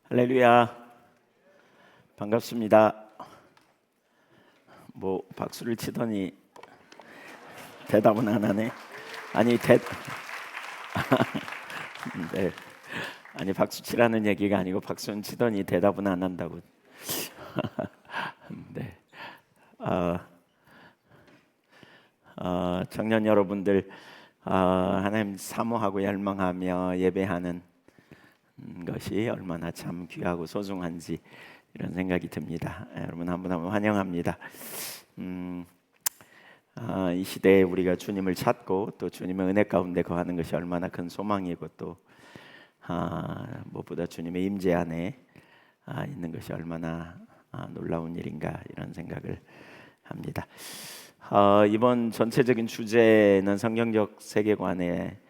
할렐루야. 반갑습니다. 뭐 박수를 치더니 대답은 안 하네. 아니 네. 아니 박수 치라는 얘기가 아니고 박수는 치더니 대답은 안 한다고. 네. 청년 여러분들, 하나님 사모하고 열망하며 예배하는 것이 얼마나 참 귀하고 소중한지 이런 생각이 듭니다. 여러분 한번 환영합니다. 이 시대에 우리가 주님을 찾고 또 주님의 은혜 가운데 거하는 것이 얼마나 큰 소망이고 또 무엇보다 주님의 임재 안에 있는 것이 얼마나 놀라운 일인가 이런 생각을 합니다. 이번 전체적인 주제는 성경적 세계관에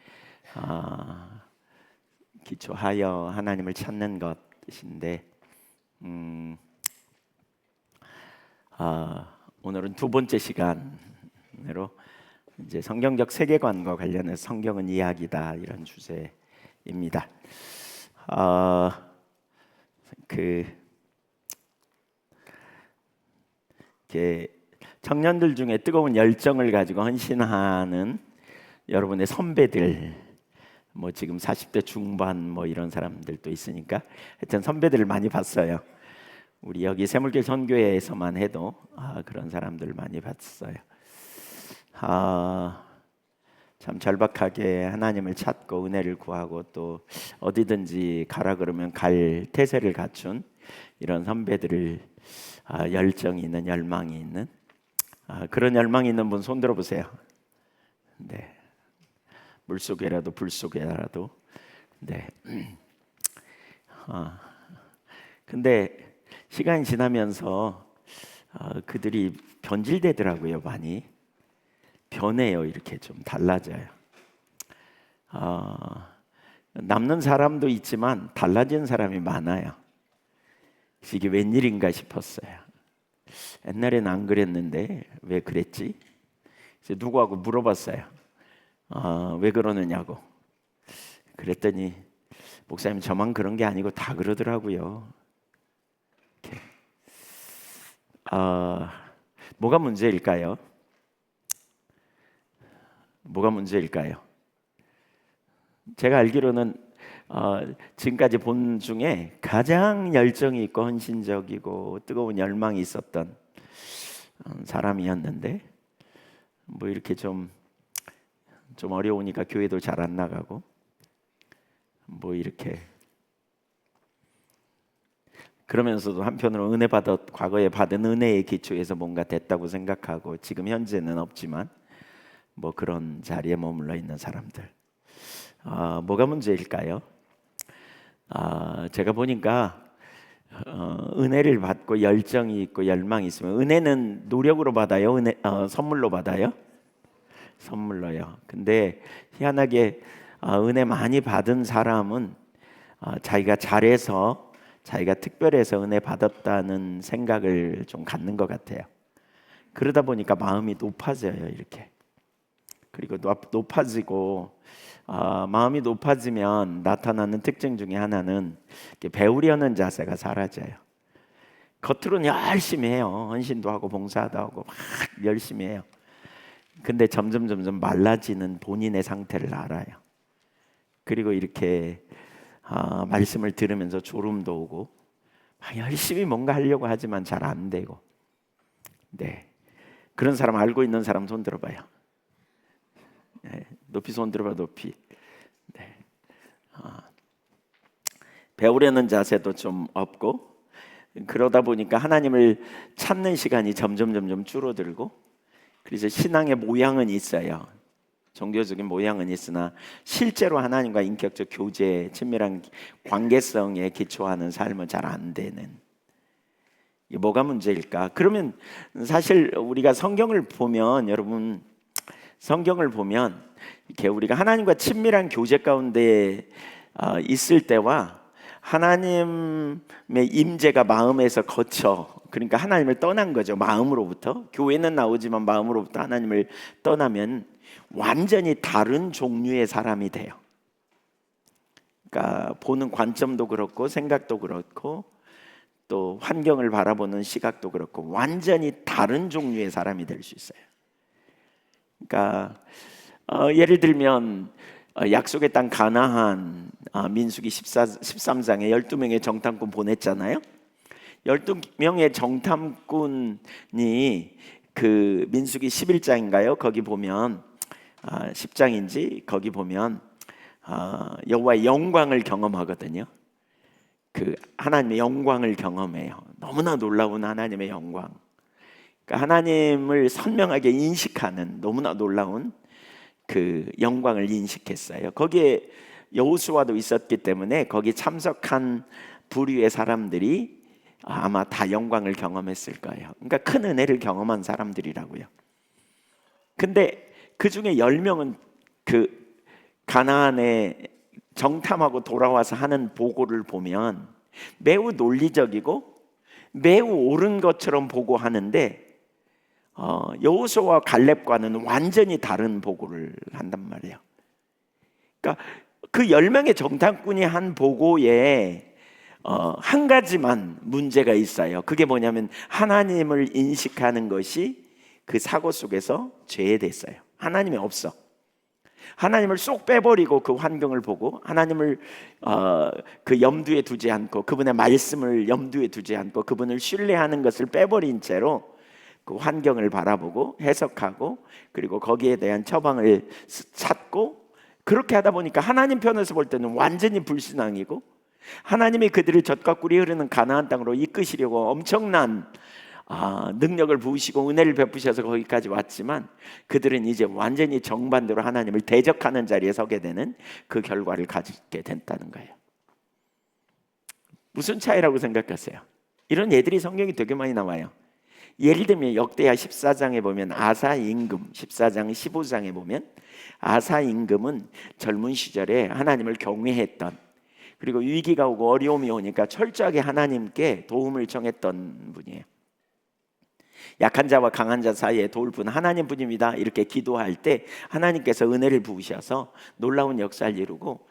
기초하여 하나님을 찾는 것인데, 오늘은 두 번째 시간으로 이제 성경적 세계관과 관련해서 성경은 이야기다 이런 주제입니다. 청년들 중에 뜨거운 열정을 가지고 헌신하는 여러분의 선배들, 뭐 지금 40대 중반 뭐 이런 사람들도 있으니까 하여튼 선배들을 많이 봤어요. 우리 여기 새물길 선교회에서만 해도 그런 사람들 많이 봤어요. 참 절박하게 하나님을 찾고 은혜를 구하고 또 어디든지 가라 그러면 갈 태세를 갖춘 이런 선배들을 열정이 있는, 열망이 있는 그런 열망이 있는 분 손 들어보세요. 네. 물속에라도 불속에라도. 네. 근데 시간이 지나면서 그들이 변질되더라고요. 많이 변해요. 이렇게 좀 달라져요. 남는 사람도 있지만 달라진 사람이 많아요. 이게 웬일인가 싶었어요. 옛날에는 안 그랬는데 왜 그랬지? 이제 누구하고 물어봤어요. 왜 그러느냐고. 그랬더니 목사님 저만 그런 게 아니고 다 그러더라고요. 이렇게. 뭐가 문제일까요? 뭐가 문제일까요? 제가 알기로는 지금까지 본 중에 가장 열정이 있고 헌신적이고 뜨거운 열망이 있었던 사람이었는데 뭐 이렇게 좀 어려우니까 교회도 잘 안 나가고 뭐 이렇게 그러면서도 한편으로 과거에 받은 은혜의 기초에서 뭔가 됐다고 생각하고 지금 현재는 없지만 뭐 그런 자리에 머물러 있는 사람들, 뭐가 문제일까요? 제가 보니까 은혜를 받고 열정이 있고 열망이 있으면, 은혜는 노력으로 받아요? 선물로 받아요? 선물로요. 근데 희한하게 은혜 많이 받은 사람은 자기가 잘해서, 자기가 특별해서 은혜 받았다는 생각을 좀 갖는 것 같아요. 그러다 보니까 마음이 높아져요. 이렇게. 그리고 높아지고 마음이 높아지면 나타나는 특징 중에 하나는 배우려는 자세가 사라져요. 겉으로는 열심히 해요. 헌신도 하고 봉사도 하고 막 열심히 해요. 근데 점점 말라지는 본인의 상태를 알아요. 그리고 이렇게 말씀을 들으면서 졸음도 오고 열심히 뭔가 하려고 하지만 잘 안 되고. 네, 그런 사람 알고 있는 사람 손 들어봐요. 네, 높이 손 들어봐. 높이. 네. 배우려는 자세도 좀 없고 그러다 보니까 하나님을 찾는 시간이 점점 줄어들고, 그래서 신앙의 모양은 있어요. 종교적인 모양은 있으나 실제로 하나님과 인격적 교제, 친밀한 관계성에 기초하는 삶은 잘 안 되는. 이게 뭐가 문제일까? 그러면 사실 우리가 성경을 보면, 여러분 성경을 보면 이렇게 우리가 하나님과 친밀한 교제 가운데 있을 때와 하나님의 임재가 마음에서 거쳐, 그러니까 하나님을 떠난 거죠. 마음으로부터. 교회는 나오지만 마음으로부터 하나님을 떠나면 완전히 다른 종류의 사람이 돼요. 그러니까 보는 관점도 그렇고 생각도 그렇고 또 환경을 바라보는 시각도 그렇고 완전히 다른 종류의 사람이 될 수 있어요. 그러니까 예를 들면 약속의 땅 가나안, 민수기 13장에 12명의 정탐꾼 보냈잖아요. 12명의 정탐꾼이 그 민수기 11장인가요? 거기 보면 10장인지 거기 보면 여호와의 영광을 경험하거든요. 그 하나님의 영광을 경험해요. 너무나 놀라운 하나님의 영광. 그러니까 하나님을 선명하게 인식하는 너무나 놀라운 그 영광을 인식했어요. 거기에 여호수아도 있었기 때문에 거기 참석한 부류의 사람들이 아마 다 영광을 경험했을 거예요. 그러니까 큰 은혜를 경험한 사람들이라고요. 근데 그 중에 10명은 그 가나안에 정탐하고 돌아와서 하는 보고를 보면 매우 논리적이고 매우 옳은 것처럼 보고하는데 여호수아와 갈렙과는 완전히 다른 보고를 한단 말이에요. 그러니까 그 10명의 정탐꾼이 한 보고에 한 가지만 문제가 있어요. 그게 뭐냐면 하나님을 인식하는 것이 그 사고 속에서 죄됐어요. 하나님이 없어. 하나님을 쏙 빼버리고 그 환경을 보고 하나님을 그 염두에 두지 않고 그분의 말씀을 염두에 두지 않고 그분을 신뢰하는 것을 빼버린 채로 그 환경을 바라보고 해석하고 그리고 거기에 대한 처방을 찾고 그렇게 하다 보니까 하나님 편에서 볼 때는 완전히 불신앙이고 하나님이 그들을 젖과 꿀이 흐르는 가나안 땅으로 이끄시려고 엄청난 능력을 부으시고 은혜를 베푸셔서 거기까지 왔지만 그들은 이제 완전히 정반대로 하나님을 대적하는 자리에 서게 되는 그 결과를 가지게 된다는 거예요. 무슨 차이라고 생각하세요? 이런 예들이 성경이 되게 많이 나와요. 예를 들면 역대하 14장에 보면 아사 임금 14장 15장에 보면 아사 임금은 젊은 시절에 하나님을 경외했던 그리고 위기가 오고 어려움이 오니까 철저하게 하나님께 도움을 청했던 분이에요. 약한 자와 강한 자 사이에 도울 분 하나님 분입니다. 이렇게 기도할 때 하나님께서 은혜를 부으셔서 놀라운 역사를 이루고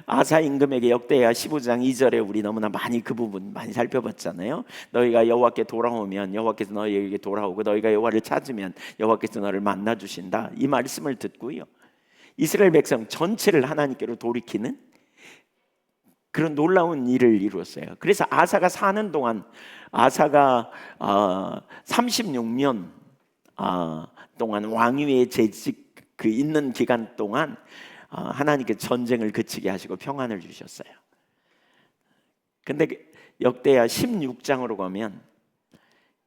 아사 임금에게 역대하 15장 2절에 우리 너무나 많이 그 부분 많이 살펴봤잖아요. 너희가 여호와께 돌아오면 여호와께서 너희에게 돌아오고 너희가 여호와를 찾으면 여호와께서 너를 만나 주신다. 이 말씀을 듣고요. 이스라엘 백성 전체를 하나님께로 돌이키는 그런 놀라운 일을 이루었어요. 그래서 아사가 사는 동안 아사가 36년 동안 왕위에 재직 그 있는 기간 동안 하나님께 전쟁을 그치게 하시고 평안을 주셨어요. 근데 역대하 16장으로 가면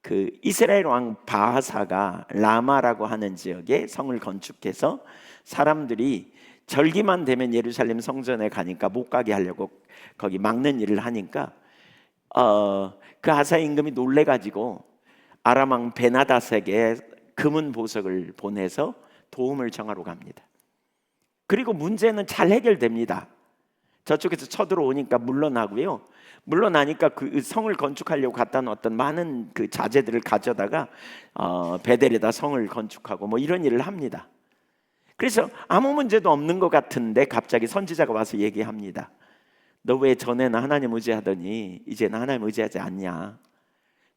그 이스라엘 왕 바하사가 라마라고 하는 지역에 성을 건축해서 사람들이 절기만 되면 예루살렘 성전에 가니까 못 가게 하려고 거기 막는 일을 하니까 그 아사 임금이 놀래가지고 아람 왕 베나닷에게 금은 보석을 보내서 도움을 청하러 갑니다. 그리고 문제는 잘 해결됩니다. 저쪽에서 쳐들어오니까 물러나고요. 물러나니까 그 성을 건축하려고 갖다 놓았던 많은 그 자재들을 가져다가 베델에다 성을 건축하고 뭐 이런 일을 합니다. 그래서 아무 문제도 없는 것 같은데 갑자기 선지자가 와서 얘기합니다. 너 왜 전에는 하나님 의지하더니 이제는 하나님 의지하지 않냐?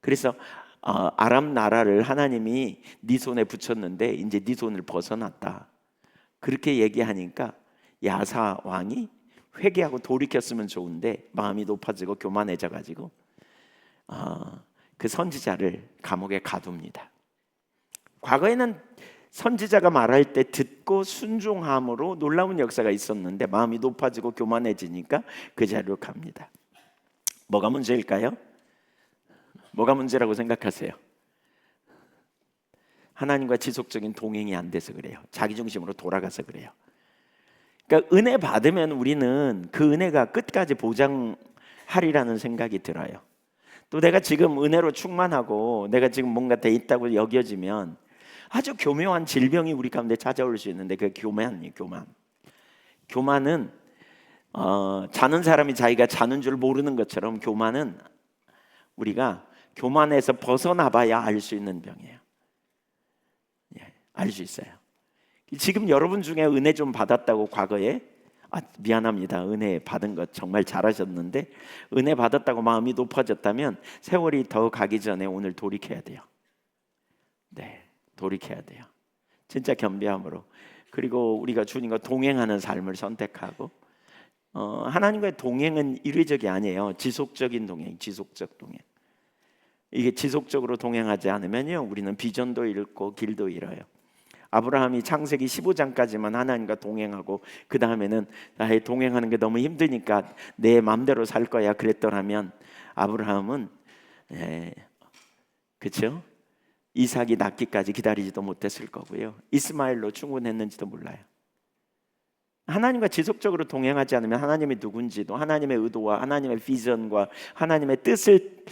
그래서 아람 나라를 하나님이 네 손에 붙였는데 이제 네 손을 벗어났다. 그렇게 얘기하니까 야사 왕이 회개하고 돌이켰으면 좋은데 마음이 높아지고 교만해져 가지고 그 선지자를 감옥에 가둡니다. 과거에는 선지자가 말할 때 듣고 순종함으로 놀라운 역사가 있었는데 마음이 높아지고 교만해지니까 그 자리로 갑니다. 뭐가 문제일까요? 뭐가 문제라고 생각하세요? 하나님과 지속적인 동행이 안 돼서 그래요. 자기중심으로 돌아가서 그래요. 그러니까 은혜 받으면 우리는 그 은혜가 끝까지 보장하리라는 생각이 들어요. 또 내가 지금 은혜로 충만하고 내가 지금 뭔가 돼 있다고 여겨지면 아주 교묘한 질병이 우리 가운데 찾아올 수 있는데 그 교만이에요. 교만은 자는 사람이 자기가 자는 줄 모르는 것처럼 교만은 우리가 교만에서 벗어나 봐야 알 수 있는 병이에요. 알 수 있어요. 지금 여러분 중에 은혜 좀 받았다고 과거에 미안합니다. 은혜 받은 것 정말 잘하셨는데 은혜 받았다고 마음이 높아졌다면 세월이 더 가기 전에 오늘 돌이켜야 돼요. 네, 돌이켜야 돼요. 진짜 겸비함으로. 그리고 우리가 주님과 동행하는 삶을 선택하고 하나님과의 동행은 일회적이 아니에요. 지속적인 동행, 지속적 동행. 이게 지속적으로 동행하지 않으면요, 우리는 비전도 잃고 길도 잃어요. 아브라함이 창세기 15장까지만 하나님과 동행하고 그 다음에는 동행하는 게 너무 힘드니까 내 마음대로 살 거야 그랬더라면 아브라함은 그렇죠? 이삭이 낳기까지 기다리지도 못했을 거고요. 이스마엘로 충분했는지도 몰라요. 하나님과 지속적으로 동행하지 않으면 하나님이 누군지도 하나님의 의도와 하나님의 비전과 하나님의 뜻을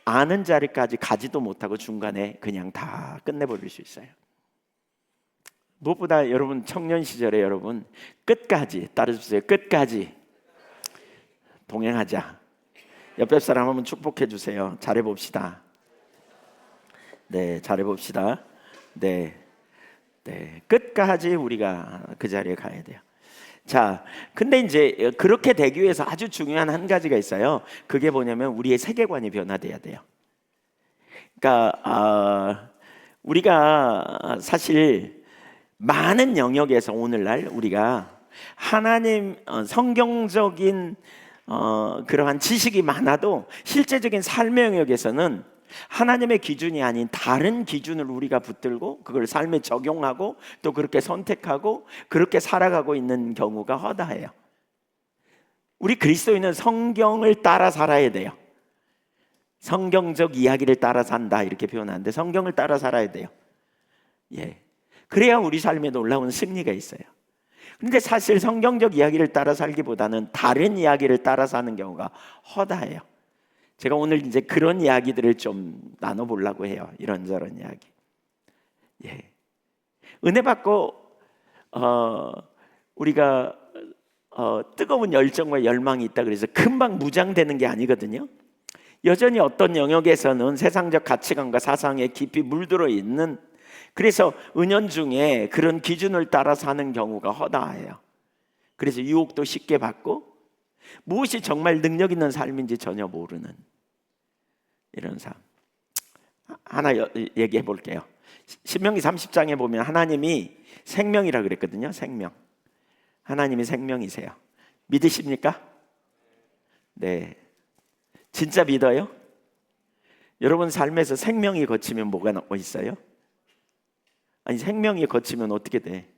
아는 자리까지 가지도 못하고 중간에 그냥 다 끝내버릴 수 있어요. 무엇보다 여러분 청년 시절에 여러분 끝까지 따라주세요. 끝까지 동행하자. 옆에 사람 한번 축복해 주세요. 잘해봅시다. 네, 잘해봅시다. 네, 끝까지 우리가 그 자리에 가야 돼요. 자, 근데 이제 그렇게 되기 위해서 아주 중요한 한 가지가 있어요. 그게 뭐냐면 우리의 세계관이 변화돼야 돼요. 그러니까 우리가 사실 많은 영역에서 오늘날 우리가 하나님 성경적인 그러한 지식이 많아도 실제적인 삶의 영역에서는 하나님의 기준이 아닌 다른 기준을 우리가 붙들고 그걸 삶에 적용하고 또 그렇게 선택하고 그렇게 살아가고 있는 경우가 허다해요. 우리 그리스도인은 성경을 따라 살아야 돼요. 성경적 이야기를 따라 산다 이렇게 표현하는데 성경을 따라 살아야 돼요. 예. 그래야 우리 삶에 놀라운 승리가 있어요. 그런데 사실 성경적 이야기를 따라 살기보다는 다른 이야기를 따라 사는 경우가 허다해요. 제가 오늘 이제 그런 이야기들을 좀 나눠보려고 해요. 이런저런 이야기. 예. 은혜 받고 우리가 뜨거운 열정과 열망이 있다 그래서 금방 무장되는 게 아니거든요. 여전히 어떤 영역에서는 세상적 가치관과 사상에 깊이 물들어 있는, 그래서 은연중에 그런 기준을 따라 사는 경우가 허다해요. 그래서 유혹도 쉽게 받고 무엇이 정말 능력 있는 삶인지 전혀 모르는 이런 삶. 하나 얘기해 볼게요. 신명기 30장에 보면 하나님이 생명이라 그랬거든요. 생명. 하나님이 생명이세요. 믿으십니까? 네. 진짜 믿어요? 여러분 삶에서 생명이 거치면 뭐가 있어요? 아니 생명이 거치면 어떻게 돼?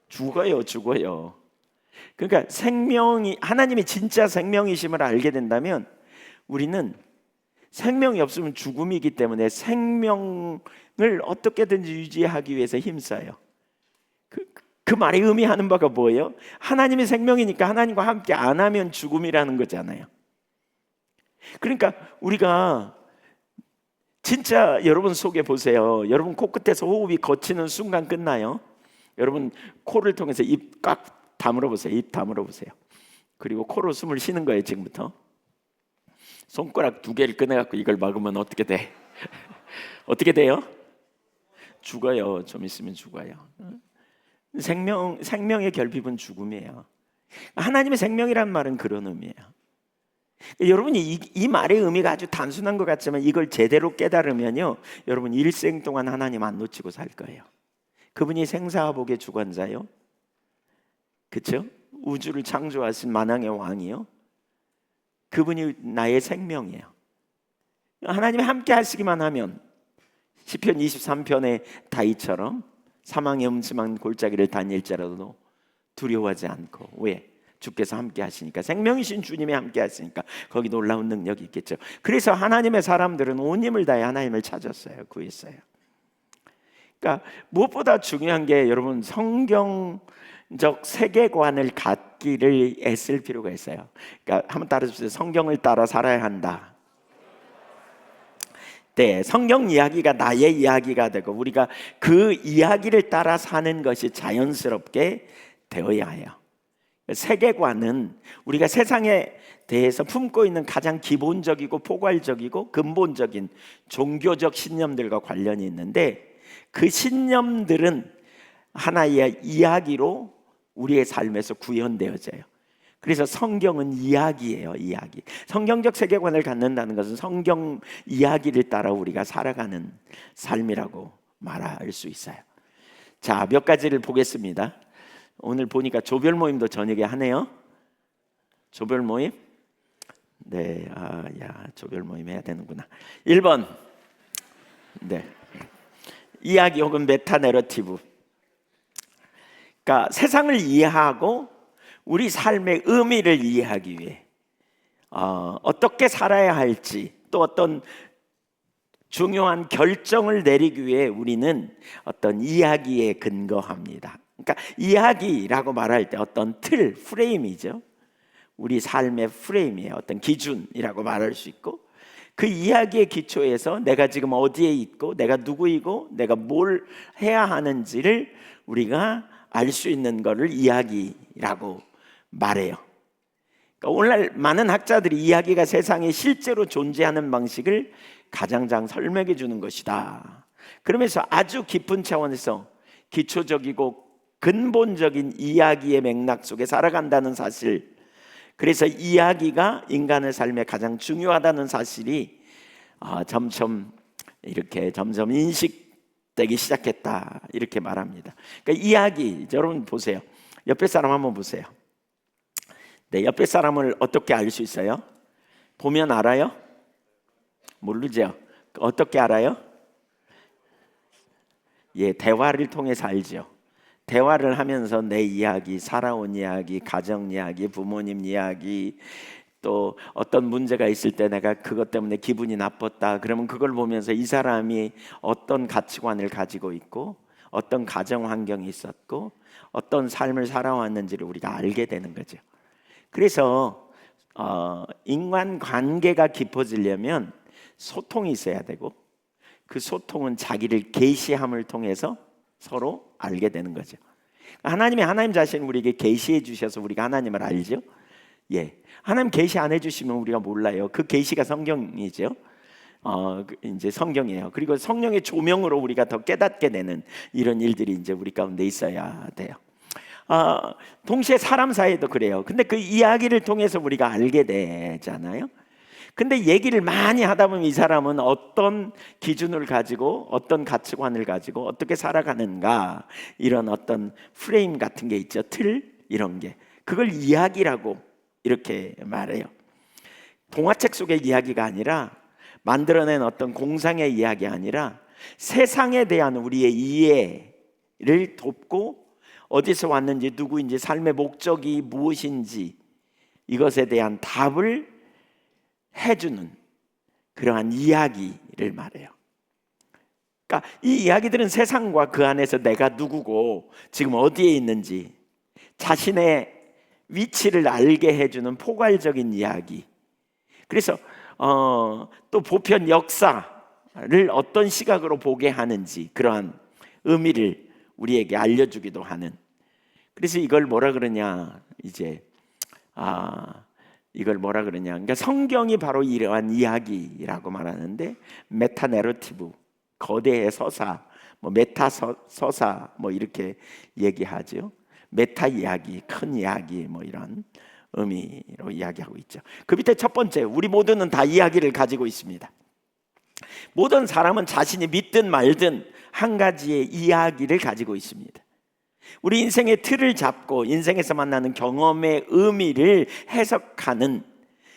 죽어요. 그러니까 생명이, 하나님이 진짜 생명이심을 알게 된다면 우리는 생명이 없으면 죽음이기 때문에 생명을 어떻게든지 유지하기 위해서 힘써요. 그 말이 의미하는 바가 뭐예요? 하나님이 생명이니까 하나님과 함께 안 하면 죽음이라는 거잖아요. 그러니까 우리가 진짜 여러분 속에 보세요. 여러분 코끝에서 호흡이 거치는 순간 끝나요. 여러분 코를 통해서 입 꽉 다물어 보세요. 입 다물어 보세요. 그리고 코로 숨을 쉬는 거예요. 지금부터 손가락 2개를 꺼내갖고 이걸 막으면 어떻게 돼? 어떻게 돼요? 죽어요. 좀 있으면 죽어요. 생명의 결핍은 죽음이에요. 하나님의 생명이란 말은 그런 의미예요. 여러분이 이 말의 의미가 아주 단순한 것 같지만 이걸 제대로 깨달으면요, 여러분 일생 동안 하나님 안 놓치고 살 거예요. 그분이 생사화복의 주관자요, 그렇죠? 우주를 창조하신 만왕의 왕이요, 그분이 나의 생명이에요. 하나님이 함께 하시기만 하면 시편 23편의 다윗처럼 사망의 음침한 골짜기를 다닐지라도 두려워하지 않고, 왜? 주께서 함께 하시니까, 생명이신 주님이 함께 하시니까 거기 놀라운 능력이 있겠죠. 그래서 하나님의 사람들은 온 힘을 다해 하나님을 찾았어요. 구했어요. 그러니까 무엇보다 중요한 게 여러분 성경적 세계관을 갖기를 애쓸 필요가 있어요. 그러니까 한번 따라주세요. 성경을 따라 살아야 한다. 네, 성경 이야기가 나의 이야기가 되고 우리가 그 이야기를 따라 사는 것이 자연스럽게 되어야 해요. 세계관은 우리가 세상에 대해서 품고 있는 가장 기본적이고 포괄적이고 근본적인 종교적 신념들과 관련이 있는데, 그 신념들은 하나의 이야기로 우리의 삶에서 구현되어져요. 그래서 성경은 이야기예요. 이야기. 성경적 세계관을 갖는다는 것은 성경 이야기를 따라 우리가 살아가는 삶이라고 말할 수 있어요. 자, 몇 가지를 보겠습니다. 오늘 보니까 조별 모임도 저녁에 하네요. 조별 모임? 네, 조별 모임 해야 되는구나. 1번, 네, 이야기 혹은 메타 내러티브. 그러니까 세상을 이해하고 우리 삶의 의미를 이해하기 위해 어떻게 살아야 할지, 또 어떤 중요한 결정을 내리기 위해 우리는 어떤 이야기에 근거합니다. 그러니까 이야기라고 말할 때 어떤 틀, 프레임이죠. 우리 삶의 프레임이에요. 어떤 기준이라고 말할 수 있고, 그 이야기의 기초에서 내가 지금 어디에 있고 내가 누구이고 내가 뭘 해야 하는지를 우리가 알 수 있는 것을 이야기라고 말해요. 그러니까 오늘날 많은 학자들이 이야기가 세상에 실제로 존재하는 방식을 가장 잘 설명해 주는 것이다. 그러면서 아주 깊은 차원에서 기초적이고 근본적인 이야기의 맥락 속에 살아간다는 사실, 그래서 이야기가 인간의 삶에 가장 중요하다는 사실이 점점 인식되기 시작했다, 이렇게 말합니다. 그러니까 이야기, 여러분 보세요. 옆에 사람 한번 보세요. 네, 옆에 사람을 어떻게 알 수 있어요? 보면 알아요? 모르죠. 어떻게 알아요? 예, 대화를 통해서 알죠. 대화를 하면서 내 이야기, 살아온 이야기, 가정 이야기, 부모님 이야기, 또 어떤 문제가 있을 때 내가 그것 때문에 기분이 나빴다, 그러면 그걸 보면서 이 사람이 어떤 가치관을 가지고 있고 어떤 가정 환경이 있었고 어떤 삶을 살아왔는지를 우리가 알게 되는 거죠. 그래서 인간 관계가 깊어지려면 소통이 있어야 되고, 그 소통은 자기를 계시함을 통해서 서로 알게 되는 거죠. 하나님 자신 우리에게 계시해 주셔서 우리가 하나님을 알죠. 예, 하나님 계시 안 해주시면 우리가 몰라요. 그 계시가 성경이죠. 이제 성경이에요. 그리고 성령의 조명으로 우리가 더 깨닫게 되는 이런 일들이 이제 우리 가운데 있어야 돼요. 동시에 사람 사이에도 그래요. 근데 그 이야기를 통해서 우리가 알게 되잖아요. 근데 얘기를 많이 하다 보면 이 사람은 어떤 기준을 가지고 어떤 가치관을 가지고 어떻게 살아가는가, 이런 어떤 프레임 같은 게 있죠. 틀, 이런 게, 그걸 이야기라고 이렇게 말해요. 동화책 속의 이야기가 아니라, 만들어낸 어떤 공상의 이야기 아니라 세상에 대한 우리의 이해를 돕고 어디서 왔는지 누구인지 삶의 목적이 무엇인지 이것에 대한 답을 해주는 그러한 이야기를 말해요. 그러니까 이 이야기들은 세상과 그 안에서 내가 누구고 지금 어디에 있는지 자신의 위치를 알게 해주는 포괄적인 이야기. 그래서 또 보편 역사를 어떤 시각으로 보게 하는지 그러한 의미를 우리에게 알려주기도 하는. 그래서 이걸 뭐라 그러냐, 그러니까 성경이 바로 이러한 이야기라고 말하는데, 메타 내러티브, 거대의 서사, 메타 서사 이렇게 얘기하죠. 메타 이야기, 큰 이야기 이런 의미로 이야기하고 있죠. 그 밑에 첫 번째, 우리 모두는 다 이야기를 가지고 있습니다. 모든 사람은 자신이 믿든 말든 한 가지의 이야기를 가지고 있습니다. 우리 인생의 틀을 잡고 인생에서 만나는 경험의 의미를 해석하는,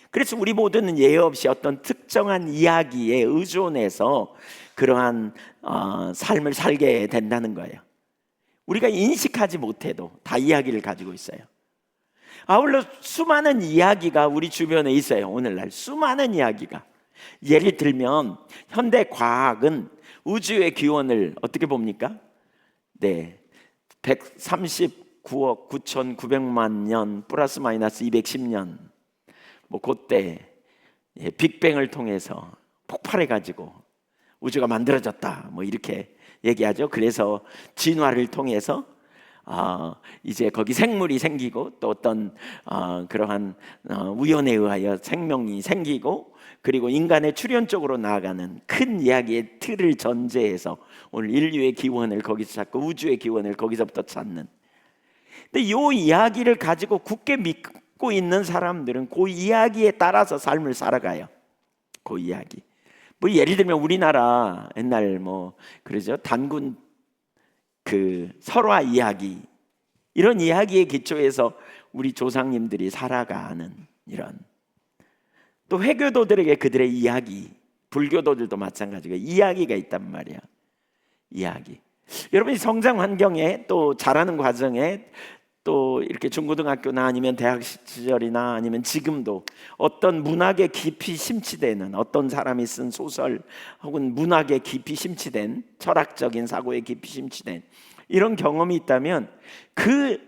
그래서 우리 모두는 예외 없이 어떤 특정한 이야기에 의존해서 그러한 삶을 살게 된다는 거예요. 우리가 인식하지 못해도 다 이야기를 가지고 있어요. 아울러 수많은 이야기가 우리 주변에 있어요. 오늘날 수많은 이야기가. 예를 들면 현대 과학은 우주의 기원을 어떻게 봅니까? 네, 139억 9,900만 년 플러스 마이너스 210년 그때 빅뱅을 통해서 폭발해가지고 우주가 만들어졌다 이렇게 얘기하죠. 그래서 진화를 통해서 이제 거기 생물이 생기고 또 어떤 그러한 우연에 의하여 생명이 생기고, 그리고 인간의 출현 쪽으로 나아가는 큰 이야기의 틀을 전제해서 오늘 인류의 기원을 거기서 찾고 우주의 기원을 거기서부터 찾는. 근데 이 이야기를 가지고 굳게 믿고 있는 사람들은 그 이야기에 따라서 삶을 살아가요. 그 이야기. 뭐 예를 들면 우리나라 옛날 뭐 그러죠. 단군 그 설화 이야기, 이런 이야기의 기초에서 우리 조상님들이 살아가는 이런, 또 회교도들에게 그들의 이야기, 불교도들도 마찬가지고 이야기가 있단 말이야. 이야기. 여러분이 성장 환경에 또 자라는 과정에 또 이렇게 중고등학교나 아니면 대학 시절이나 아니면 지금도 어떤 문학에 깊이 심취되는, 어떤 사람이 쓴 소설 혹은 문학에 깊이 심취된, 철학적인 사고에 깊이 심취된 이런 경험이 있다면 그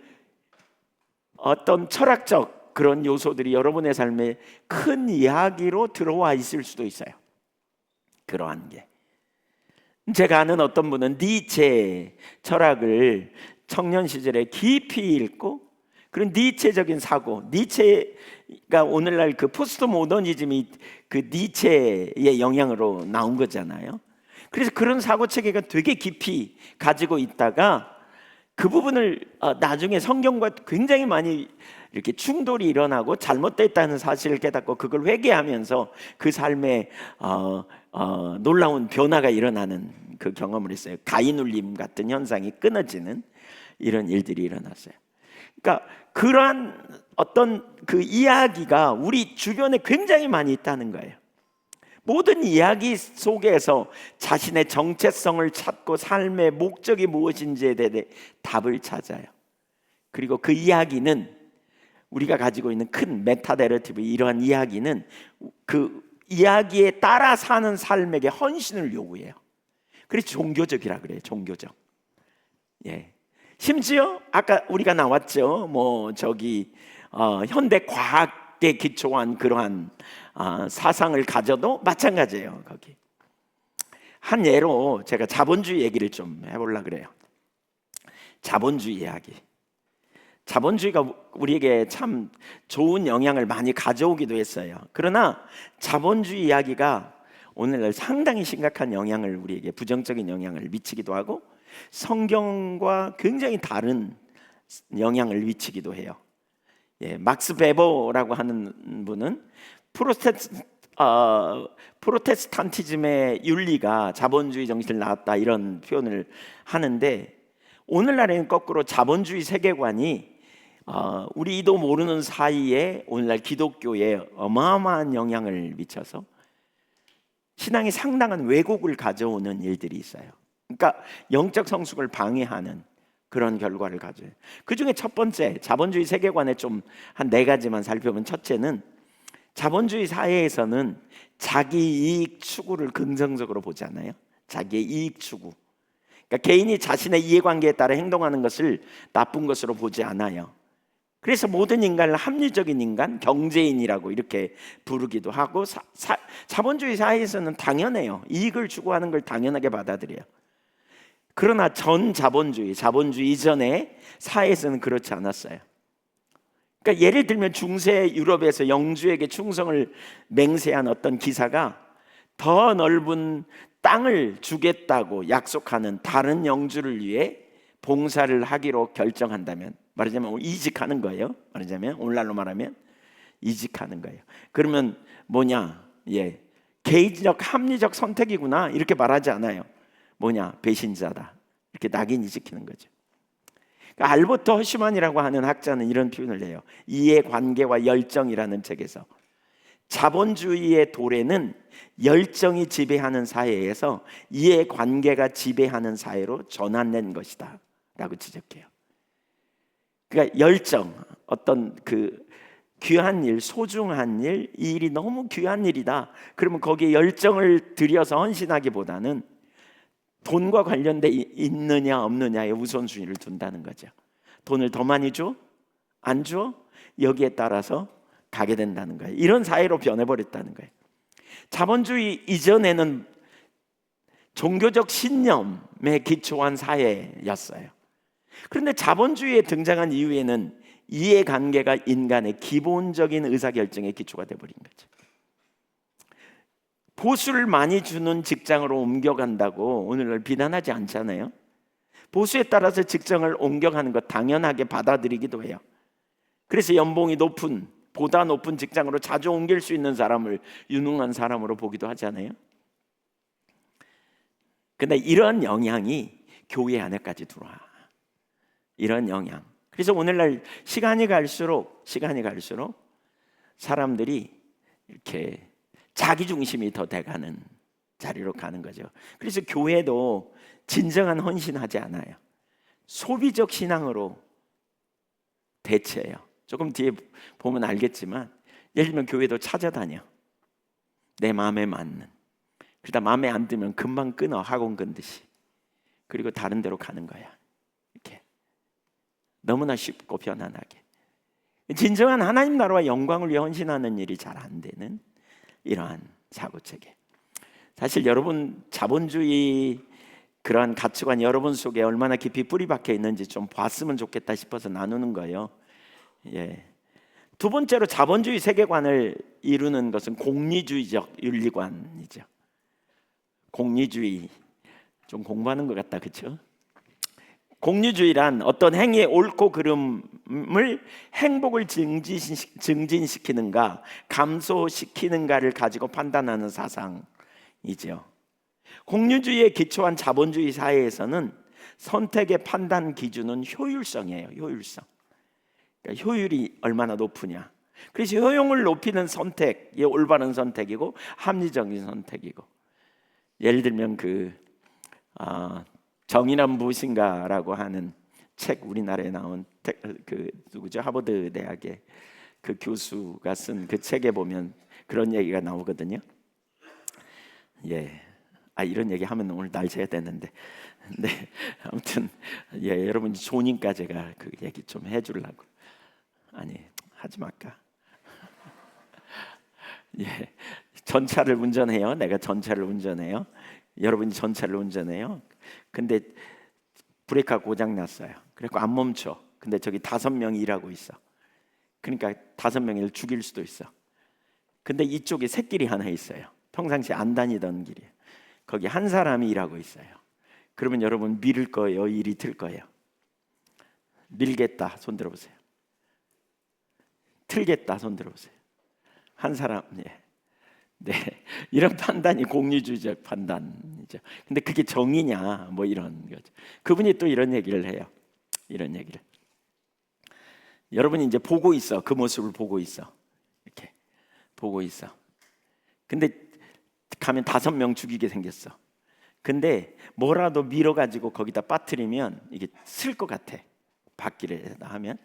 어떤 철학적 그런 요소들이 여러분의 삶에 큰 이야기로 들어와 있을 수도 있어요. 그러한 게, 제가 아는 어떤 분은 니체 철학을 청년 시절에 깊이 읽고, 그런 니체적인 사고, 니체가 오늘날 그 포스트 모더니즘이 그 니체의 영향으로 나온 거잖아요. 그래서 그런 사고 체계가 되게 깊이 가지고 있다가 그 부분을 나중에 성경과 굉장히 많이 이렇게 충돌이 일어나고 잘못됐다는 사실을 깨닫고 그걸 회개하면서 그 삶에 놀라운 변화가 일어나는 그 경험을 했어요. 가인울림 같은 현상이 끊어지는 이런 일들이 일어났어요. 그러니까 그러한 어떤 그 이야기가 우리 주변에 굉장히 많이 있다는 거예요. 모든 이야기 속에서 자신의 정체성을 찾고 삶의 목적이 무엇인지에 대해 답을 찾아요. 그리고 그 이야기는, 우리가 가지고 있는 큰 메타 내러티브, 이러한 이야기는 그 이야기에 따라 사는 삶에게 헌신을 요구해요. 그래서 종교적이라 그래요. 종교적. 예. 심지어 아까 우리가 나왔죠. 뭐 저기 현대 과학에 기초한 그러한 사상을 가져도 마찬가지예요. 거기 한 예로 제가 자본주의 얘기를 좀 해보려고 그래요. 자본주의 이야기. 자본주의가 우리에게 참 좋은 영향을 많이 가져오기도 했어요. 그러나 자본주의 이야기가 오늘날 상당히 심각한 영향을, 우리에게 부정적인 영향을 미치기도 하고 성경과 굉장히 다른 영향을 미치기도 해요. 예, 막스 베버라고 하는 분은 프로테스탄티즘의 윤리가 자본주의 정신을 낳았다, 이런 표현을 하는데, 오늘날에는 거꾸로 자본주의 세계관이 우리도 모르는 사이에 오늘날 기독교에 어마어마한 영향을 미쳐서 신앙이 상당한 왜곡을 가져오는 일들이 있어요. 그러니까 영적 성숙을 방해하는 그런 결과를 가져요. 그 중에 첫 번째, 자본주의 세계관에 좀 한 4가지만 살펴보면, 첫째는 자본주의 사회에서는 자기 이익 추구를 긍정적으로 보지 않아요. 자기의 이익 추구. 그러니까 개인이 자신의 이해관계에 따라 행동하는 것을 나쁜 것으로 보지 않아요. 그래서 모든 인간을 합리적인 인간, 경제인이라고 이렇게 부르기도 하고, 자본주의 사회에서는 당연해요. 이익을 추구하는 걸 당연하게 받아들여요. 그러나 전 자본주의 이전의 사회에서는 그렇지 않았어요. 그러니까 예를 들면 중세 유럽에서 영주에게 충성을 맹세한 어떤 기사가 더 넓은 땅을 주겠다고 약속하는 다른 영주를 위해 봉사를 하기로 결정한다면, 말하자면 이직하는 거예요. 말하자면 오늘날로 말하면 이직하는 거예요. 그러면 뭐냐? 예, 개인적 합리적 선택이구나, 이렇게 말하지 않아요. 뭐냐? 배신자다, 이렇게 낙인이 찍히는 거죠. 그러니까 알버트 허슈만이라고 하는 학자는 이런 표현을 해요. 이해관계와 열정이라는 책에서 자본주의의 도래는 열정이 지배하는 사회에서 이해관계가 지배하는 사회로 전환된 것이다 라고 지적해요. 그러니까 열정, 어떤 그 귀한 일, 소중한 일, 이 일이 너무 귀한 일이다, 그러면 거기에 열정을 들여서 헌신하기보다는 돈과 관련돼 있느냐 없느냐에 우선순위를 둔다는 거죠. 돈을 더 많이 줘? 안 줘? 여기에 따라서 가게 된다는 거예요. 이런 사회로 변해버렸다는 거예요. 자본주의 이전에는 종교적 신념에 기초한 사회였어요. 그런데 자본주의에 등장한 이후에는 이해관계가 인간의 기본적인 의사결정의 기초가 되어버린 거죠. 보수를 많이 주는 직장으로 옮겨간다고 오늘날 비난하지 않잖아요. 보수에 따라서 직장을 옮겨가는 것 당연하게 받아들이기도 해요. 그래서 연봉이 보다 높은 직장으로 자주 옮길 수 있는 사람을 유능한 사람으로 보기도 하잖아요. 근데 이런 영향이 교회 안에까지 들어와. 이런 영향. 그래서 오늘날 시간이 갈수록 사람들이 이렇게 자기 중심이 더 돼가는 자리로 가는 거죠. 그래서 교회도 진정한 헌신하지 않아요. 소비적 신앙으로 대체해요. 조금 뒤에 보면 알겠지만, 예를 들면 교회도 찾아다녀. 내 마음에 맞는. 그러다 마음에 안 들면 금방 끊어, 학원 끊듯이. 그리고 다른 데로 가는 거야. 이렇게 너무나 쉽고 편안하게. 진정한 하나님 나라와 영광을 위해 헌신하는 일이 잘 안 되는 이러한 사고체계. 사실 여러분 자본주의 그러한 가치관 여러분 속에 얼마나 깊이 뿌리 박혀 있는지 좀 봤으면 좋겠다 싶어서 나누는 거예요. 두 번째로 자본주의 세계관을 이루는 것은 공리주의적 윤리관이죠. 공리주의 좀 공부하는 것 같다, 그렇죠? 공리주의란 어떤 행위의 옳고 그름을 행복을 증진시키는가 감소시키는가를 가지고 판단하는 사상이죠. 공리주의에 기초한 자본주의 사회에서는 선택의 판단 기준은 효율성이에요. 효율성. 그러니까 효율이 얼마나 높으냐. 그래서 효용을 높이는 선택이 올바른 선택이고 합리적인 선택이고. 예를 들면 정의란 무엇인가라고 하는 책, 우리나라에 나온 누구죠? 하버드 대학의 그 교수가 쓴 그 책에 보면 그런 얘기가 나오거든요. 이런 얘기 하면 오늘 날 새야 되는데, 아무튼 여러분 좋으니까 제가 그 얘기 좀 해주려고. 아니, 하지 말까? 전차를 운전해요. 내가 전차를 운전해요. 여러분이 전차를 운전해요. 근데 브레이크가 고장 났어요. 그래서 안 멈춰. 근데 저기 5명이 일하고 있어. 그러니까 5명을 죽일 수도 있어. 근데 이쪽에 샛길이 하나 있어요. 평상시 안 다니던 길이에요. 거기 한 사람이 일하고 있어요. 그러면 여러분 밀을 거예요? 일이 틀 거예요? 밀겠다. 손 들어보세요. 틀겠다. 손 들어보세요. 한 사람. 이런 판단이 공리주의적 판단이죠. 근데 그게 정의냐 뭐 이런 거죠. 그분이 또 이런 얘기를 해요. 이런 얘기를. 여러분이 이제 보고 있어. 그 모습을 보고 있어. 이렇게 보고 있어. 근데 가면 5명 죽이게 생겼어. 근데 뭐라도 밀어가지고 거기다 빠뜨리면 이게 쓸 것 같아. 바퀴를 하면.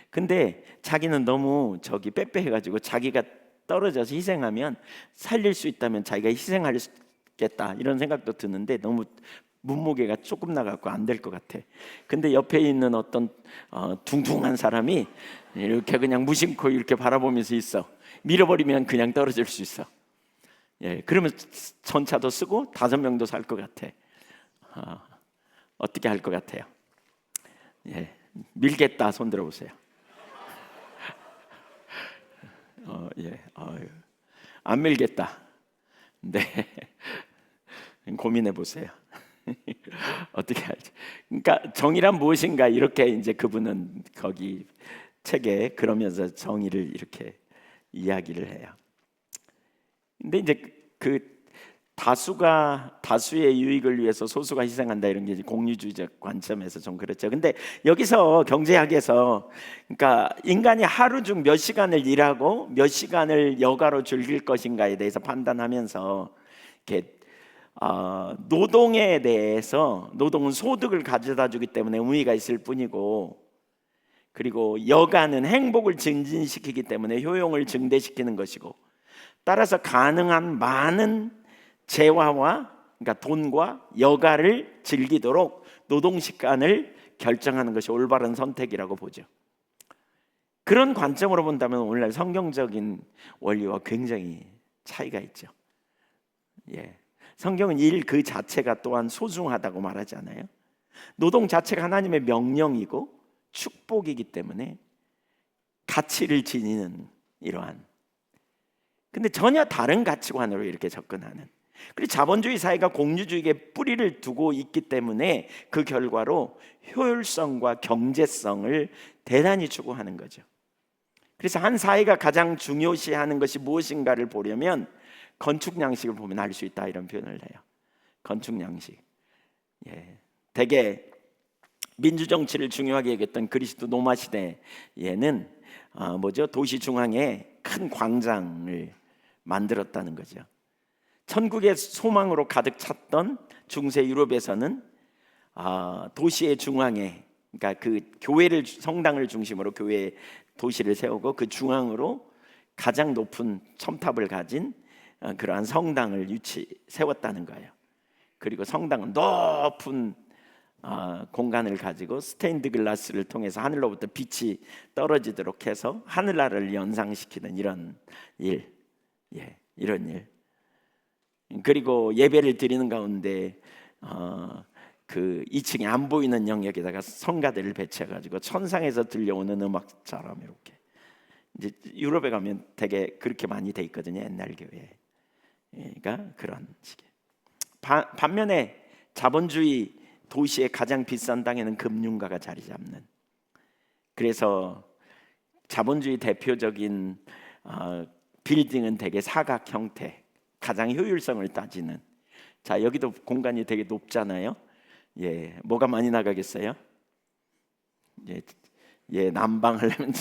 근데 자기는 너무 빼빼해가지고 자기가 떨어져서 희생하면 살릴 수 있다면 자기가 희생하겠다 이런 생각도 드는데 너무 몸무게가 조금 나가고 안 될 것 같아. 근데 옆에 있는 어떤 둥둥한 사람이 이렇게 그냥 무심코 이렇게 바라보면서 있어. 밀어버리면 그냥 떨어질 수 있어. 그러면 전차도 쓰고 5명도 살 것 같아. 어떻게 할 것 같아요? 밀겠다. 손 들어보세요. 안 밀겠다. 고민해 보세요. 어떻게 할지. 그러니까 정의란 무엇인가 이렇게 이제 그분은 거기 책에 그러면서 정의를 이렇게 이야기를 해요. 근데 이제 다수의 유익을 위해서 소수가 희생한다 이런 게 공유주의적 관점에서 좀 그렇죠. 근데 여기서 경제학에서 그러니까 인간이 하루 중 몇 시간을 일하고 몇 시간을 여가로 즐길 것인가에 대해서 판단하면서 이렇게 노동에 대해서 노동은 소득을 가져다 주기 때문에 의미가 있을 뿐이고 그리고 여가는 행복을 증진시키기 때문에 효용을 증대시키는 것이고 따라서 가능한 많은 재화와 그러니까 돈과 여가를 즐기도록 노동 시간을 결정하는 것이 올바른 선택이라고 보죠. 그런 관점으로 본다면 오늘날 성경적인 원리와 굉장히 차이가 있죠. 성경은 일 그 자체가 또한 소중하다고 말하지 않아요? 노동 자체가 하나님의 명령이고 축복이기 때문에 가치를 지니는 이러한. 근데 전혀 다른 가치관으로 이렇게 접근하는 그리고 자본주의 사회가 공유주의에 뿌리를 두고 있기 때문에 그 결과로 효율성과 경제성을 대단히 추구하는 거죠. 그래서 한 사회가 가장 중요시하는 것이 무엇인가를 보려면 건축 양식을 보면 알 수 있다, 이런 표현을 해요. 건축 양식. 대개 민주 정치를 중요하게 여겼던 그리스도 로마 시대에는 도시 중앙에 큰 광장을 만들었다는 거죠. 천국의 소망으로 가득 찼던 중세 유럽에서는 도시의 중앙에, 그러니까 그 교회를, 성당을 중심으로 교회 도시를 세우고 그 중앙으로 가장 높은 첨탑을 가진 그러한 성당을 세웠다는 거예요. 그리고 성당은 높은 공간을 가지고 스테인드 글라스를 통해서 하늘로부터 빛이 떨어지도록 해서 하늘나라를 연상시키는 이런 일, 이런 일. 그리고 예배를 드리는 가운데 그 2층에 안 보이는 영역에다가 성가대를 배치해가지고 천상에서 들려오는 음악처럼 이렇게, 이제 유럽에 가면 되게 그렇게 많이 돼 있거든요, 옛날 교회. 그러니까 그런 식의. 반면에 자본주의 도시의 가장 비싼 땅에는 금융가가 자리 잡는. 그래서 자본주의 대표적인 빌딩은 되게 사각 형태, 가장 효율성을 따지는. 자, 여기도 공간이 되게 높잖아요. 뭐가 많이 나가겠어요? 난방 하려면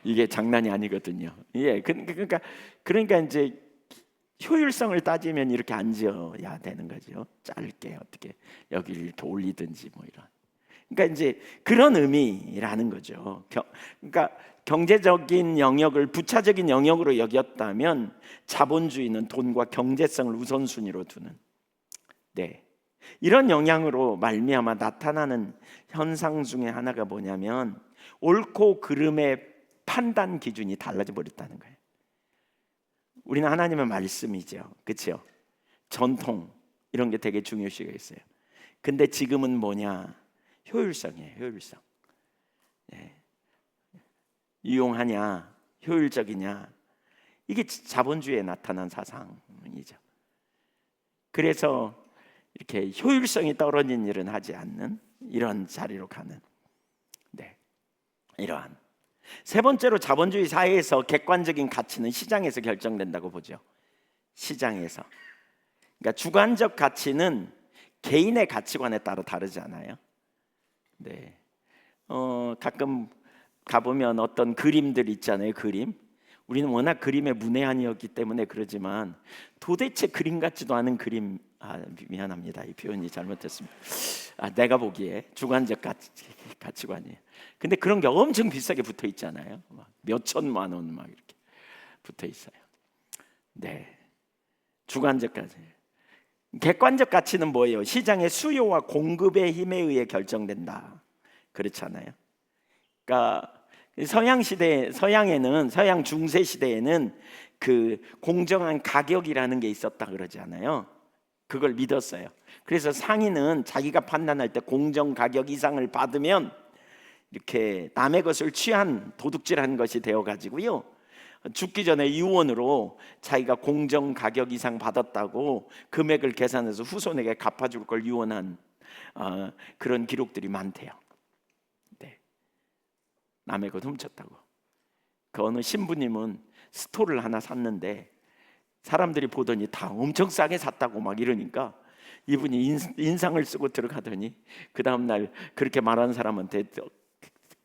이게 장난이 아니거든요. 그러니까 이제 효율성을 따지면 이렇게 안 지어야 되는 거죠. 짧게 어떻게 여기를 이렇게 올리든지 뭐 이런. 그러니까 이제 그런 의미라는 거죠. 그러니까 경제적인 영역을 부차적인 영역으로 여겼다면 자본주의는 돈과 경제성을 우선순위로 두는. 이런 영향으로 말미암아 나타나는 현상 중에 하나가 뭐냐면 옳고 그름의 판단 기준이 달라져 버렸다는 거예요. 우리는 하나님의 말씀이죠, 그렇죠? 전통 이런 게 되게 중요시가 있어요. 근데 지금은 뭐냐? 효율성이에요, 효율성. 유용하냐, 효율적이냐, 이게 자본주의에 나타난 사상이죠. 그래서 이렇게 효율성이 떨어진 일은 하지 않는 이런 자리로 가는, 이러한. 세 번째로 자본주의 사회에서 객관적인 가치는 시장에서 결정된다고 보죠. 시장에서. 그러니까 주관적 가치는 개인의 가치관에 따라 다르지 않아요. 가끔 가보면 어떤 그림들 있잖아요. 그림. 우리는 워낙 그림에 문외한이었기 때문에 그러지만 도대체 그림 같지도 않은 그림, 미안합니다, 이 표현이 잘못됐습니다. 내가 보기에 주관적 가치관이에요. 근데 그런 게 엄청 비싸게 붙어 있잖아요. 몇 천만 원 막 이렇게 붙어 있어요. 주관적 가치. 객관적 가치는 뭐예요? 시장의 수요와 공급의 힘에 의해 결정된다. 그렇잖아요. 그러니까 서양 중세 시대에는 그 공정한 가격이라는 게 있었다 그러지 않아요? 그걸 믿었어요. 그래서 상인은 자기가 판단할 때 공정 가격 이상을 받으면 이렇게 남의 것을 취한 도둑질한 것이 되어 가지고요, 죽기 전에 유언으로 자기가 공정 가격 이상 받았다고 금액을 계산해서 후손에게 갚아줄 걸 유언한 그런 기록들이 많대요. 남의 것 훔쳤다고. 그 어느 신부님은 스토를 하나 샀는데 사람들이 보더니 다 엄청 싸게 샀다고 막 이러니까 이분이 인상을 쓰고 들어가더니 그 다음날 그렇게 말하는 사람한테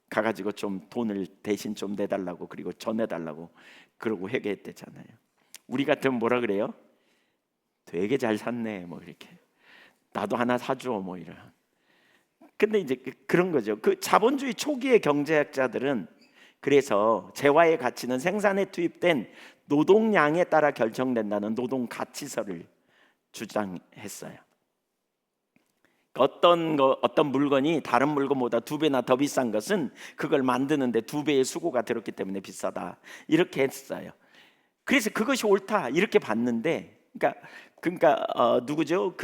가가지고 좀 돈을 대신 좀 내달라고, 그리고 전해달라고 그러고 회개했대잖아요. 우리 같으면 뭐라 그래요? 되게 잘 샀네, 뭐 이렇게. 나도 하나 사줘, 뭐 이런. 근데 이제 그런 거죠. 그 자본주의 초기의 경제학자들은 그래서 재화의 가치는 생산에 투입된 노동량에 따라 결정된다는 노동 가치설을 주장했어요. 어떤 물건이 다른 물건보다 2배나 더 비싼 것은 그걸 만드는데 2배의 수고가 들었기 때문에 비싸다, 이렇게 했어요. 그래서 그것이 옳다 이렇게 봤는데, 그러니까 누구죠?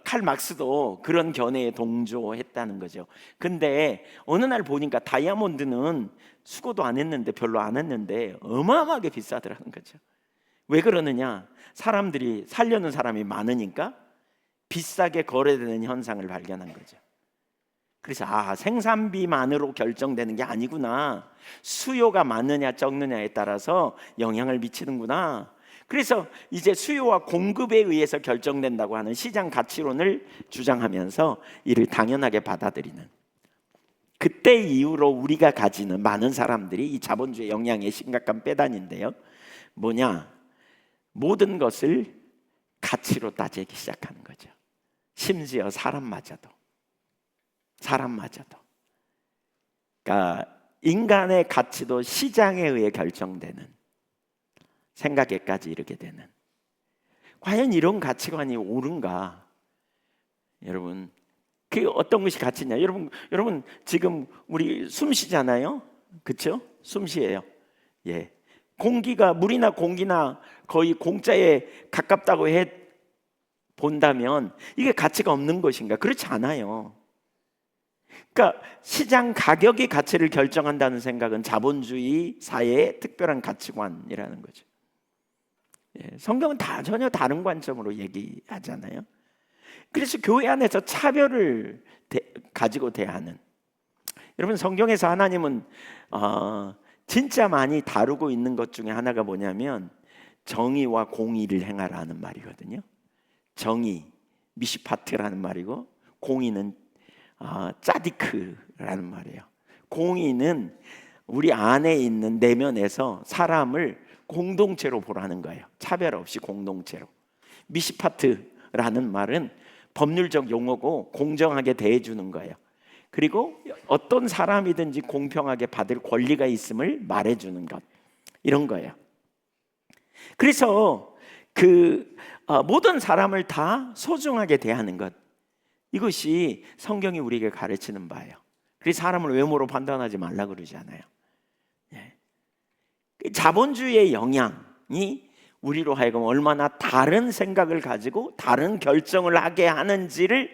칼 막스도 그런 견해에 동조했다는 거죠. 근데 어느 날 보니까 다이아몬드는 수고도 안 했는데, 별로 안 했는데 어마어마하게 비싸더라는 거죠. 왜 그러느냐? 사람들이 살려는 사람이 많으니까 비싸게 거래되는 현상을 발견한 거죠. 그래서 생산비만으로 결정되는 게 아니구나. 수요가 많느냐 적느냐에 따라서 영향을 미치는구나. 그래서 이제 수요와 공급에 의해서 결정된다고 하는 시장 가치론을 주장하면서 이를 당연하게 받아들이는, 그때 이후로 우리가 가지는 많은 사람들이 이 자본주의 영향의 심각한 빼단인데요. 뭐냐? 모든 것을 가치로 따지기 시작하는 거죠. 심지어 사람마저도. 그러니까 인간의 가치도 시장에 의해 결정되는 생각에까지 이르게 되는, 과연 이런 가치관이 옳은가? 여러분, 그 어떤 것이 가치냐? 여러분 지금 우리 숨 쉬잖아요, 그렇죠? 숨 쉬어요. 예, 공기가, 물이나 공기나 거의 공짜에 가깝다고 해 본다면 이게 가치가 없는 것인가? 그렇지 않아요. 그러니까 시장 가격이 가치를 결정한다는 생각은 자본주의 사회의 특별한 가치관이라는 거죠. 예, 성경은 전혀 다른 관점으로 얘기하잖아요. 그래서 교회 안에서 차별을 가지고 대하는, 여러분 성경에서 하나님은 진짜 많이 다루고 있는 것 중에 하나가 뭐냐면 정의와 공의를 행하라는 말이거든요. 정의, 미시파트라는 말이고, 공의는 짜디크라는 말이에요. 공의는 우리 안에 있는 내면에서 사람을 공동체로 보라는 거예요. 차별 없이 공동체로. 미시파트라는 말은 법률적 용어고 공정하게 대해주는 거예요. 그리고 어떤 사람이든지 공평하게 받을 권리가 있음을 말해주는 것, 이런 거예요. 그래서 모든 사람을 다 소중하게 대하는 것, 이것이 성경이 우리에게 가르치는 바예요. 그래서 사람을 외모로 판단하지 말라 그러잖아요. 예. 자본주의의 영향이 우리로 하여금 얼마나 다른 생각을 가지고 다른 결정을 하게 하는지를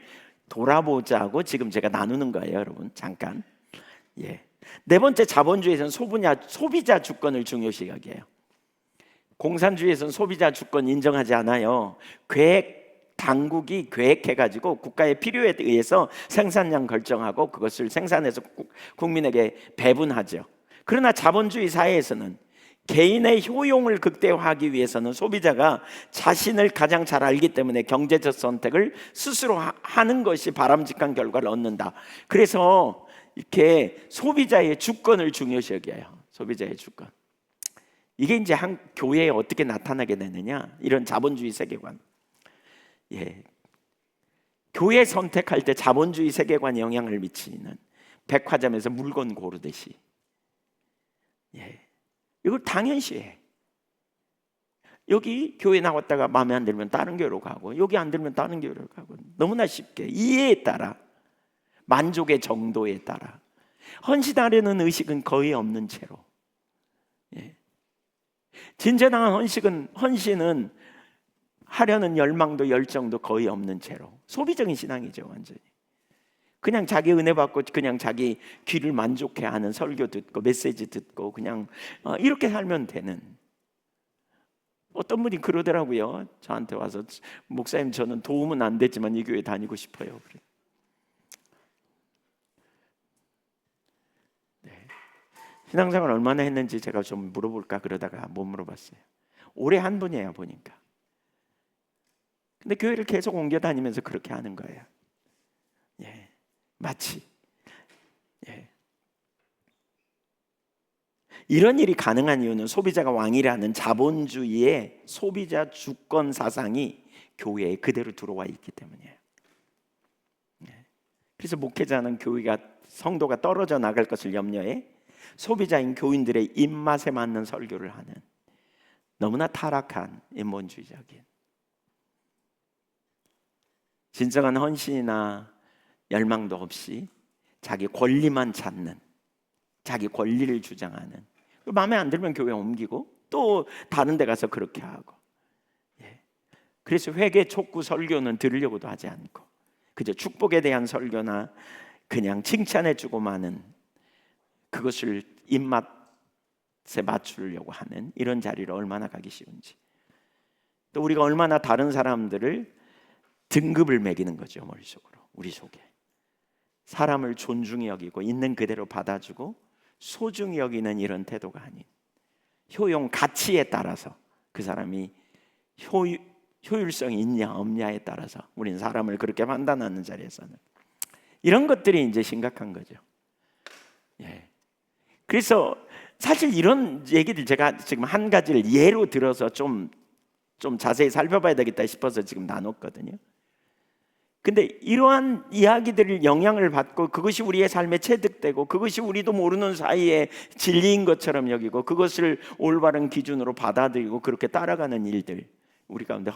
돌아보자고 지금 제가 나누는 거예요, 여러분. 잠깐. 예. 네 번째, 자본주의에서는 소비자 주권을 중요시 여겨요. 공산주의에서는 소비자 주권 인정하지 않아요. 당국이 계획해가지고 국가의 필요에 의해서 생산량 결정하고 그것을 생산해서 국민에게 배분하죠. 그러나 자본주의 사회에서는 개인의 효용을 극대화하기 위해서는 소비자가 자신을 가장 잘 알기 때문에 경제적 선택을 스스로 하는 것이 바람직한 결과를 얻는다. 그래서 이렇게 소비자의 주권을 중요시 여겨요. 소비자의 주권. 이게 이제 한 교회에 어떻게 나타나게 되느냐, 이런 자본주의 세계관. 예, 교회 선택할 때 자본주의 세계관에 영향을 미치는, 백화점에서 물건 고르듯이. 예, 이걸 당연시해. 여기 교회 나왔다가 마음에 안 들면 다른 교회로 가고, 여기 안 들면 다른 교회로 가고, 너무나 쉽게 이해에 따라, 만족의 정도에 따라 헌신하려는 의식은 거의 없는 채로. 예. 진정한 헌신은 하려는 열망도 열정도 거의 없는 채로 소비적인 신앙이죠. 완전히 그냥 자기 은혜 받고 그냥 자기 귀를 만족해 하는 설교 듣고 메시지 듣고 그냥 이렇게 살면 되는. 어떤 분이 그러더라고요. 저한테 와서, 목사님 저는 도움은 안 되지만 이 교회 다니고 싶어요. 그래. 네. 신앙생활 얼마나 했는지 제가 좀 물어볼까 그러다가 못 물어봤어요. 올해 한 분이에요 보니까. 근데 교회를 계속 옮겨 다니면서 그렇게 하는 거예요. 예, 마치. 예. 이런 일이 가능한 이유는 소비자가 왕이라는 자본주의의 소비자 주권 사상이 교회에 그대로 들어와 있기 때문이에요. 예. 그래서 목회자는 교회가, 성도가 떨어져 나갈 것을 염려해 소비자인 교인들의 입맛에 맞는 설교를 하는 너무나 타락한 인본주의적인, 진정한 헌신이나 열망도 없이 자기 권리만 찾는, 자기 권리를 주장하는, 마음에 안 들면 교회 옮기고 또 다른 데 가서 그렇게 하고. 예. 그래서 회개 촉구 설교는 들으려고도 하지 않고 그저 축복에 대한 설교나 그냥 칭찬해주고 마는, 그것을 입맛에 맞추려고 하는 이런 자리를 얼마나 가기 쉬운지. 또 우리가 얼마나 다른 사람들을 등급을 매기는 거죠. 머릿속으로, 우리 속에. 사람을 존중히 여기고 있는 그대로 받아주고 소중히 여기는 이런 태도가 아닌, 효용, 가치에 따라서 그 사람이 효율성이 있냐 없냐에 따라서 우리는 사람을 그렇게 판단하는 자리에서는 이런 것들이 이제 심각한 거죠. 예. 그래서 사실 이런 얘기들 제가 지금 한 가지를 예로 들어서 좀 자세히 살펴봐야 되겠다 싶어서 지금 나눴거든요. 근데 이러한 이야기들을 영향을 받고 그것이 우리의 삶에 체득되고 그것이 우리도 모르는 사이에 진리인 것처럼 여기고 그것을 올바른 기준으로 받아들이고 그렇게 따라가는 일들, 우리 가운데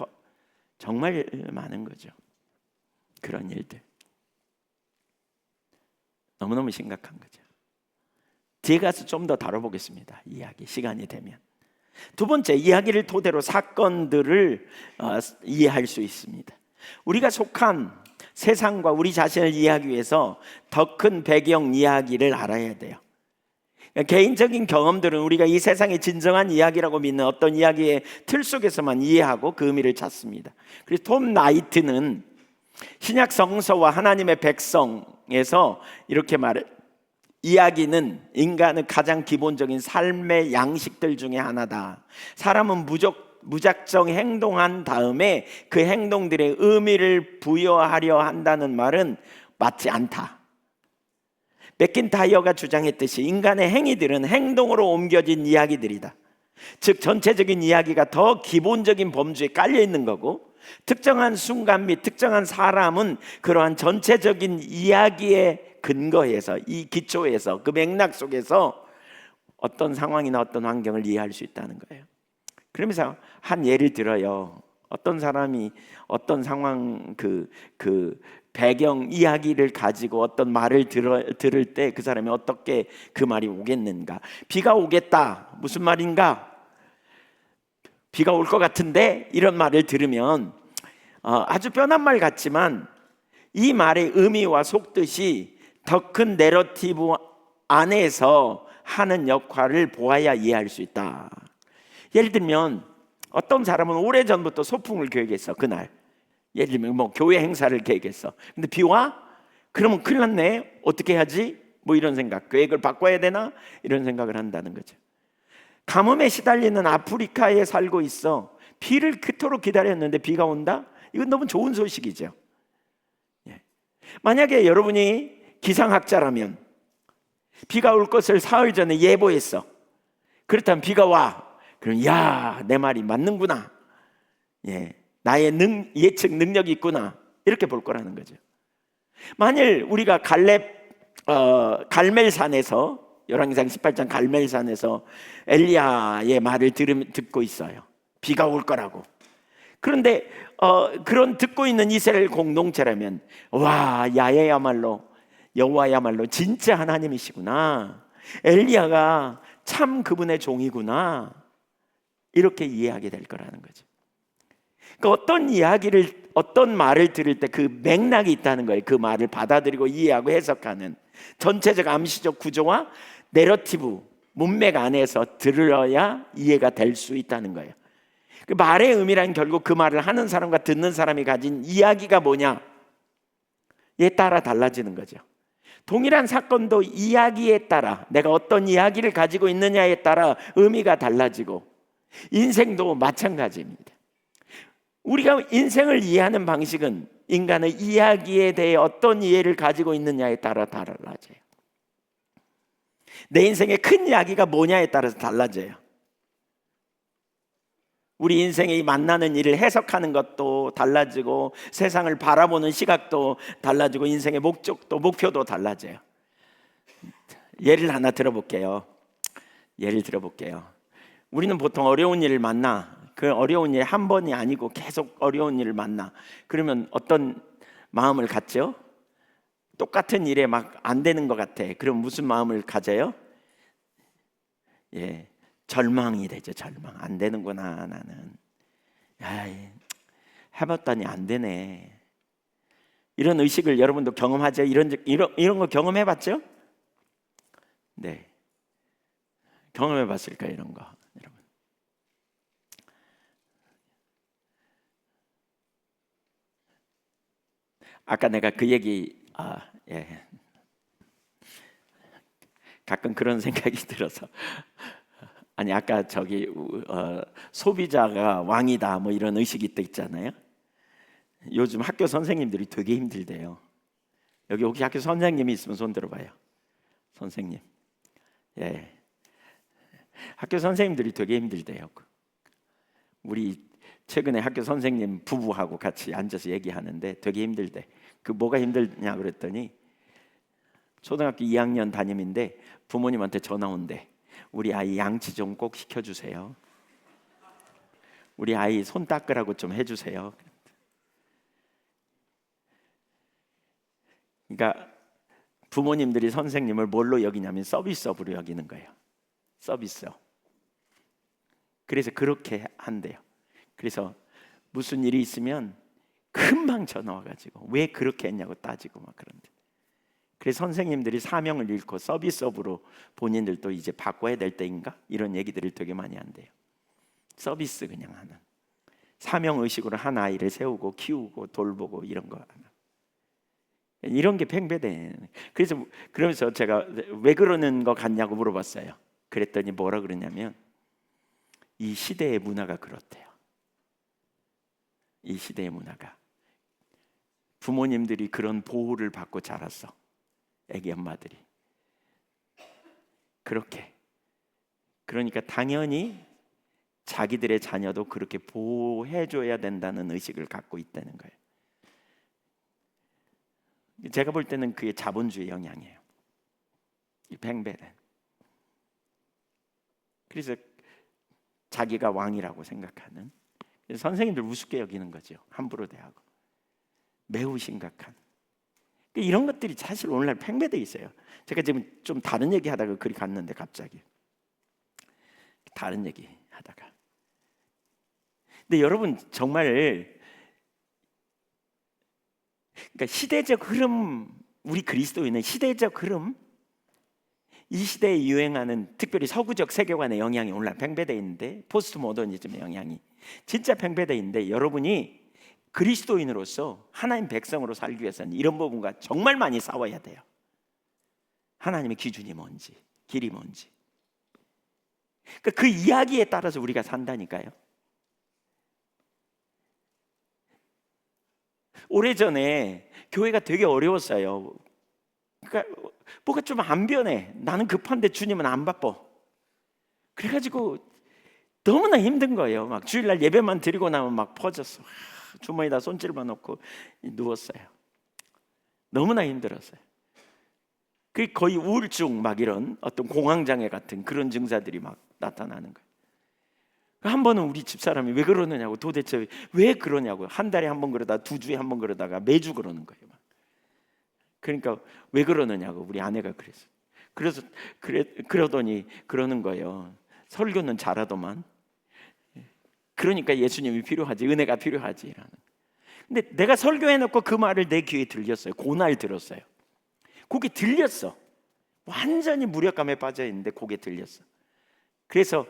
정말 많은 거죠. 그런 일들 너무너무 심각한 거죠. 뒤에 가서 좀 더 다뤄보겠습니다. 이야기 시간이 되면. 두 번째, 이야기를 토대로 사건들을 이해할 수 있습니다. 우리가 속한 세상과 우리 자신을 이해하기 위해서 더 큰 배경 이야기를 알아야 돼요. 개인적인 경험들은 우리가 이 세상의 진정한 이야기라고 믿는 어떤 이야기의 틀 속에서만 이해하고 그 의미를 찾습니다. 그래서 톰 나이트는 신약 성서와 하나님의 백성에서 이렇게 말해, 이야기는 인간의 가장 기본적인 삶의 양식들 중에 하나다. 사람은 무작정 행동한 다음에 그 행동들의 의미를 부여하려 한다는 말은 맞지 않다. 맥킨타이어가 주장했듯이 인간의 행위들은 행동으로 옮겨진 이야기들이다. 즉 전체적인 이야기가 더 기본적인 범주에 깔려 있는 거고, 특정한 순간 및 특정한 사람은 그러한 전체적인 이야기의 근거에서, 이 기초에서, 그 맥락 속에서 어떤 상황이나 어떤 환경을 이해할 수 있다는 거예요. 그러면서 한 예를 들어요. 어떤 사람이 어떤 상황, 그 배경 이야기를 가지고 어떤 말을 들을 때 그 사람이 어떻게 그 말이 오겠는가. 비가 오겠다, 무슨 말인가? 비가 올 것 같은데, 이런 말을 들으면 아주 뻔한 말 같지만 이 말의 의미와 속뜻이 더 큰 내러티브 안에서 하는 역할을 보아야 이해할 수 있다. 예를 들면 어떤 사람은 오래전부터 소풍을 계획했어. 그날 예를 들면 뭐 교회 행사를 계획했어. 근데 비 와? 그러면 큰일 났네. 어떻게 해야지? 뭐 이런 생각, 계획을 바꿔야 되나? 이런 생각을 한다는 거죠. 가뭄에 시달리는 아프리카에 살고 있어. 비를 그토록 기다렸는데 비가 온다? 이건 너무 좋은 소식이죠. 만약에 여러분이 기상학자라면 비가 올 것을 사흘 전에 예보했어. 그렇다면 비가 와. 그럼 야, 내 말이 맞는구나. 나의 예측 능력이 있구나. 이렇게 볼 거라는 거죠. 만일 우리가 갈멜산에서, 열왕기상 18장 갈멜산에서 엘리야의 말을 듣고 있어요. 비가 올 거라고. 그런데 그런 듣고 있는 이스라엘 공동체라면, 와, 여호와야말로 진짜 하나님이시구나. 엘리야가 참 그분의 종이구나. 이렇게 이해하게 될 거라는 거죠. 그러니까 어떤 말을 들을 때 그 맥락이 있다는 거예요. 그 말을 받아들이고 이해하고 해석하는 전체적 암시적 구조와 내러티브, 문맥 안에서 들어야 이해가 될 수 있다는 거예요. 그 말의 의미란 결국 그 말을 하는 사람과 듣는 사람이 가진 이야기가 뭐냐에 따라 달라지는 거죠. 동일한 사건도 이야기에 따라, 내가 어떤 이야기를 가지고 있느냐에 따라 의미가 달라지고, 인생도 마찬가지입니다. 우리가 인생을 이해하는 방식은 인간의 이야기에 대해 어떤 이해를 가지고 있느냐에 따라 달라져요. 내 인생의 큰 이야기가 뭐냐에 따라서 달라져요. 우리 인생에 만나는 일을 해석하는 것도 달라지고, 세상을 바라보는 시각도 달라지고, 인생의 목적도, 목표도 달라져요. 예를 하나 들어볼게요. 우리는 보통 어려운 일을 만나. 그 어려운 일 한 번이 아니고 계속 어려운 일을 만나. 그러면 어떤 마음을 갖죠? 똑같은 일에 막 안 되는 것 같아. 그럼 무슨 마음을 가져요? 절망이 되죠. 절망. 안 되는구나, 나는. 해봤더니 안 되네. 이런 의식을 여러분도 경험하죠? 이런 거 경험해봤죠? 네. 경험해봤을까요, 이런 거? 여러분. 아까 내가 그 얘기 예. 가끔 그런 생각이 들어서 아니 아까 저기 소비자가 왕이다 뭐 이런 의식이 또 있잖아요. 요즘 학교 선생님들이 되게 힘들대요. 여기 혹시 학교 선생님이 있으면 손 들어봐요. 선생님. 예. 학교 선생님들이 되게 힘들대요. 우리 최근에 학교 선생님 부부하고 같이 앉아서 얘기하는데 되게 힘들대. 그 뭐가 힘들냐 그랬더니 초등학교 2학년 담임인데 부모님한테 전화 온대. 우리 아이 양치 좀 꼭 시켜주세요. 우리 아이 손 닦으라고 좀 해주세요. 그러니까 부모님들이 선생님을 뭘로 여기냐면 서비스업으로 여기는 거예요. 서비스업. 그래서 그렇게 한대요. 그래서 무슨 일이 있으면 금방 전화 와가지고 왜 그렇게 했냐고 따지고 막 그런데. 그래서 선생님들이 사명을 잃고 서비스업으로 본인들도 이제 바꿔야 될 때인가 이런 얘기들을 되게 많이 한대요. 서비스 그냥 하는 사명의식으로 한 아이를 세우고 키우고 돌보고 이런 거 하는 이런 게 팽배돼. 그래서 그러면서 제가 왜 그러는 거 같냐고 물어봤어요. 그랬더니 뭐라 그러냐면 이 시대의 문화가 그렇대요. 이 시대의 문화가 부모님들이 그런 보호를 받고 자랐어. 애기 엄마들이 그렇게. 그러니까 당연히 자기들의 자녀도 그렇게 보호해줘야 된다는 의식을 갖고 있다는 거예요. 제가 볼 때는 그게 자본주의 영향이에요. 이 팽배는. 그래서 자기가 왕이라고 생각하는 선생님들 우습게 여기는 거죠. 함부로 대하고 매우 심각한 이런 것들이 사실 오늘날 팽배되어 있어요. 제가 지금 좀 다른 얘기 하다가 그리 갔는데 갑자기 다른 얘기 하다가 근데 여러분 정말 그러니까 시대적 흐름 우리 그리스도인의 시대적 흐름 이 시대에 유행하는 특별히 서구적 세계관의 영향이 오늘날 팽배되어 있는데 포스트 모더니즘의 영향이 진짜 팽배되어 있는데 여러분이 그리스도인으로서 하나님 백성으로 살기 위해서는 이런 부분과 정말 많이 싸워야 돼요. 하나님의 기준이 뭔지 길이 뭔지 그러니까 그 이야기에 따라서 우리가 산다니까요. 오래전에 교회가 되게 어려웠어요. 그러니까 뭐가 좀 안 변해. 나는 급한데 주님은 안 바빠. 그래가지고 너무나 힘든 거예요. 막 주일날 예배만 드리고 나면 막 퍼졌어. 주머니에다 손질만 넣고 누웠어요. 너무나 힘들었어요. 그 거의 우울증 막 이런 어떤 공황장애 같은 그런 증사들이 막 나타나는 거예요. 한 번은 우리 집사람이 왜 그러느냐고 도대체 왜 그러냐고 한 달에 한 번 그러다 두 주에 한 번 그러다가 매주 그러는 거예요. 막. 그러니까 왜 그러느냐고 우리 아내가 그랬어요. 그래서 그러더니 그러는 거예요. 설교는 잘하더만. 그러니까 예수님이 필요하지 은혜가 필요하지라는. 근데 내가 설교해놓고 그 말을 내 귀에 들렸어요. 그날 들었어요. 그게 들렸어. 완전히 무력감에 빠져 있는데 그게 들렸어. 그래서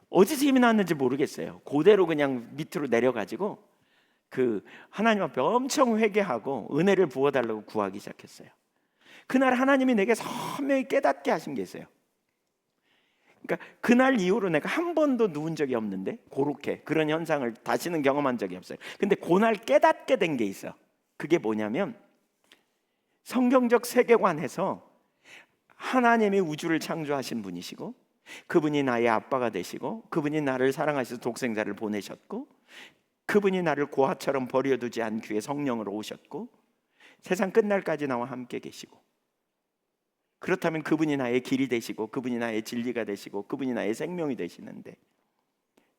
어디서 힘이 났는지 모르겠어요. 그대로 그냥 밑으로 내려가지고 그 하나님 앞에 엄청 회개하고 은혜를 부어달라고 구하기 시작했어요. 그날 하나님이 내게 선명히 깨닫게 하신 게 있어요. 그러니까 그날 이후로 내가 한 번도 누운 적이 없는데 그렇게 그런 현상을 다시는 경험한 적이 없어요. 근데 그날 깨닫게 된 게 있어. 그게 뭐냐면 성경적 세계관에서 하나님이 우주를 창조하신 분이시고 그분이 나의 아빠가 되시고 그분이 나를 사랑하셔서 독생자를 보내셨고 그분이 나를 고아처럼 버려두지 않기 위해 성령으로 오셨고 세상 끝날까지 나와 함께 계시고 그렇다면 그분이 나의 길이 되시고 그분이 나의 진리가 되시고 그분이 나의 생명이 되시는데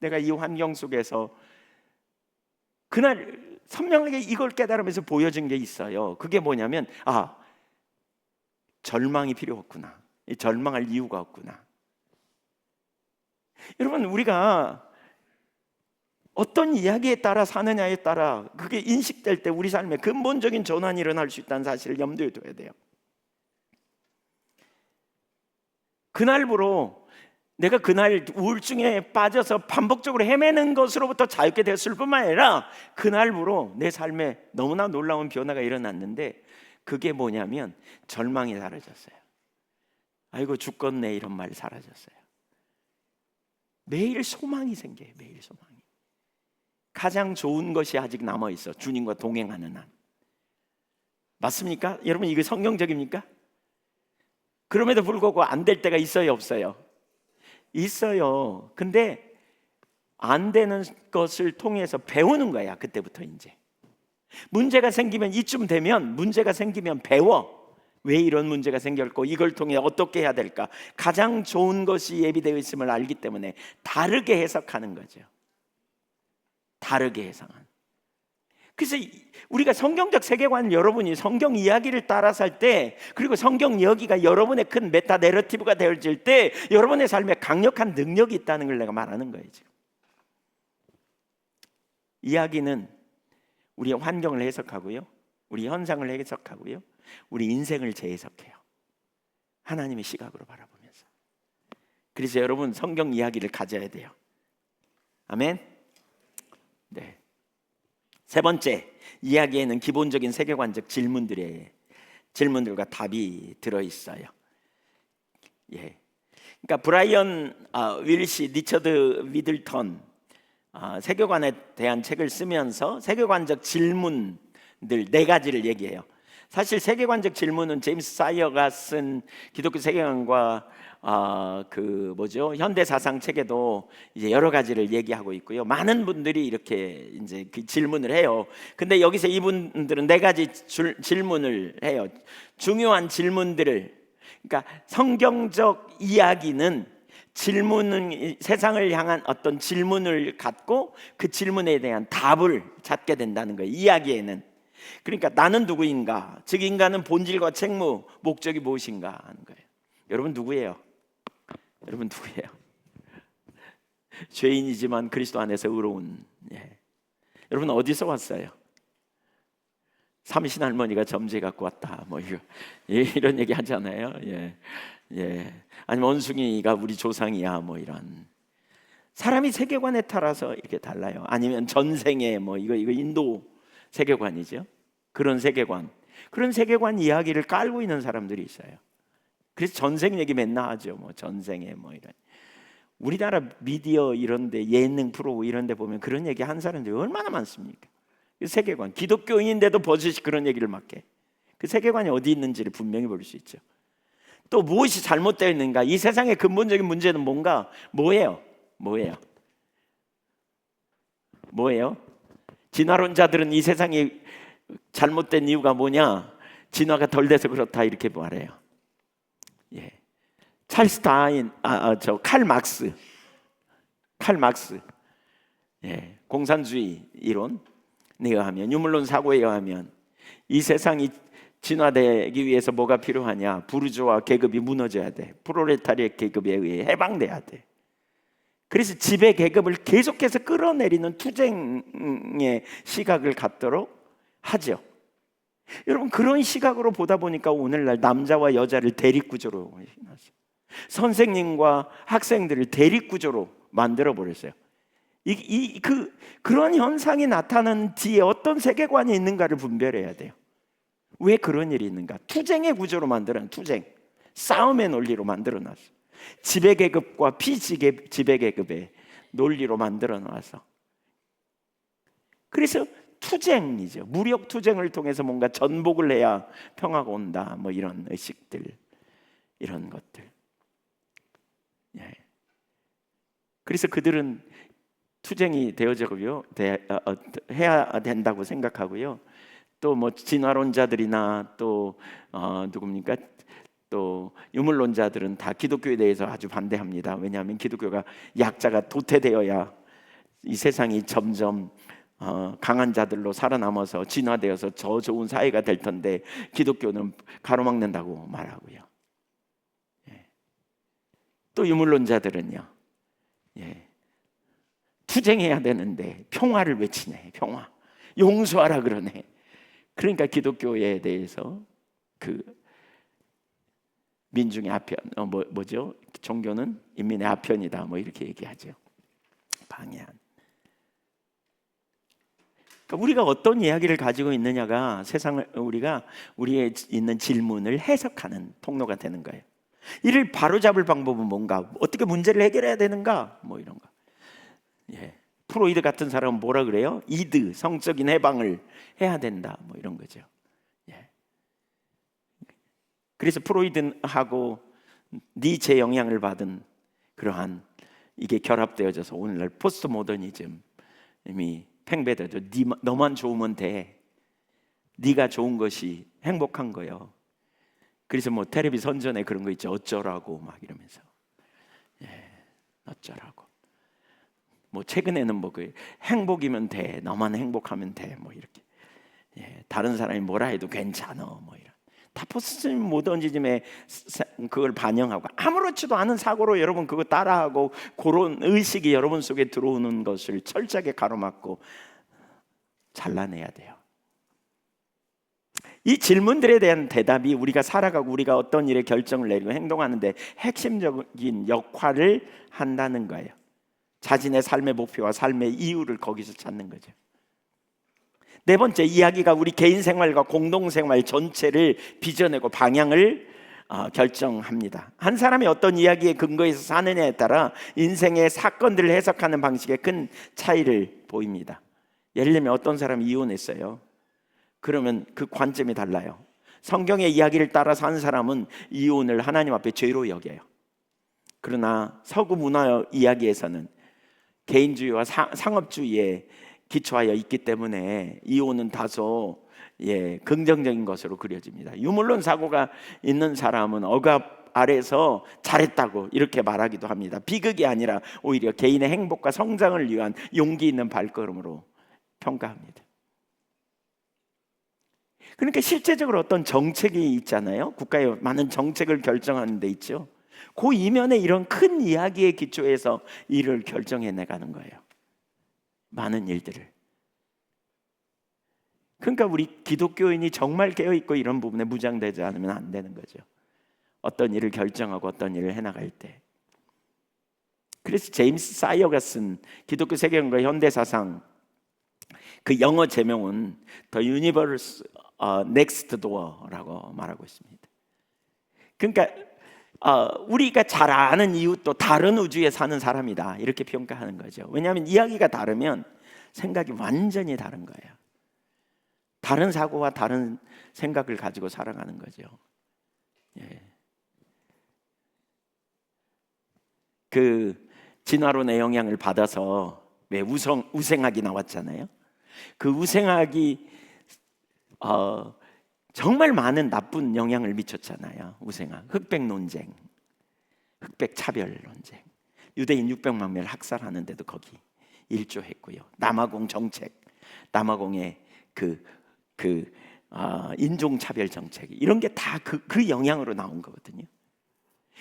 내가 이 환경 속에서 그날 선명하게 이걸 깨달으면서 보여준 게 있어요. 그게 뭐냐면 절망이 필요 없구나. 절망할 이유가 없구나. 여러분 우리가 어떤 이야기에 따라 사느냐에 따라 그게 인식될 때 우리 삶에 근본적인 전환이 일어날 수 있다는 사실을 염두에 둬야 돼요. 그날부로 내가 그날 우울증에 빠져서 반복적으로 헤매는 것으로부터 자유케 되었을 뿐만 아니라 그날부로 내 삶에 너무나 놀라운 변화가 일어났는데, 그게 뭐냐면 절망이 사라졌어요. 아이고 죽겠네 이런 말이 사라졌어요. 매일 소망이 생겨요. 매일 소망이. 가장 좋은 것이 아직 남아있어. 주님과 동행하는 한. 맞습니까? 여러분, 이게 성경적입니까? 그럼에도 불구하고 안 될 때가 있어요, 없어요? 있어요. 근데 안 되는 것을 통해서 배우는 거야. 그때부터 이제 문제가 생기면, 이쯤 되면 문제가 생기면 배워. 왜 이런 문제가 생겼고 이걸 통해 어떻게 해야 될까. 가장 좋은 것이 예비되어 있음을 알기 때문에 다르게 해석하는 거죠. 다르게 해석하는. 그래서 우리가 성경적 세계관을, 여러분이 성경 이야기를 따라서 할 때, 그리고 성경 이야기가 여러분의 큰 메타 내러티브가 되어질 때 여러분의 삶에 강력한 능력이 있다는 걸 내가 말하는 거예요. 지금 이야기는 우리의 환경을 해석하고요, 우리 현상을 해석하고요, 우리 인생을 재해석해요. 하나님의 시각으로 바라보면서. 그래서 여러분 성경 이야기를 가져야 돼요. 아멘. 네. 세 번째, 이야기에는 기본적인 세계관적 질문들과 답이 들어있어요. 예. 그러니까 브라이언 윌시, 리처드 미들턴 세계관에 대한 책을 쓰면서 세계관적 질문들 4가지를 얘기해요. 사실 세계관적 질문은 제임스 사이어가 쓴 기독교 세계관과 현대 사상 책에도 이제 여러 가지를 얘기하고 있고요. 많은 분들이 이렇게 이제 그 질문을 해요. 근데 여기서 이분들은 4가지 질문을 해요. 중요한 질문들을. 그러니까 성경적 이야기는 질문은 세상을 향한 어떤 질문을 갖고 그 질문에 대한 답을 찾게 된다는 거예요. 이야기에는. 그러니까 나는 누구인가? 즉 인간은 본질과 책무, 목적이 무엇인가 하는 거예요. 여러분 누구예요? 여러분 누구예요? 죄인이지만 그리스도 안에서 의로운. 여러분 어디서 왔어요? 삼신 할머니가 점쟁이 갖고 왔다, 뭐 이런 얘기 하잖아요. 아니면 원숭이가 우리 조상이야, 뭐 이런. 사람이 세계관에 따라서 이렇게 달라요. 아니면 전생에 뭐 이거 인도 세계관이죠. 그런 세계관 이야기를 깔고 있는 사람들이 있어요. 그래서 전생 얘기 맨날 하죠. 뭐 전생에 뭐 이런. 우리나라 미디어 이런데, 예능 프로 이런데 보면 그런 얘기 한 사람들이 얼마나 많습니까? 그 세계관, 기독교인인데도 버젓이 그런 얘기를 막 해. 그 세계관이 어디 있는지를 분명히 볼 수 있죠. 또 무엇이 잘못되어 있는가? 이 세상의 근본적인 문제는 뭔가? 뭐예요? 진화론자들은 이 세상이 잘못된 이유가 뭐냐? 진화가 덜 돼서 그렇다, 이렇게 말해요. 찰스 다인, 칼 막스, 공산주의 이론에 의하면, 유물론 사고에 의하면 이 세상이 진화되기 위해서 뭐가 필요하냐? 부르주아 계급이 무너져야 돼. 프롤레타리아 계급에 의해 해방돼야 돼. 그래서 지배 계급을 계속해서 끌어내리는 투쟁의 시각을 갖도록 하죠. 여러분 그런 시각으로 보다 보니까 오늘날 남자와 여자를 대립구조로, 선생님과 학생들을 대립구조로 만들어버렸어요. 그런 현상이 나타나는 뒤에 어떤 세계관이 있는가를 분별해야 돼요. 왜 그런 일이 있는가? 투쟁의 구조로 만들어낸, 싸움의 논리로 만들어놨어. 지배계급과 비지배계급의 논리로 만들어놔서. 그래서 투쟁이죠. 무력 투쟁을 통해서 뭔가 전복을 해야 평화가 온다, 뭐 이런 의식들, 이런 것들. 그래서 그들은 투쟁이 되어져고요, 해야 된다고 생각하고요. 또 뭐 진화론자들이나 또 누굽니까? 또 유물론자들은 다 기독교에 대해서 아주 반대합니다. 왜냐하면 기독교가 약자가 도태되어야 이 세상이 점점 강한 자들로 살아남아서 진화되어서 더 좋은 사회가 될 텐데 기독교는 가로막는다고 말하고요. 또 유물론자들은요, 투쟁해야 되는데 평화를 외치네. 평화, 용서하라 그러네. 그러니까 기독교에 대해서 민중의 아편, 뭐죠? 종교는 인민의 아편이다. 뭐 이렇게 얘기하죠. 방해한. 그러니까 우리가 어떤 이야기를 가지고 있느냐가 세상을 우리의 있는 질문을 해석하는 통로가 되는 거예요. 이를 바로잡을 방법은 뭔가? 어떻게 문제를 해결해야 되는가? 뭐 이런 거. 예. 프로이드 같은 사람은 뭐라 그래요? 이드, 성적인 해방을 해야 된다. 뭐 이런 거죠. 예. 그래서 프로이드하고 니체 영향을 받은 그러한 이게 결합되어져서 오늘날 포스트 모더니즘이 팽배되죠. 너만 좋으면 돼. 네가 좋은 것이 행복한 거요. 그래서 뭐 텔레비 선전에 그런 거 있죠. 어쩌라고 막 이러면서 어쩌라고. 뭐 최근에는 뭐 그 행복이면 돼. 너만 행복하면 돼. 뭐 이렇게. 다른 사람이 뭐라 해도 괜찮아. 뭐 이런. 다 포스트 모더니즘에 그걸 반영하고 아무렇지도 않은 사고로 여러분 그거 따라하고 그런 의식이 여러분 속에 들어오는 것을 철저하게 가로막고 잘라내야 돼요. 이 질문들에 대한 대답이 우리가 살아가고 우리가 어떤 일에 결정을 내리고 행동하는데 핵심적인 역할을 한다는 거예요. 자신의 삶의 목표와 삶의 이유를 거기서 찾는 거죠. 네 번째, 이야기가 우리 개인 생활과 공동 생활 전체를 빚어내고 방향을 결정합니다. 한 사람이 어떤 이야기에 근거해서 사느냐에 따라 인생의 사건들을 해석하는 방식에 큰 차이를 보입니다. 예를 들면 어떤 사람이 이혼했어요. 그러면 그 관점이 달라요. 성경의 이야기를 따라 사는 사람은 이혼을 하나님 앞에 죄로 여겨요. 그러나 서구 문화 이야기에서는 개인주의와 상업주의에 기초하여 있기 때문에 이혼은 다소 긍정적인 것으로 그려집니다. 유물론 사고가 있는 사람은 억압 아래서 잘했다고 이렇게 말하기도 합니다. 비극이 아니라 오히려 개인의 행복과 성장을 위한 용기 있는 발걸음으로 평가합니다. 그러니까 실제적으로 어떤 정책이 있잖아요. 국가의 많은 정책을 결정하는 데 있죠. 그 이면에 이런 큰 이야기의 기초에서 일을 결정해 나가는 거예요. 많은 일들을. 그러니까 우리 기독교인이 정말 깨어있고 이런 부분에 무장되지 않으면 안 되는 거죠. 어떤 일을 결정하고 어떤 일을 해나갈 때. 그래서 제임스 사이어가 쓴 기독교 세계관과 현대사상 그 영어 제목은 The Universe Next Door라고 말하고 있습니다. 그러니까 우리가 잘 아는 이웃도 다른 우주에 사는 사람이다 이렇게 평가하는 거죠. 왜냐하면 이야기가 다르면 생각이 완전히 다른 거예요. 다른 사고와 다른 생각을 가지고 살아가는 거죠. 그 진화론의 영향을 받아서 왜 우생학이 나왔잖아요. 그 우생학이 정말 많은 나쁜 영향을 미쳤잖아요. 우생학, 흑백 논쟁, 흑백 차별 논쟁, 유대인 600만 명을 학살하는데도 거기 일조했고요. 남아공 정책, 남아공의 인종 차별 정책 이런 게 다 그 영향으로 나온 거거든요.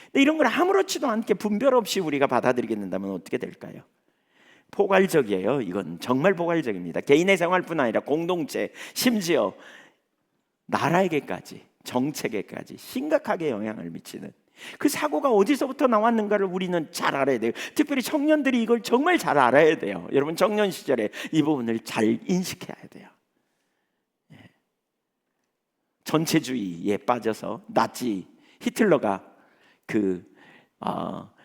근데 이런 걸 아무렇지도 않게 분별 없이 우리가 받아들이게 된다면 어떻게 될까요? 포괄적이에요. 이건 정말 포괄적입니다. 개인의 생활뿐 아니라 공동체, 심지어 나라에게까지, 정책에까지 심각하게 영향을 미치는 그 사고가 어디서부터 나왔는가를 우리는 잘 알아야 돼요. 특별히 청년들이 이걸 정말 잘 알아야 돼요. 여러분 청년 시절에 이 부분을 잘 인식해야 돼요. 전체주의에 빠져서 나치 히틀러가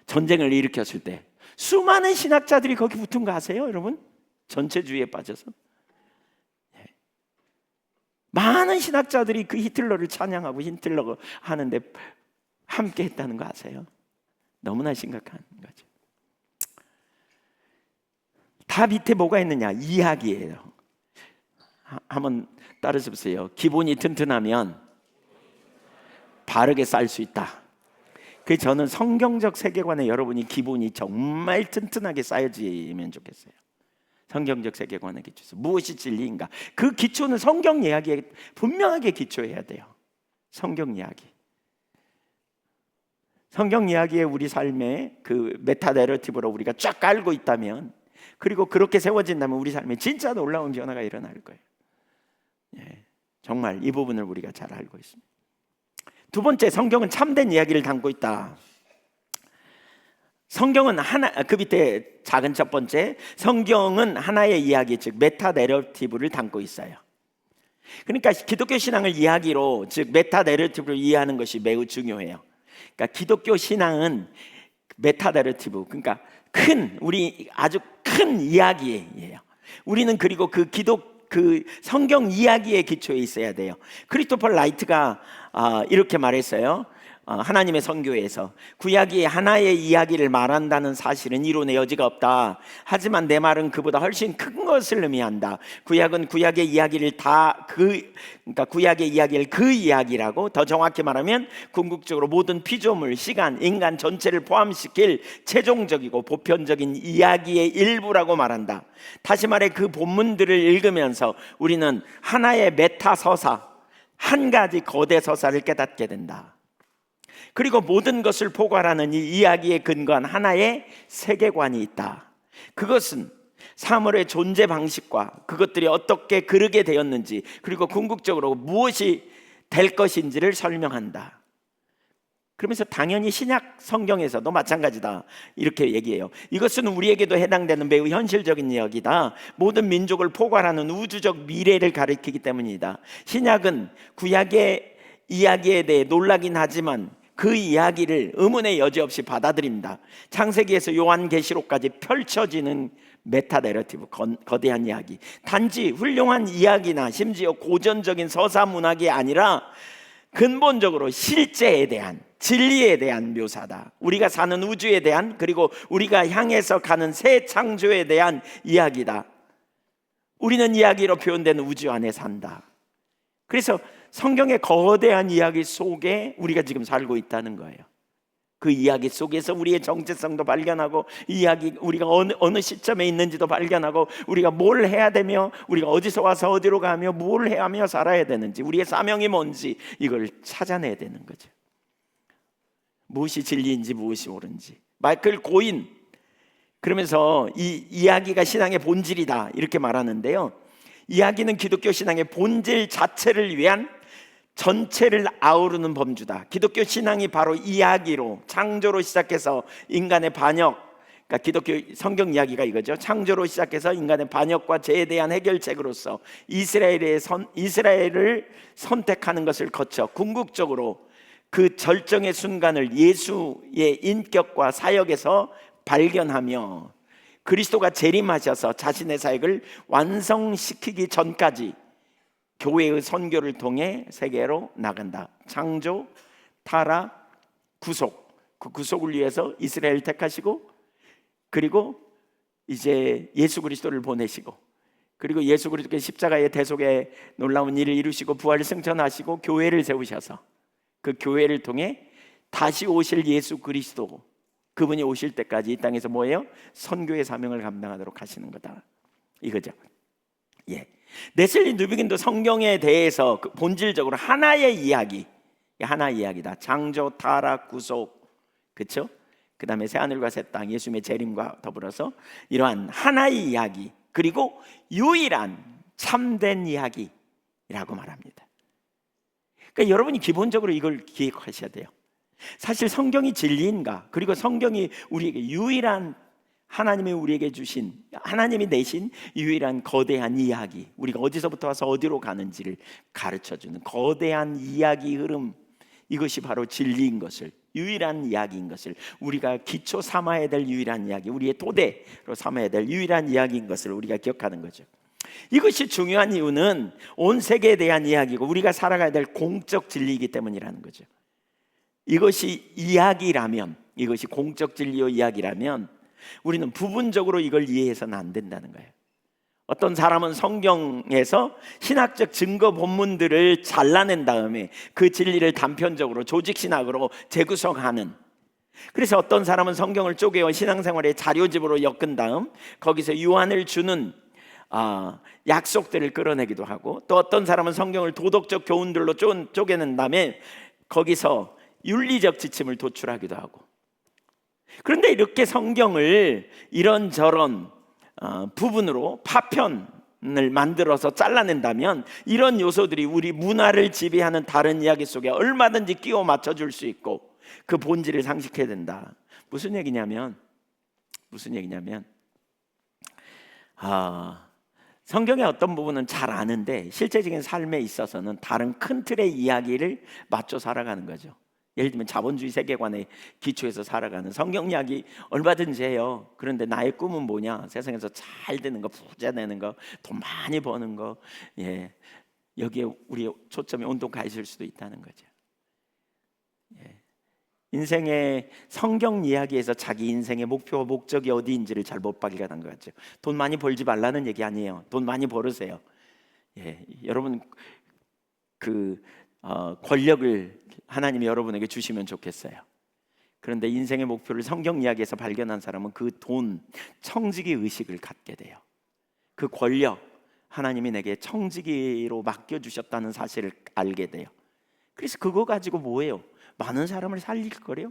전쟁을 일으켰을 때 수많은 신학자들이 거기 붙은 거 아세요, 여러분? 전체주의에 빠져서 많은 신학자들이 그 히틀러를 찬양하고 히틀러가 하는데 함께 했다는 거 아세요? 너무나 심각한 거죠. 다 밑에 뭐가 있느냐? 이야기예요. 한번 따라서 보세요. 기본이 튼튼하면 바르게 쌀 수 있다. 그래서 저는 성경적 세계관에 여러분이 기본이 정말 튼튼하게 쌓여지면 좋겠어요. 성경적 세계관의 기초에서 무엇이 진리인가? 그 기초는 성경 이야기에 분명하게 기초해야 돼요. 성경 이야기. 성경 이야기에 우리 삶의 그 메타 내러티브로 우리가 쫙 깔고 있다면, 그리고 그렇게 세워진다면 우리 삶에 진짜 놀라운 변화가 일어날 거예요. 정말 이 부분을 우리가 잘 알고 있습니다. 두 번째, 성경은 참된 이야기를 담고 있다. 성경은 하나, 그 밑에 작은 첫 번째, 성경은 하나의 이야기, 즉 메타 내러티브를 담고 있어요. 그러니까 기독교 신앙을 이야기로, 즉 메타 내러티브로 이해하는 것이 매우 중요해요. 그러니까 기독교 신앙은 메타 내러티브, 그러니까 우리 아주 큰 이야기예요. 우리는 그리고 그 성경 이야기의 기초에 있어야 돼요. 크리스토퍼 라이트가 이렇게 말했어요. 하나님의 선교에서 구약이 하나의 이야기를 말한다는 사실은 이론의 여지가 없다. 하지만 내 말은 그보다 훨씬 큰 것을 의미한다. 구약은 구약의 이야기를 그러니까 구약의 이야기를 그 이야기라고, 더 정확히 말하면 궁극적으로 모든 피조물, 시간, 인간 전체를 포함시킬 최종적이고 보편적인 이야기의 일부라고 말한다. 다시 말해 그 본문들을 읽으면서 우리는 하나의 메타 서사, 한 가지 거대 서사를 깨닫게 된다. 그리고 모든 것을 포괄하는 이 이야기에 근거한 하나의 세계관이 있다. 그것은 사물의 존재 방식과 그것들이 어떻게 그르게 되었는지, 그리고 궁극적으로 무엇이 될 것인지를 설명한다. 그러면서 당연히 신약 성경에서도 마찬가지다 이렇게 얘기해요. 이것은 우리에게도 해당되는 매우 현실적인 이야기다. 모든 민족을 포괄하는 우주적 미래를 가리키기 때문이다. 신약은 구약의 이야기에 대해 놀라긴 하지만 그 이야기를 의문의 여지 없이 받아들입니다. 창세기에서 요한계시록까지 펼쳐지는 메타 내러티브, 거대한 이야기, 단지 훌륭한 이야기나 심지어 고전적인 서사 문학이 아니라 근본적으로 실제에 대한, 진리에 대한 묘사다. 우리가 사는 우주에 대한, 그리고 우리가 향해서 가는 새 창조에 대한 이야기다. 우리는 이야기로 표현된 우주 안에 산다. 그래서 성경의 거대한 이야기 속에 우리가 지금 살고 있다는 거예요. 그 이야기 속에서 우리의 정체성도 발견하고, 이야기 우리가 어느 시점에 있는지도 발견하고, 우리가 뭘 해야 되며, 우리가 어디서 와서 어디로 가며 뭘 해야 하며 살아야 되는지, 우리의 사명이 뭔지 이걸 찾아내야 되는 거죠. 무엇이 진리인지 무엇이 옳은지. 마이클 고인 그러면서 이 이야기가 신앙의 본질이다 이렇게 말하는데요. 이야기는 기독교 신앙의 본질 자체를 위한 전체를 아우르는 범주다. 기독교 신앙이 바로 이야기로, 창조로 시작해서 인간의 반역, 그러니까 기독교 성경 이야기가 이거죠. 창조로 시작해서 인간의 반역과 죄에 대한 해결책으로서 이스라엘을 선택하는 것을 거쳐 궁극적으로 그 절정의 순간을 예수의 인격과 사역에서 발견하며 그리스도가 재림하셔서 자신의 사역을 완성시키기 전까지 교회의 선교를 통해 세계로 나간다. 창조, 타락, 구속, 그 구속을 위해서 이스라엘 택하시고, 그리고 이제 예수 그리스도를 보내시고, 그리고 예수 그리스도의 십자가의 대속의 놀라운 일을 이루시고 부활을 승천하시고 교회를 세우셔서 그 교회를 통해 다시 오실 예수 그리스도, 그분이 오실 때까지 이 땅에서 뭐예요? 선교의 사명을 감당하도록 하시는 거다 이거죠. 예. 네슬리 누비긴도 성경에 대해서 본질적으로 하나의 이야기, 하나의 이야기다. 창조, 타락, 구속, 그렇죠? 그 다음에 새하늘과 새 땅, 예수님의 재림과 더불어서 이러한 하나의 이야기, 그리고 유일한 참된 이야기라고 말합니다. 그러니까 여러분이 기본적으로 이걸 기억하셔야 돼요. 사실 성경이 진리인가, 그리고 성경이 우리에게 유일한, 하나님이 우리에게 주신, 하나님이 내신 유일한 거대한 이야기, 우리가 어디서부터 와서 어디로 가는지를 가르쳐주는 거대한 이야기 흐름, 이것이 바로 진리인 것을, 유일한 이야기인 것을, 우리가 기초 삼아야 될 유일한 이야기, 우리의 토대로 삼아야 될 유일한 이야기인 것을 우리가 기억하는 거죠. 이것이 중요한 이유는 온 세계에 대한 이야기고 우리가 살아가야 될 공적 진리이기 때문이라는 거죠. 이것이 이야기라면, 이것이 공적 진리의 이야기라면 우리는 부분적으로 이걸 이해해서는 안 된다는 거예요. 어떤 사람은 성경에서 신학적 증거 본문들을 잘라낸 다음에 그 진리를 단편적으로 조직신학으로 재구성하는, 그래서 어떤 사람은 성경을 쪼개어 신앙생활의 자료집으로 엮은 다음 거기서 유한을 주는 약속들을 끌어내기도 하고, 또 어떤 사람은 성경을 도덕적 교훈들로 쪼개는 다음에 거기서 윤리적 지침을 도출하기도 하고. 그런데 이렇게 성경을 이런저런 부분으로 파편, 을 만들어서 잘라낸다면 이런 요소들이 우리 문화를 지배하는 다른 이야기 속에 얼마든지 끼워 맞춰줄 수 있고 그 본질을 상식해야 된다. 무슨 얘기냐면 성경의 어떤 부분은 잘 아는데 실제적인 삶에 있어서는 다른 큰 틀의 이야기를 맞춰 살아가는 거죠. 예를 들면 자본주의 세계관에 기초해서 살아가는 성경 이야기 얼마든지 해요. 그런데 나의 꿈은 뭐냐? 세상에서 잘 되는 거, 부자 되는 거, 돈 많이 버는 거. 예, 여기에 우리 초점이 온통 가 있을 수도 있다는 거죠. 예. 인생의 성경 이야기에서 자기 인생의 목표와 목적이 어디인지를 잘 못 발견한 것 같죠. 돈 많이 벌지 말라는 얘기 아니에요. 돈 많이 벌으세요. 예, 여러분 권력을 하나님이 여러분에게 주시면 좋겠어요. 그런데 인생의 목표를 성경 이야기에서 발견한 사람은 그 돈, 청지기 의식을 갖게 돼요. 그 권력, 하나님이 내게 청지기로 맡겨주셨다는 사실을 알게 돼요. 그래서 그거 가지고 뭐예요? 많은 사람을 살릴 거래요?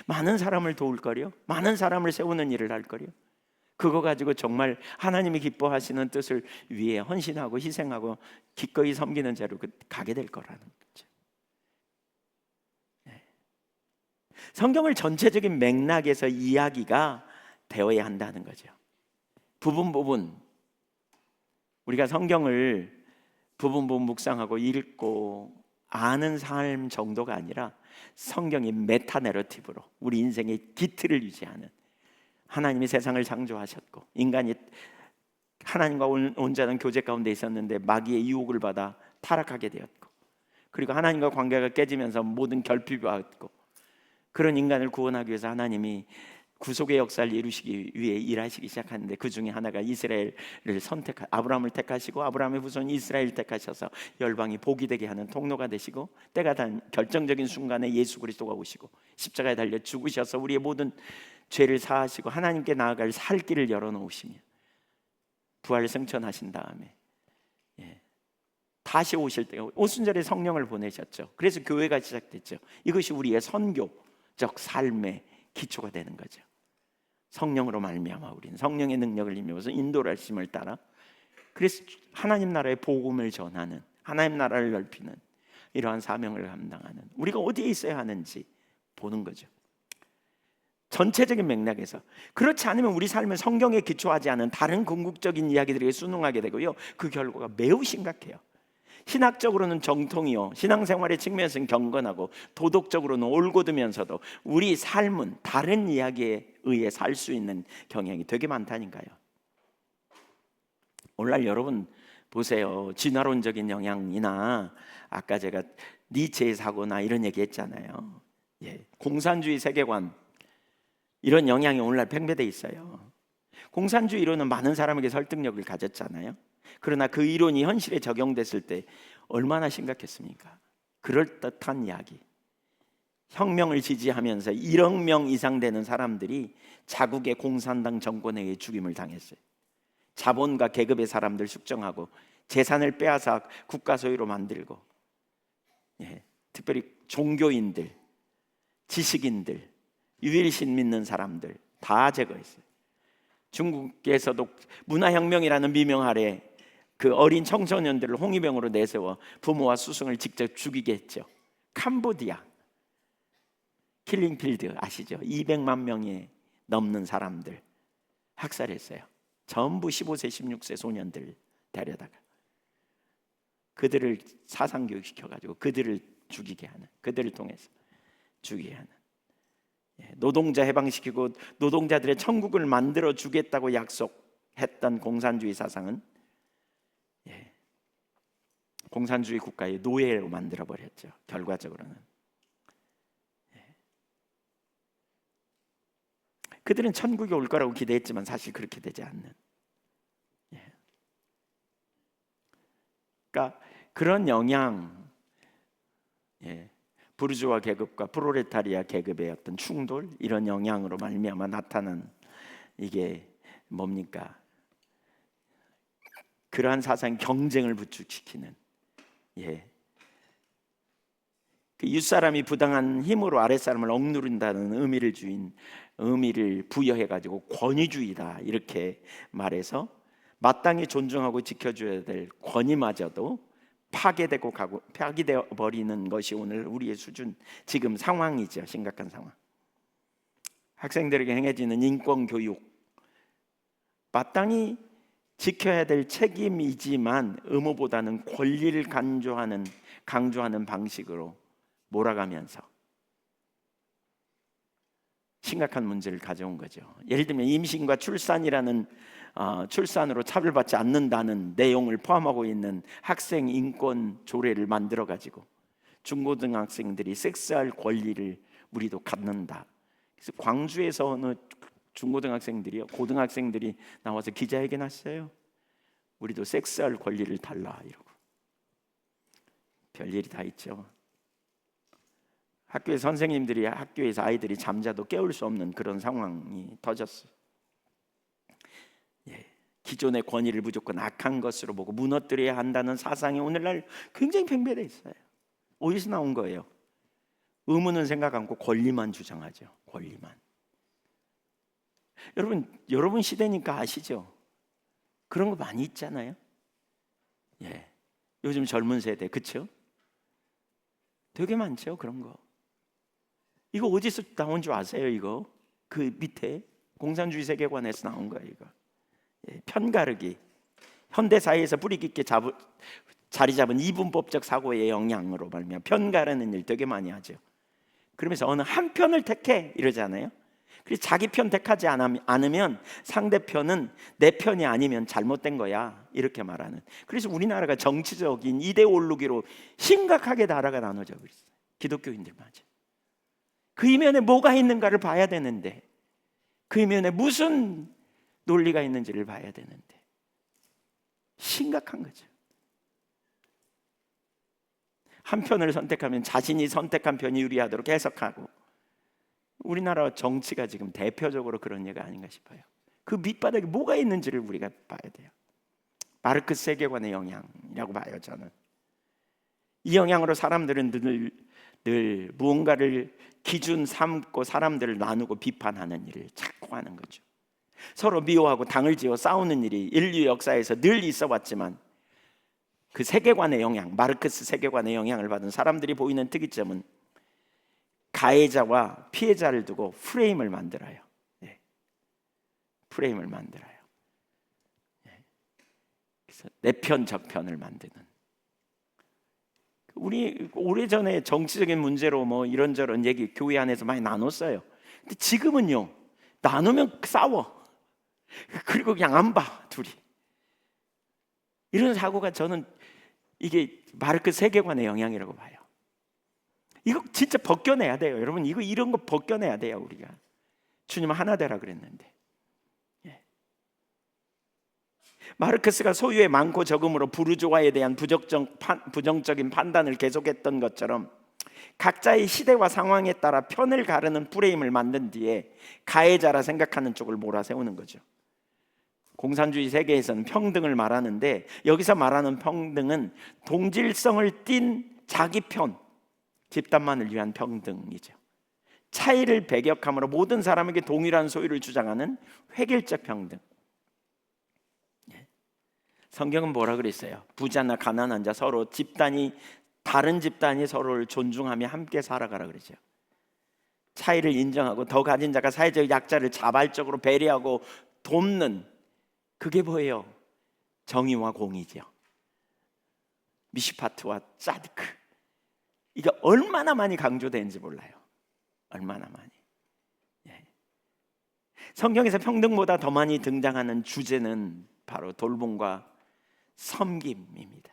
많은 사람을 도울 거래요? 많은 사람을 세우는 일을 할 거래요? 그거 가지고 정말 하나님이 기뻐하시는 뜻을 위해 헌신하고 희생하고 기꺼이 섬기는 자로 가게 될 거라는 거죠. 성경을 전체적인 맥락에서 이야기가 되어야 한다는 거죠. 부분 우리가 성경을 부분 묵상하고 읽고 아는 삶 정도가 아니라 성경이 메타 내러티브로 우리 인생의 기틀을 유지하는, 하나님이 세상을 창조하셨고 인간이 하나님과 온전한 교제 가운데 있었는데 마귀의 유혹을 받아 타락하게 되었고, 그리고 하나님과 관계가 깨지면서 모든 결핍이 왔고, 그런 인간을 구원하기 위해서 하나님이 구속의 역사를 이루시기 위해 일하시기 시작하는데, 그 중에 하나가 이스라엘을 아브라함을 택하시고 아브라함의 후손 이스라엘을 택하셔서 열방이 복이 되게 하는 통로가 되시고, 때가 단 결정적인 순간에 예수 그리스도가 오시고 십자가에 달려 죽으셔서 우리의 모든 죄를 사하시고 하나님께 나아갈 살 길을 열어놓으시며 부활 승천하신 다음에 다시 오실 때 오순절에 성령을 보내셨죠. 그래서 교회가 시작됐죠. 이것이 우리의 선교적 삶의 기초가 되는 거죠. 성령으로 말미암아 우리는 성령의 능력을 힘입어서 인도를 하심을 따라, 그래서 하나님 나라의 복음을 전하는, 하나님 나라를 넓히는 이러한 사명을 감당하는 우리가 어디에 있어야 하는지 보는 거죠. 전체적인 맥락에서. 그렇지 않으면 우리 삶은 성경에 기초하지 않은 다른 궁극적인 이야기들에게 순응하게 되고요, 그 결과가 매우 심각해요. 신학적으로는 정통이요, 신앙생활의 측면에서는 경건하고 도덕적으로는 올곧으면서도 우리 삶은 다른 이야기에 의해 살 수 있는 경향이 되게 많다니까요. 오늘날 여러분 보세요. 진화론적인 영향이나 아까 제가 니체의 사고나 이런 얘기 했잖아요. 공산주의 세계관, 이런 영향이 오늘날 팽배돼 있어요. 공산주의 이론은 많은 사람에게 설득력을 가졌잖아요. 그러나 그 이론이 현실에 적용됐을 때 얼마나 심각했습니까? 그럴듯한 이야기. 혁명을 지지하면서 1억 명 이상 되는 사람들이 자국의 공산당 정권에 의해 죽임을 당했어요. 자본과 계급의 사람들 숙정하고 재산을 빼앗아 국가 소유로 만들고, 특별히 종교인들, 지식인들, 유일신 믿는 사람들 다 제거했어요. 중국에서도 문화혁명이라는 미명 아래 그 어린 청소년들을 홍위병으로 내세워 부모와 스승을 직접 죽이게 했죠. 캄보디아 킬링필드 아시죠? 200만 명이 넘는 사람들 학살했어요. 전부 15세 16세 소년들 데려다가 그들을 사상교육시켜가지고 그들을 죽이게 하는, 그들을 통해서 죽이게 하는, 노동자 해방시키고 노동자들의 천국을 만들어 주겠다고 약속했던 공산주의 사상은 공산주의 국가의 노예로 만들어 버렸죠. 결과적으로는 그들은 천국에 올 거라고 기대했지만 사실 그렇게 되지 않는, 그러니까 그런 영향, 부르주아 계급과 프롤레타리아 계급의 어떤 충돌, 이런 영향으로 말미암아 나타난 이게 뭡니까? 그러한 사상 경쟁을 부추기는, 그 윗사람이 부당한 힘으로 아랫사람을 억누른다는 의미를 부여해 가지고 권위주의다 이렇게 말해서 마땅히 존중하고 지켜줘야 될 권위마저도 파괴되어 버리는 것이 오늘 우리의 수준, 지금 상황이죠. 심각한 상황. 학생들에게 행해지는 인권 교육, 마땅히 지켜야 될 책임이지만 의무보다는 권리를 강조하는 방식으로 몰아가면서 심각한 문제를 가져온 거죠. 예를 들면 임신과 출산으로 차별받지 않는다는 내용을 포함하고 있는 학생 인권 조례를 만들어 가지고 중고등학생들이 섹스할 권리를 우리도 갖는다. 그래서 광주에서 어느 고등학생들이 나와서 기자회견 했어요. 우리도 섹스할 권리를 달라 이러고. 별일이 다 있죠. 학교의 선생님들이 학교에서 아이들이 잠자도 깨울 수 없는 그런 상황이 터졌어요. 기존의 권위를 무조건 악한 것으로 보고 무너뜨려야 한다는 사상이 오늘날 굉장히 팽배돼 있어요. 어디서 나온 거예요? 의무는 생각 않고 권리만 주장하죠. 권리만. 여러분 시대니까 아시죠? 그런 거 많이 있잖아요. 요즘 젊은 세대, 그렇죠? 되게 많죠, 그런 거. 이거 어디서 나온 줄 아세요? 이거 그 밑에 공산주의 세계관에서 나온 거예요. 이거 편가르기, 현대 사회에서 뿌리 깊게 자리 잡은 이분법적 사고의 영향으로 말미암아 편가르는 일 되게 많이 하죠. 그러면서 어느 한 편을 택해 이러잖아요. 그래서 자기 편 택하지 않으면 상대편은 내 편이 아니면 잘못된 거야 이렇게 말하는. 그래서 우리나라가 정치적인 이데올로기로 심각하게 나라가 나눠져 버렸어요. 기독교인들마저. 그 이면에 뭐가 있는가를 봐야 되는데, 그 이면에 무슨 논리가 있는지를 봐야 되는데 심각한 거죠. 한 편을 선택하면 자신이 선택한 편이 유리하도록 해석하고, 우리나라 정치가 지금 대표적으로 그런 예가 아닌가 싶어요. 그 밑바닥에 뭐가 있는지를 우리가 봐야 돼요. 마르크스 세계관의 영향이라고 봐요. 저는 이 영향으로 사람들은 늘 무언가를 기준 삼고 사람들을 나누고 비판하는 일을 자꾸 하는 거죠. 서로 미워하고 당을 지어 싸우는 일이 인류 역사에서 늘 있어 왔지만, 그 세계관의 영향, 마르크스 세계관의 영향을 받은 사람들이 보이는 특이점은 가해자와 피해자를 두고 프레임을 만들어요. 프레임을 만들어요. 그래서 내 편, 저 편을 만드는. 우리 오래전에 정치적인 문제로 뭐 이런저런 얘기 교회 안에서 많이 나눴어요. 근데 지금은요, 나누면 싸워. 그리고 그냥 안 봐, 둘이. 이런 사고가 저는 이게 마르크스 세계관의 영향이라고 봐요. 이거 진짜 벗겨내야 돼요. 여러분, 이런 거 벗겨내야 돼요. 우리가 주님 하나 되라 그랬는데. 마르크스가 소유의 많고 적음으로 부르주아에 대한 부정적인 판단을 계속했던 것처럼, 각자의 시대와 상황에 따라 편을 가르는 프레임을 만든 뒤에 가해자라 생각하는 쪽을 몰아세우는 거죠. 공산주의 세계에서는 평등을 말하는데, 여기서 말하는 평등은 동질성을 띤 자기 편, 집단만을 위한 평등이죠. 차이를 배격함으로 모든 사람에게 동일한 소유를 주장하는 획일적 평등. 성경은 뭐라 그랬어요? 부자나 가난한 자 서로 다른 집단이 서로를 존중하며 함께 살아가라 그러죠. 차이를 인정하고 더 가진 자가 사회적 약자를 자발적으로 배려하고 돕는, 그게 뭐예요? 정의와 공의죠. 미시파트와 짜드크. 이게 얼마나 많이 강조되는지 몰라요. 얼마나 많이. 성경에서 평등보다 더 많이 등장하는 주제는 바로 돌봄과 섬김입니다.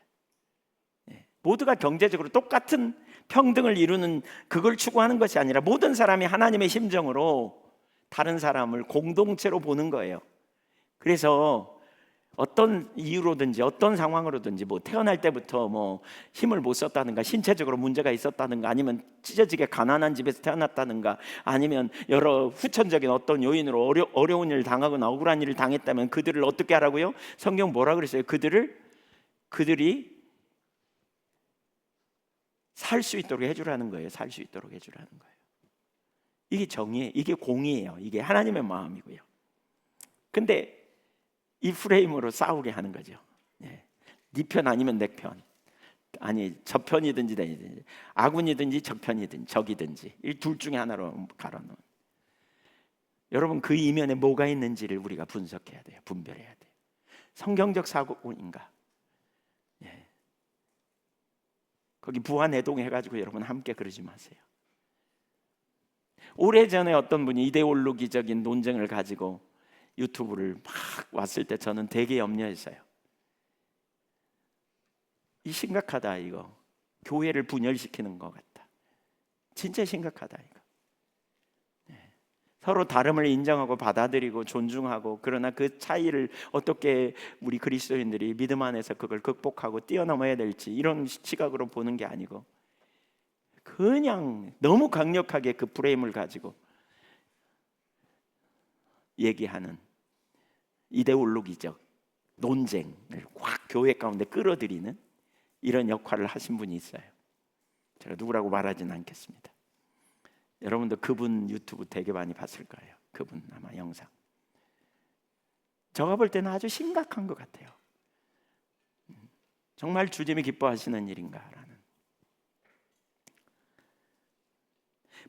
모두가 경제적으로 똑같은 평등을 이루는, 그걸 추구하는 것이 아니라 모든 사람이 하나님의 심정으로 다른 사람을 공동체로 보는 거예요. 그래서 어떤 이유로든지 어떤 상황으로든지, 뭐 태어날 때부터 뭐 힘을 못 썼다든가, 신체적으로 문제가 있었다든가, 아니면 찢어지게 가난한 집에서 태어났다든가, 아니면 여러 후천적인 어떤 요인으로 어려운 일을 당하거나 억울한 일을 당했다면 그들을 어떻게 하라고요? 성경 뭐라 그랬어요? 그들이 살 수 있도록 해주라는 거예요. 살 수 있도록 해주라는 거예요. 이게 정의예요. 이게 공의예요. 이게 하나님의 마음이고요. 근데 이 프레임으로 싸우게 하는 거죠. 예. 네 편 아니면 내 편, 아니 저 편이든지 되든지, 아군이든지 적편이든지 적이든지 이 둘 중에 하나로 가라놓은. 여러분, 그 이면에 뭐가 있는지를 우리가 분석해야 돼요. 분별해야 돼요. 성경적 사고인가? 예. 거기 부안해동 해가지고 여러분 함께 그러지 마세요. 오래전에 어떤 분이 이데올로기적인 논쟁을 가지고 유튜브를 막 왔을 때 저는 되게 염려했어요. 이 심각하다, 이거. 교회를 분열시키는 것 같다. 진짜 심각하다, 이거. 서로 다름을 인정하고 받아들이고 존중하고, 그러나 그 차이를 어떻게 우리 그리스도인들이 믿음 안에서 그걸 극복하고 뛰어넘어야 될지, 이런 시각으로 보는 게 아니고 그냥 너무 강력하게 그 프레임을 가지고 얘기하는 이데올로기적 논쟁을 확 교회 가운데 끌어들이는 이런 역할을 하신 분이 있어요. 제가 누구라고 말하지는 않겠습니다. 여러분도 그분 유튜브 되게 많이 봤을 거예요. 그분 아마 영상. 제가 볼 때는 아주 심각한 것 같아요. 정말 주님이 기뻐하시는 일인가라는.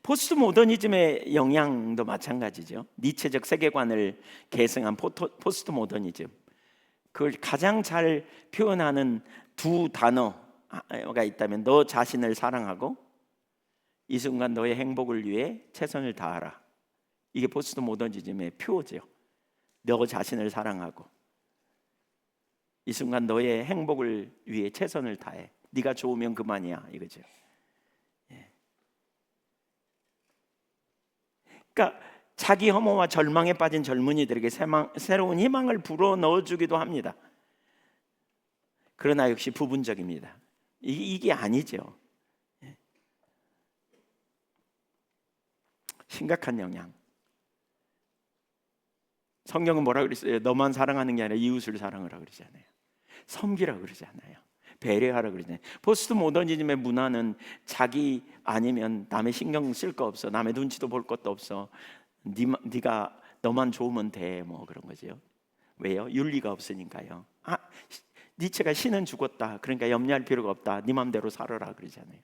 포스트 모더니즘의 영향도 마찬가지죠. 니체적 세계관을 계승한 포스트 모더니즘, 그걸 가장 잘 표현하는 두 단어가 있다면 너 자신을 사랑하고 이 순간 너의 행복을 위해 최선을 다하라. 이게 포스트 모더니즘의 표죠. 너 자신을 사랑하고 이 순간 너의 행복을 위해 최선을 다해. 네가 좋으면 그만이야, 이거죠. 예. 그러니까 자기 혐오와 절망에 빠진 젊은이들에게 새로운 희망을 불어넣어주기도 합니다. 그러나 역시 부분적입니다. 이게 아니죠. 심각한 영향. 성경은 뭐라 그랬어요? 너만 사랑하는 게 아니라 이웃을 사랑하라 그러잖아요. 섬기라 그러잖아요. 배려하라 그러잖아요. 포스트 모더니즘의 문화는 자기 아니면 남의 신경 쓸 거 없어, 남의 눈치도 볼 것도 없어, 네가 너만 좋으면 돼, 뭐 그런 거죠. 왜요? 윤리가 없으니까요. 니체가 신은 죽었다, 그러니까 염려할 필요가 없다, 네 맘대로 살아라 그러잖아요.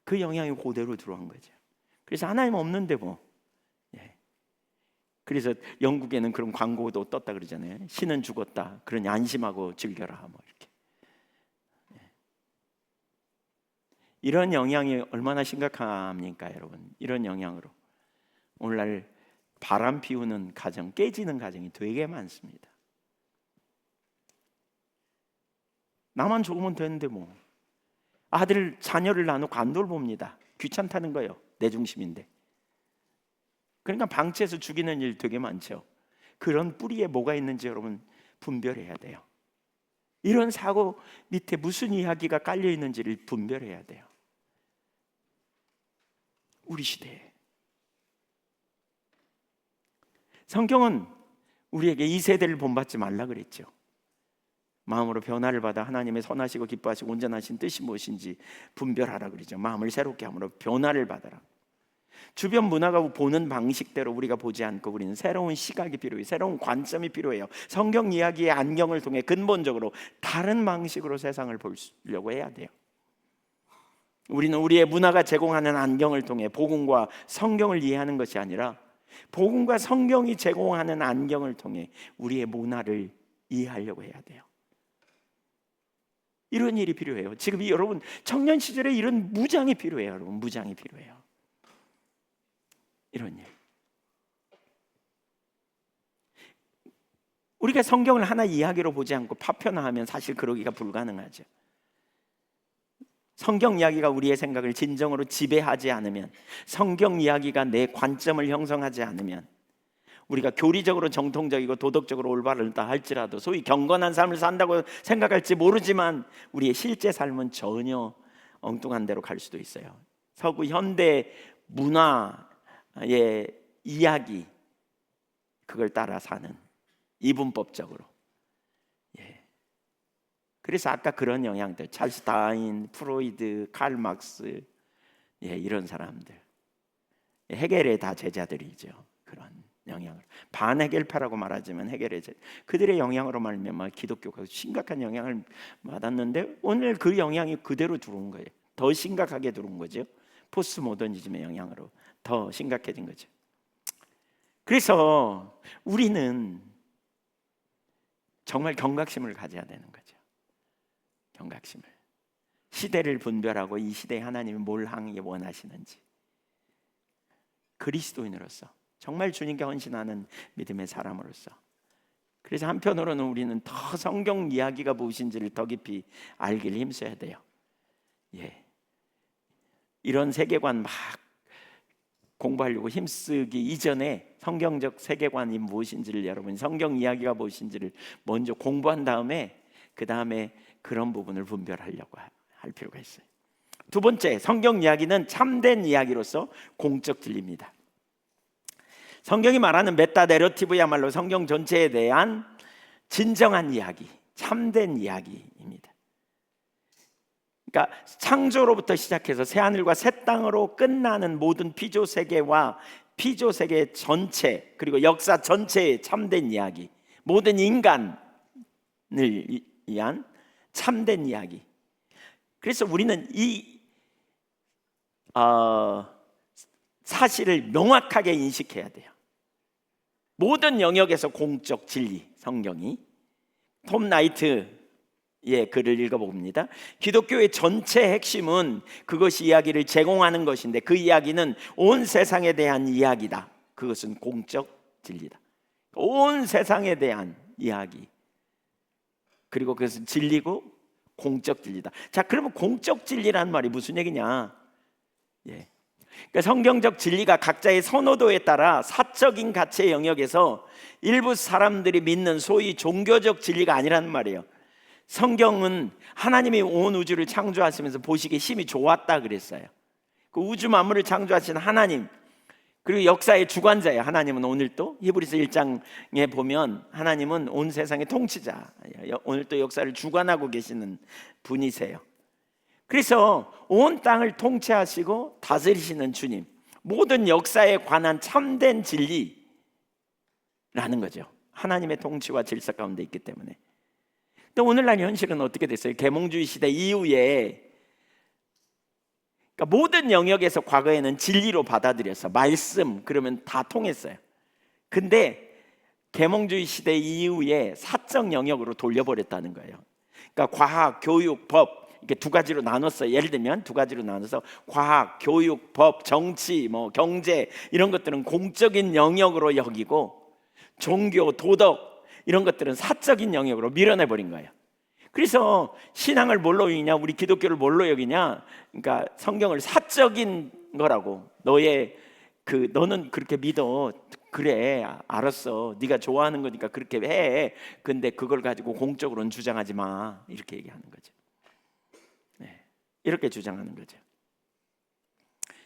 그 영향이 그대로 들어온 거죠. 그래서 하나님 없는데 뭐. 예. 그래서 영국에는 그런 광고도 떴다 그러잖아요. 신은 죽었다, 그러니 안심하고 즐겨라, 뭐 이렇게. 예. 이런 영향이 얼마나 심각합니까, 여러분? 이런 영향으로 오늘날 바람 피우는 가정, 깨지는 가정이 되게 많습니다. 나만 좋으면 되는데 뭐. 아들 자녀를 나누고 안 돌봅니다. 귀찮다는 거예요. 내 중심인데. 그러니까 방치해서 죽이는 일 되게 많죠. 그런 뿌리에 뭐가 있는지 여러분 분별해야 돼요. 이런 사고 밑에 무슨 이야기가 깔려 있는지를 분별해야 돼요. 우리 시대에 성경은 우리에게 이 세대를 본받지 말라 그랬죠. 마음으로 변화를 받아 하나님의 선하시고 기뻐하시고 온전하신 뜻이 무엇인지 분별하라 그러죠. 마음을 새롭게 함으로 변화를 받아라. 주변 문화가 보는 방식대로 우리가 보지 않고 우리는 새로운 시각이 필요해요. 새로운 관점이 필요해요. 성경 이야기의 안경을 통해 근본적으로 다른 방식으로 세상을 보려고 해야 돼요. 우리는 우리의 문화가 제공하는 안경을 통해 복음과 성경을 이해하는 것이 아니라 복음과 성경이 제공하는 안경을 통해 우리의 문화를 이해하려고 해야 돼요. 이런 일이 필요해요. 지금 여러분 청년 시절에 이런 무장이 필요해요. 여러분 무장이 필요해요. 이런 일. 우리가 성경을 하나 이야기로 보지 않고 파편화하면 사실 그러기가 불가능하죠. 성경 이야기가 우리의 생각을 진정으로 지배하지 않으면, 성경 이야기가 내 관점을 형성하지 않으면, 우리가 교리적으로 정통적이고 도덕적으로 올바르다 할지라도 소위 경건한 삶을 산다고 생각할지 모르지만 우리의 실제 삶은 전혀 엉뚱한 데로 갈 수도 있어요. 서구 현대 문화의 이야기, 그걸 따라 사는 이분법적으로. 예. 그래서 아까 그런 영향들, 찰스 다윈, 프로이드, 칼 막스, 이런 사람들, 헤겔의 다 제자들이죠. 그런 영향으로. 반해결파라고 말하지만 해결해져. 그들의 영향으로 말미암아 기독교가 심각한 영향을 받았는데 오늘 그 영향이 그대로 들어온 거예요. 더 심각하게 들어온 거죠. 포스트 모더니즘의 영향으로 더 심각해진 거죠. 그래서 우리는 정말 경각심을 가져야 되는 거죠. 경각심을. 시대를 분별하고 이 시대에 하나님이 뭘 하기 원하시는지, 그리스도인으로서 정말 주님께 헌신하는 믿음의 사람으로서. 그래서 한편으로는 우리는 더 성경 이야기가 무엇인지를 더 깊이 알길 힘써야 돼요. 이런 세계관 막 공부하려고 힘쓰기 이전에 성경적 세계관이 무엇인지를, 여러분 성경 이야기가 무엇인지를 먼저 공부한 다음에 그 다음에 그런 부분을 분별하려고 할 필요가 있어요. 두 번째, 성경 이야기는 참된 이야기로서 공적 진리입니다. 성경이 말하는 메타 내러티브야말로 성경 전체에 대한 진정한 이야기, 참된 이야기입니다. 그러니까 창조로부터 시작해서 새하늘과 새 땅으로 끝나는 모든 피조 세계와 피조 세계 전체, 그리고 역사 전체의 참된 이야기, 모든 인간을 위한 참된 이야기. 그래서 우리는 이 사실을 명확하게 인식해야 돼요. 모든 영역에서 공적 진리, 성경이. 톰 나이트의 글을 읽어봅니다. 기독교의 전체 핵심은 그것이 이야기를 제공하는 것인데 그 이야기는 온 세상에 대한 이야기다. 그것은 공적 진리다. 온 세상에 대한 이야기, 그리고 그것은 진리고 공적 진리다. 자, 그러면 공적 진리라는 말이 무슨 얘기냐? 그러니까 성경적 진리가 각자의 선호도에 따라 사적인 가치의 영역에서 일부 사람들이 믿는 소위 종교적 진리가 아니라는 말이에요. 성경은 하나님이 온 우주를 창조하시면서 보시기에 심히 좋았다 그랬어요. 그 우주 만물을 창조하신 하나님, 그리고 역사의 주관자예요. 하나님은 오늘도 히브리서 1장에 보면 하나님은 온 세상의 통치자, 오늘도 역사를 주관하고 계시는 분이세요. 그래서 온 땅을 통치하시고 다스리시는 주님, 모든 역사에 관한 참된 진리라는 거죠. 하나님의 통치와 질서 가운데 있기 때문에. 근데 오늘날 현실은 어떻게 됐어요? 계몽주의 시대 이후에, 그러니까 모든 영역에서 과거에는 진리로 받아들여서 말씀 그러면 다 통했어요. 근데 계몽주의 시대 이후에 사적 영역으로 돌려버렸다는 거예요. 그러니까 과학, 교육, 법 이렇게 두 가지로 나눴어요. 예를 들면 두 가지로 나눠서 과학, 교육, 법, 정치, 경제 이런 것들은 공적인 영역으로 여기고 종교, 도덕 이런 것들은 사적인 영역으로 밀어내버린 거예요. 그래서 신앙을 뭘로 여기냐? 우리 기독교를 뭘로 여기냐? 그러니까 성경을 사적인 거라고. 너는 그렇게 믿어. 그래, 알았어. 네가 좋아하는 거니까 그렇게 해. 근데 그걸 가지고 공적으로는 주장하지 마. 이렇게 얘기하는 거죠. 이렇게 주장하는 거죠.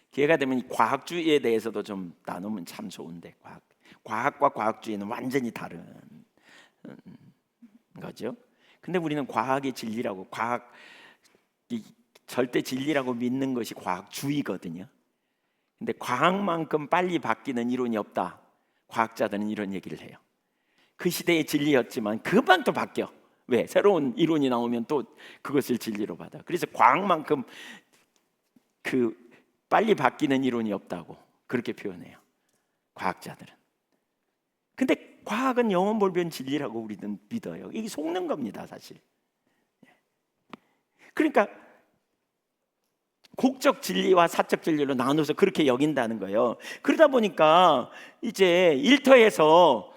기회가 되면 과학주의에 대해서도 좀 나누면 참 좋은데, 과학과 과학주의는 완전히 다른 거죠. 근데 우리는 과학의 진리라고, 과학이 절대 진리라고 믿는 것이 과학주의거든요. 근데 과학만큼 빨리 바뀌는 이론이 없다. 과학자들은 이런 얘기를 해요. 그 시대의 진리였지만 금방 또 바뀌어. 왜? 새로운 이론이 나오면 또 그것을 진리로 받아. 그래서 과학만큼 빨리 바뀌는 이론이 없다고 그렇게 표현해요, 과학자들은. 근데 과학은 영원불변 진리라고 우리는 믿어요. 이게 속는 겁니다, 사실. 그러니까 공적 진리와 사적 진리로 나눠서 그렇게 여긴다는 거예요. 그러다 보니까 이제 일터에서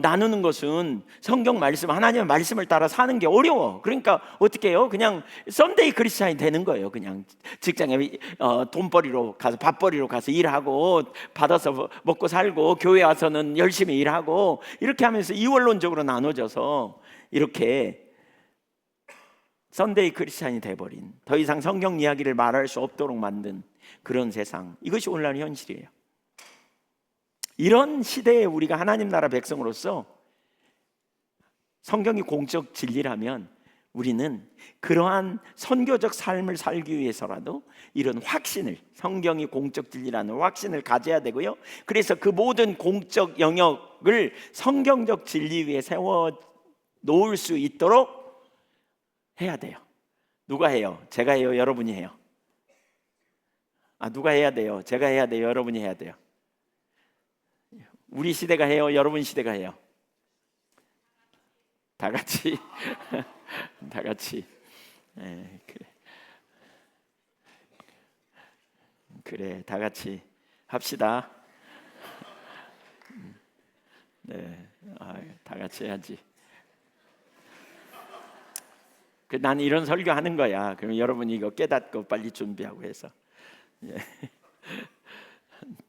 나누는 것은 성경 말씀, 하나님의 말씀을 따라 사는 게 어려워. 그러니까 어떻게 해요? 그냥 썬데이 크리스찬이 되는 거예요. 그냥 직장에 돈벌이로 가서, 밥벌이로 가서 일하고 받아서 먹고 살고, 교회 와서는 열심히 일하고, 이렇게 하면서 이원론적으로 나눠져서 이렇게 썬데이 크리스찬이 돼버린, 더 이상 성경 이야기를 말할 수 없도록 만든 그런 세상, 이것이 오늘날 현실이에요. 이런 시대에 우리가 하나님 나라 백성으로서 성경이 공적 진리라면 우리는 그러한 선교적 삶을 살기 위해서라도 이런 확신을, 성경이 공적 진리라는 확신을 가져야 되고요. 그래서 그 모든 공적 영역을 성경적 진리 위에 세워 놓을 수 있도록 해야 돼요. 누가 해요? 제가 해요? 여러분이 해요? 누가 해야 돼요? 제가 해야 돼요? 여러분이 해야 돼요? 우리 시대가 해요? 여러분 시대가 해요? 다 같이 다 같이. 그래, 다 같이 합시다. 네, 다 같이 해야지. 나는 이런 설교 하는 거야. 그럼 여러분이 이거 깨닫고 빨리 준비하고 해서.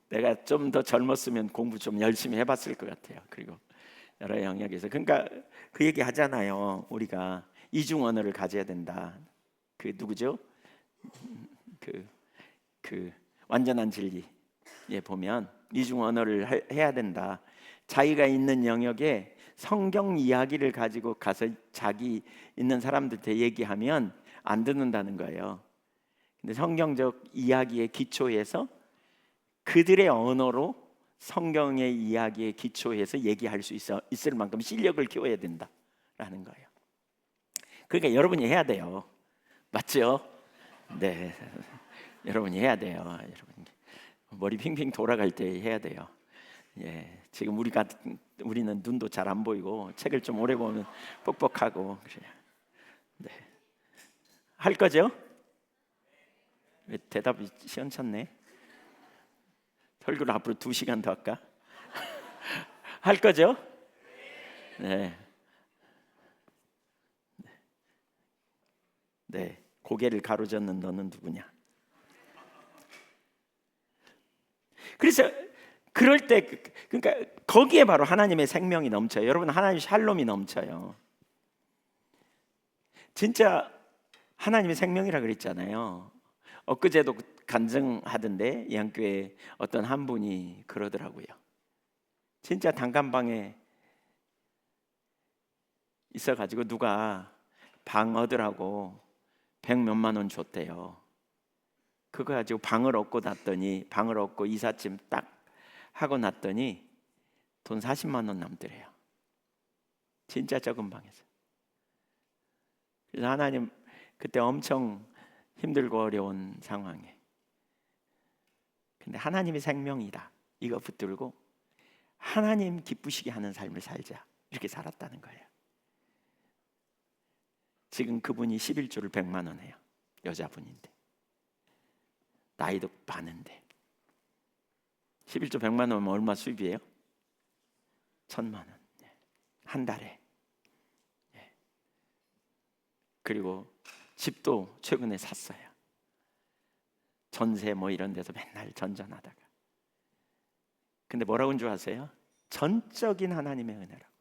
내가 좀 더 젊었으면 공부 좀 열심히 해봤을 것 같아요. 그리고 여러 영역에서. 그러니까 그 얘기 하잖아요. 우리가 이중 언어를 가져야 된다. 그 누구죠? 그 완전한 진리에 보면 이중 언어를 해야 된다. 자기가 있는 영역에 성경 이야기를 가지고 가서 자기 있는 사람들한테 얘기하면 안 듣는다는 거예요. 근데 성경적 이야기의 기초에서 그들의 언어로 성경의 이야기에 기초해서 얘기할 수 있을 만큼 실력을 키워야 된다라는 거예요. 그러니까 여러분이 해야 돼요. 맞죠? 네, 여러분이 해야 돼요. 여러분 머리 핑핑 돌아갈 때 해야 돼요. 지금 우리는 눈도 잘 안 보이고 책을 좀 오래 보면 뻑뻑하고 그래요. 네, 할 거죠? 왜 대답이 시원찮네. 설교를 앞으로 2시간 더 할까? 할 거죠? 네. 네. 고개를 가로젓는 너는 누구냐? 그래서 그럴 때 그러니까 거기에 바로 하나님의 생명이 넘쳐요. 여러분, 하나님의 샬롬이 넘쳐요. 진짜 하나님의 생명이라 그랬잖아요. 엊그제도 간증하던데 양교회 어떤 한 분이 그러더라고요. 진짜 단칸방에 있어가지고 누가 방 얻으라고 100몇만 원 줬대요. 그거 가지고 방을 얻고 이삿짐 딱 하고 났더니 돈 40만 원 남더래요. 진짜 적은 방에서. 그래서 하나님 그때 엄청 힘들고 어려운 상황에, 근데 하나님이 생명이다 이거 붙들고 하나님 기쁘시게 하는 삶을 살자 이렇게 살았다는 거예요. 지금 그분이 11조를 100만 원 해요. 여자분인데 나이도 많은데 11조 100만 원이면 얼마 수입이에요? 1000만 원 한 달에. 그리고 집도 최근에 샀어요. 전세 뭐 이런 데서 맨날 전전하다가. 근데 뭐라고 한 줄 아세요? 전적인 하나님의 은혜라고.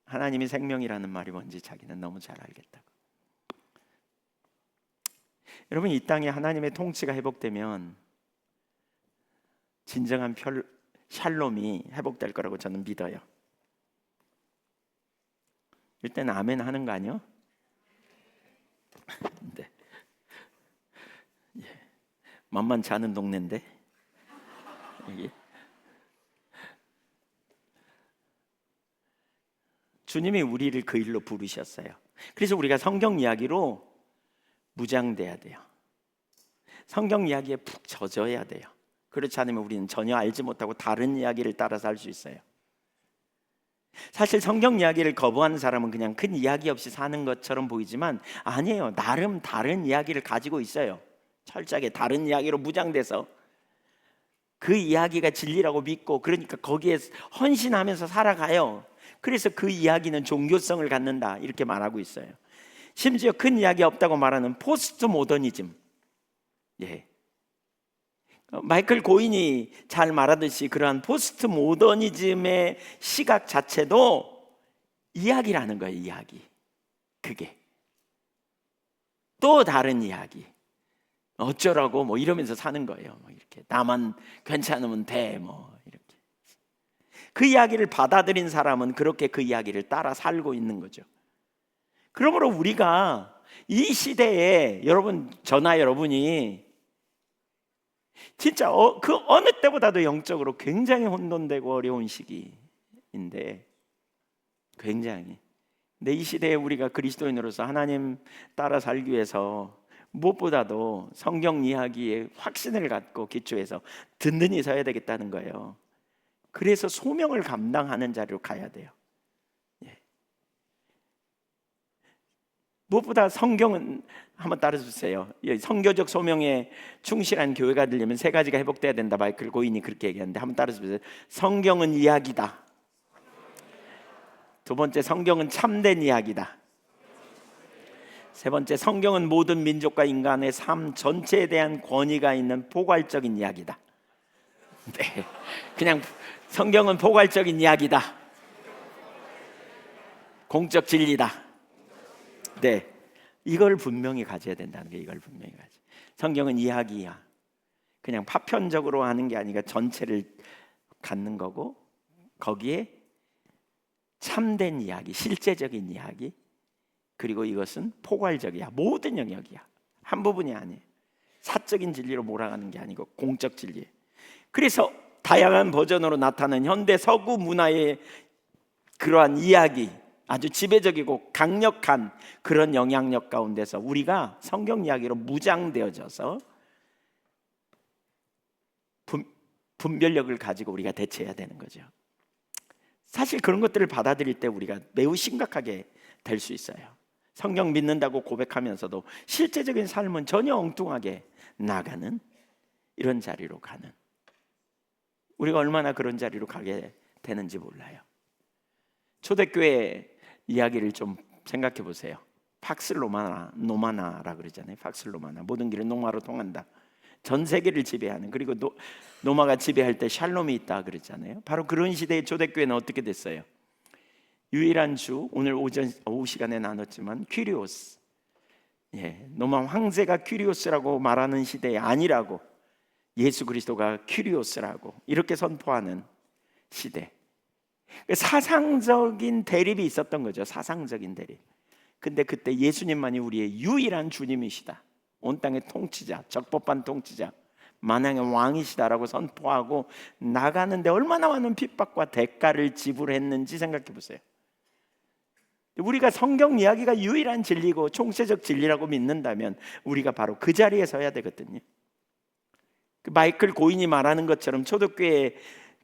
하나님이 생명이라는 말이 뭔지 자기는 너무 잘 알겠다고. 여러분, 이 땅에 하나님의 통치가 회복되면 진정한 샬롬이 회복될 거라고 저는 믿어요. 일단 아멘 하는 거 아니요? 네. 만만치 않은 동네인데 이게. 주님이 우리를 그 일로 부르셨어요. 그래서 우리가 성경 이야기로 무장돼야 돼요. 성경 이야기에 푹 젖어야 돼요. 그렇지 않으면 우리는 전혀 알지 못하고 다른 이야기를 따라서 할 수 있어요. 사실 성경 이야기를 거부하는 사람은 그냥 큰 이야기 없이 사는 것처럼 보이지만 아니에요. 나름 다른 이야기를 가지고 있어요. 철저하게 다른 이야기로 무장돼서 그 이야기가 진리라고 믿고, 그러니까 거기에 헌신하면서 살아가요. 그래서 그 이야기는 종교성을 갖는다 이렇게 말하고 있어요. 심지어 큰 이야기 없다고 말하는 포스트 모더니즘, 마이클 고인이 잘 말하듯이 그러한 포스트 모더니즘의 시각 자체도 이야기라는 거예요. 이야기. 그게 또 다른 이야기. 어쩌라고 뭐 이러면서 사는 거예요. 뭐 이렇게 나만 괜찮으면 돼 뭐 이렇게. 그 이야기를 받아들인 사람은 그렇게 그 이야기를 따라 살고 있는 거죠. 그러므로 우리가 이 시대에 저나 여러분이 진짜 그 어느 때보다도 영적으로 굉장히 혼돈되고 어려운 시기인데, 굉장히. 근데 이 시대에 우리가 그리스도인으로서 하나님 따라 살기 위해서 무엇보다도 성경 이야기에 확신을 갖고 기초해서 든든히 서야 되겠다는 거예요. 그래서 소명을 감당하는 자리로 가야 돼요. 무엇보다 성경은, 한번 따라주세요. 성교적 소명에 충실한 교회가 되려면 세 가지가 회복돼야 된다. 마이클 고인이 그렇게 얘기하는데 한번 따라주세요. 성경은 이야기다. 두 번째, 성경은 참된 이야기다. 세 번째, 성경은 모든 민족과 인간의 삶 전체에 대한 권위가 있는 포괄적인 이야기다. 네, 그냥 성경은 포괄적인 이야기다. 공적 진리다. 네, 이걸 분명히 가져야 된다는 게, 이걸 분명히 가져. 성경은 이야기야. 그냥 파편적으로 하는 게 아니라 전체를 갖는 거고, 거기에 참된 이야기, 실제적인 이야기, 그리고 이것은 포괄적이야. 모든 영역이야. 한 부분이 아니에요. 사적인 진리로 몰아가는 게 아니고 공적 진리. 그래서 다양한 버전으로 나타나는 현대 서구 문화의 그러한 이야기, 아주 지배적이고 강력한 그런 영향력 가운데서 우리가 성경 이야기로 무장되어져서 분별력을 가지고 우리가 대처해야 되는 거죠. 사실 그런 것들을 받아들일 때 우리가 매우 심각하게 될 수 있어요. 성경 믿는다고 고백하면서도 실제적인 삶은 전혀 엉뚱하게 나가는, 이런 자리로 가는, 우리가 얼마나 그런 자리로 가게 되는지 몰라요. 초대교회 이야기를 좀 생각해 보세요. 팍스 노마나라 그러잖아요. 팍스 노마나, 모든 길은 노마로 통한다. 전 세계를 지배하는, 그리고 노마가 지배할 때 샬롬이 있다 그랬잖아요. 바로 그런 시대의 초대교회는 어떻게 됐어요? 유일한 주, 오늘 오후 시간에 나눴지만 퀴리오스, 노마 황제가 퀴리오스라고 말하는 시대에 아니라고, 예수 그리스도가 퀴리오스라고 이렇게 선포하는 시대. 사상적인 대립이 있었던 거죠. 사상적인 대립. 근데 그때 예수님만이 우리의 유일한 주님이시다, 온 땅의 통치자, 적법한 통치자, 만왕의 왕이시다라고 선포하고 나가는데 얼마나 많은 핍박과 대가를 지불했는지 생각해 보세요. 우리가 성경 이야기가 유일한 진리고 총체적 진리라고 믿는다면 우리가 바로 그 자리에 서야 되거든요. 마이클 고인이 말하는 것처럼 초대교회의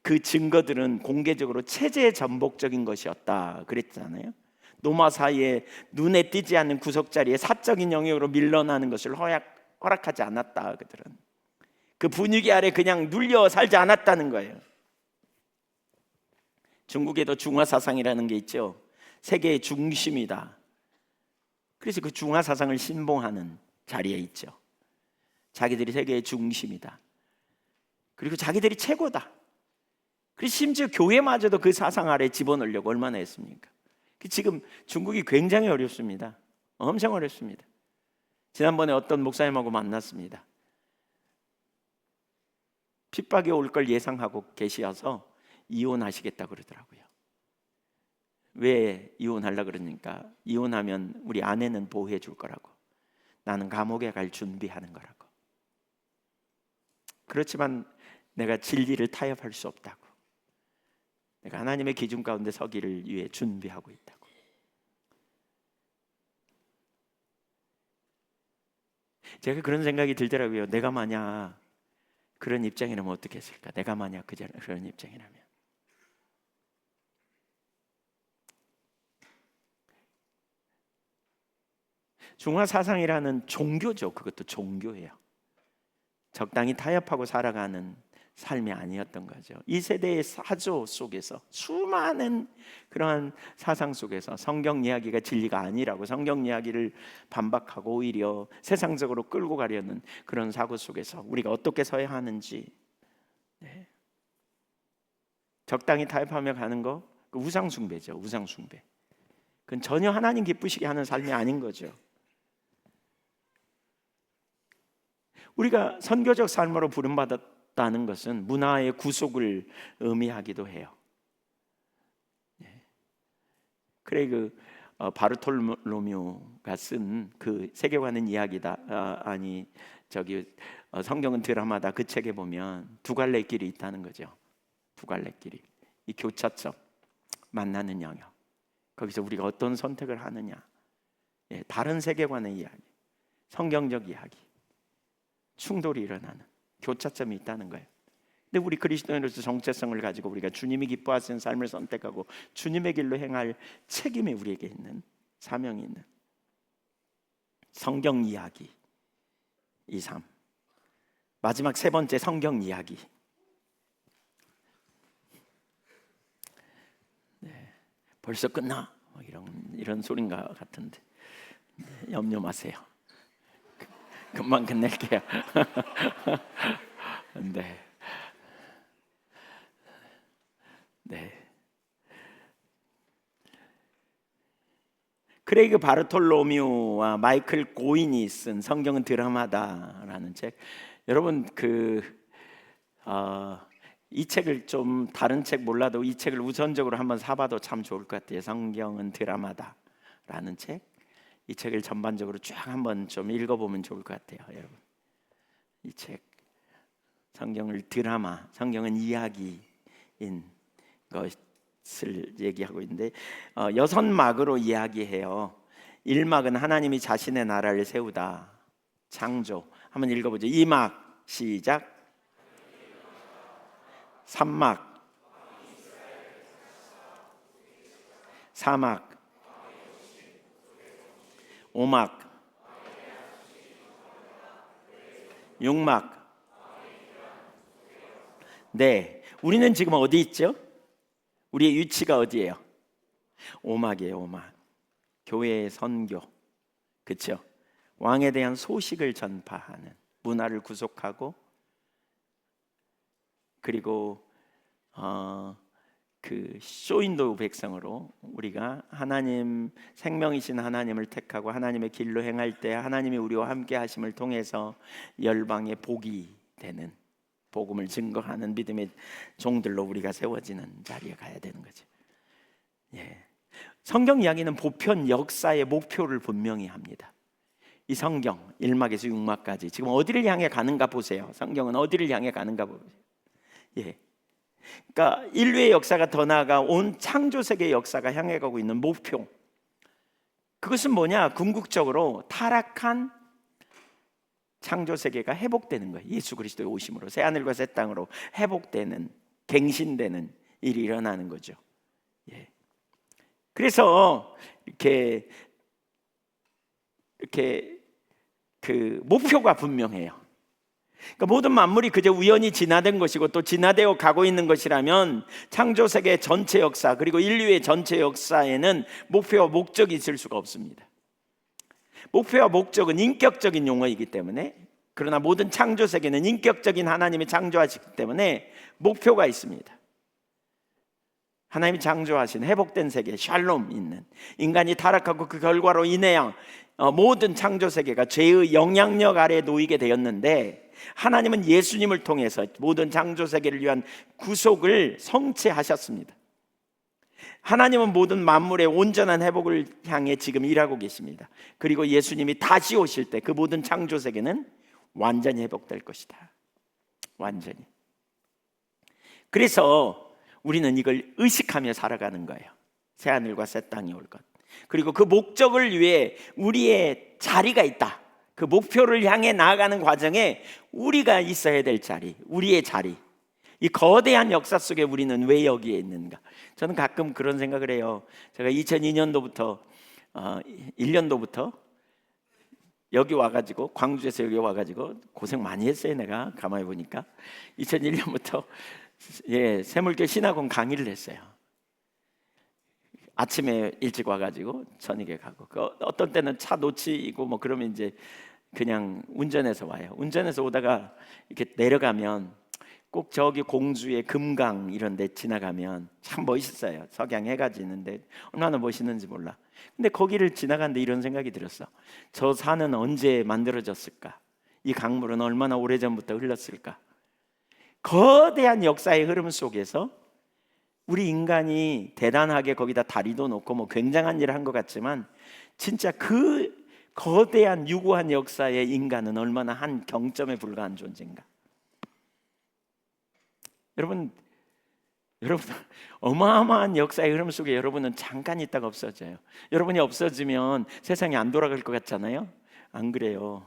그 증거들은 공개적으로 체제 전복적인 것이었다 그랬잖아요. 노마 사이에 눈에 띄지 않는 구석 자리에 사적인 영역으로 밀러나는 것을 허락하지 않았다. 그들은 그 분위기 아래 그냥 눌려 살지 않았다는 거예요. 중국에도 중화사상이라는 게 있죠. 세계의 중심이다. 그래서 그 중화사상을 신봉하는 자리에 있죠. 자기들이 세계의 중심이다. 그리고 자기들이 최고다. 그리고 심지어 교회마저도 그 사상 아래 집어넣으려고 얼마나 했습니까? 지금 중국이 굉장히 어렵습니다. 엄청 어렵습니다. 지난번에 어떤 목사님하고 만났습니다. 핍박이 올 걸 예상하고 계시어서 이혼하시겠다고 그러더라고요. 왜 이혼하려고 그러니까, 이혼하면 우리 아내는 보호해 줄 거라고, 나는 감옥에 갈 준비하는 거라고. 그렇지만 내가 진리를 타협할 수 없다고, 내가 하나님의 기준 가운데 서기를 위해 준비하고 있다고. 제가 그런 생각이 들더라고요. 내가 만약 그런 입장이라면 어떻게 했을까? 내가 만약 그런 입장이라면. 중화사상이라는 종교죠. 그것도 종교예요. 적당히 타협하고 살아가는 삶이 아니었던 거죠. 이 세대의 사조 속에서, 수많은 그러한 사상 속에서 성경 이야기가 진리가 아니라고 성경 이야기를 반박하고 오히려 세상적으로 끌고 가려는 그런 사고 속에서 우리가 어떻게 서야 하는지, 적당히 타협하며 가는 거, 그 우상숭배죠. 우상숭배. 그건 전혀 하나님 기쁘시게 하는 삶이 아닌 거죠. 우리가 선교적 삶으로 부름받았다는 것은 문화의 구속을 의미하기도 해요. 크레이그 바르톨로뮤가 쓴 그 세계관은 이야기다. 성경은 드라마다. 그 책에 보면 두 갈래 길이 있다는 거죠. 두 갈래 길이. 이 교차점, 만나는 영역. 거기서 우리가 어떤 선택을 하느냐. 다른 세계관의 이야기, 성경적 이야기, 충돌이 일어나는 교차점이 있다는 거예요. 근데 우리 그리스도인으로서 정체성을 가지고 우리가 주님이 기뻐하시는 삶을 선택하고 주님의 길로 행할 책임이 우리에게 있는, 사명이 있는 성경 이야기. 2, 3. 마지막 세 번째 성경 이야기. 벌써 끝나? 이런 소린가 같은데 염려 마세요. 금방 끝낼게요. 네. 크레이그 바르톨로뮤와 마이클 고인이 쓴 성경은 드라마다라는 책. 여러분 이 책을 좀 다른 책 몰라도 이 책을 우선적으로 한번 사봐도 참 좋을 것 같아요. 성경은 드라마다라는 책. 이 책을 전반적으로 쫙 한번 좀 읽어보면 좋을 것 같아요, 여러분. 이 책, 성경을 드라마, 성경은 이야기인 것을 얘기하고 있는데 6막으로 이야기해요. 1막은 하나님이 자신의 나라를 세우다, 창조. 한번 읽어보죠. 2막 시작. 3막, 4막, 5막, 6막. 네, 우리는 지금 어디 있죠? 우리의 위치가 어디예요? 5막이에요. 5막. 교회의 선교, 그렇죠? 왕에 대한 소식을 전파하는, 문화를 구속하고, 그리고 그 쇼인도 백성으로 우리가 하나님, 생명이신 하나님을 택하고 하나님의 길로 행할 때 하나님이 우리와 함께 하심을 통해서 열방의 복이 되는, 복음을 증거하는 믿음의 종들로 우리가 세워지는 자리에 가야 되는 거죠. 성경 이야기는 보편 역사의 목표를 분명히 합니다. 이 성경 1막에서 6막까지 지금 어디를 향해 가는가 보세요. 성경은 어디를 향해 가는가 보세요. 그러니까 인류의 역사가 더 나아가 온 창조 세계의 역사가 향해 가고 있는 목표, 그것은 뭐냐? 궁극적으로 타락한 창조 세계가 회복되는 거예요. 예수 그리스도의 오심으로 새 하늘과 새 땅으로 회복되는, 갱신되는 일이 일어나는 거죠. 그래서 이렇게 그 목표가 분명해요. 그러니까 모든 만물이 그저 우연히 진화된 것이고 또 진화되어 가고 있는 것이라면 창조세계 전체 역사, 그리고 인류의 전체 역사에는 목표와 목적이 있을 수가 없습니다. 목표와 목적은 인격적인 용어이기 때문에, 그러나 모든 창조세계는 인격적인 하나님이 창조하시기 때문에 목표가 있습니다. 하나님이 창조하신 회복된 세계, 샬롬 있는, 인간이 타락하고 그 결과로 인해야 모든 창조세계가 죄의 영향력 아래에 놓이게 되었는데, 하나님은 예수님을 통해서 모든 창조세계를 위한 구속을 성취하셨습니다. 하나님은 모든 만물의 온전한 회복을 향해 지금 일하고 계십니다. 그리고 예수님이 다시 오실 때 그 모든 창조세계는 완전히 회복될 것이다. 완전히. 그래서 우리는 이걸 의식하며 살아가는 거예요. 새하늘과 새 땅이 올 것. 그리고 그 목적을 위해 우리의 자리가 있다. 그 목표를 향해 나아가는 과정에 우리가 있어야 될 자리, 우리의 자리, 이 거대한 역사 속에 우리는 왜 여기에 있는가? 저는 가끔 그런 생각을 해요. 제가 2002년도부터 1년도부터 여기 와가지고, 광주에서 여기 와가지고 고생 많이 했어요. 내가 가만히 보니까 2001년부터 샘물교 신학원 강의를 했어요. 아침에 일찍 와가지고 저녁에 가고, 어떤 때는 차 놓치고 뭐 그러면 이제 그냥 운전해서 와요. 운전해서 오다가 이렇게 내려가면 꼭 저기 공주의 금강 이런 데 지나가면 참 멋있어요. 석양해가 지는데 얼마나 멋있는지 몰라. 근데 거기를 지나가는데 이런 생각이 들었어. 저 산은 언제 만들어졌을까? 이 강물은 얼마나 오래전부터 흘렀을까? 거대한 역사의 흐름 속에서 우리 인간이 대단하게 거기다 다리도 놓고 뭐 굉장한 일을 한 것 같지만 진짜 그 거대한 유구한 역사의 인간은 얼마나 한 경점에 불과한 존재인가. 여러분 어마어마한 역사의 흐름 속에 여러분은 잠깐 있다가 없어져요. 여러분이 없어지면 세상이 안 돌아갈 것 같잖아요. 안 그래요.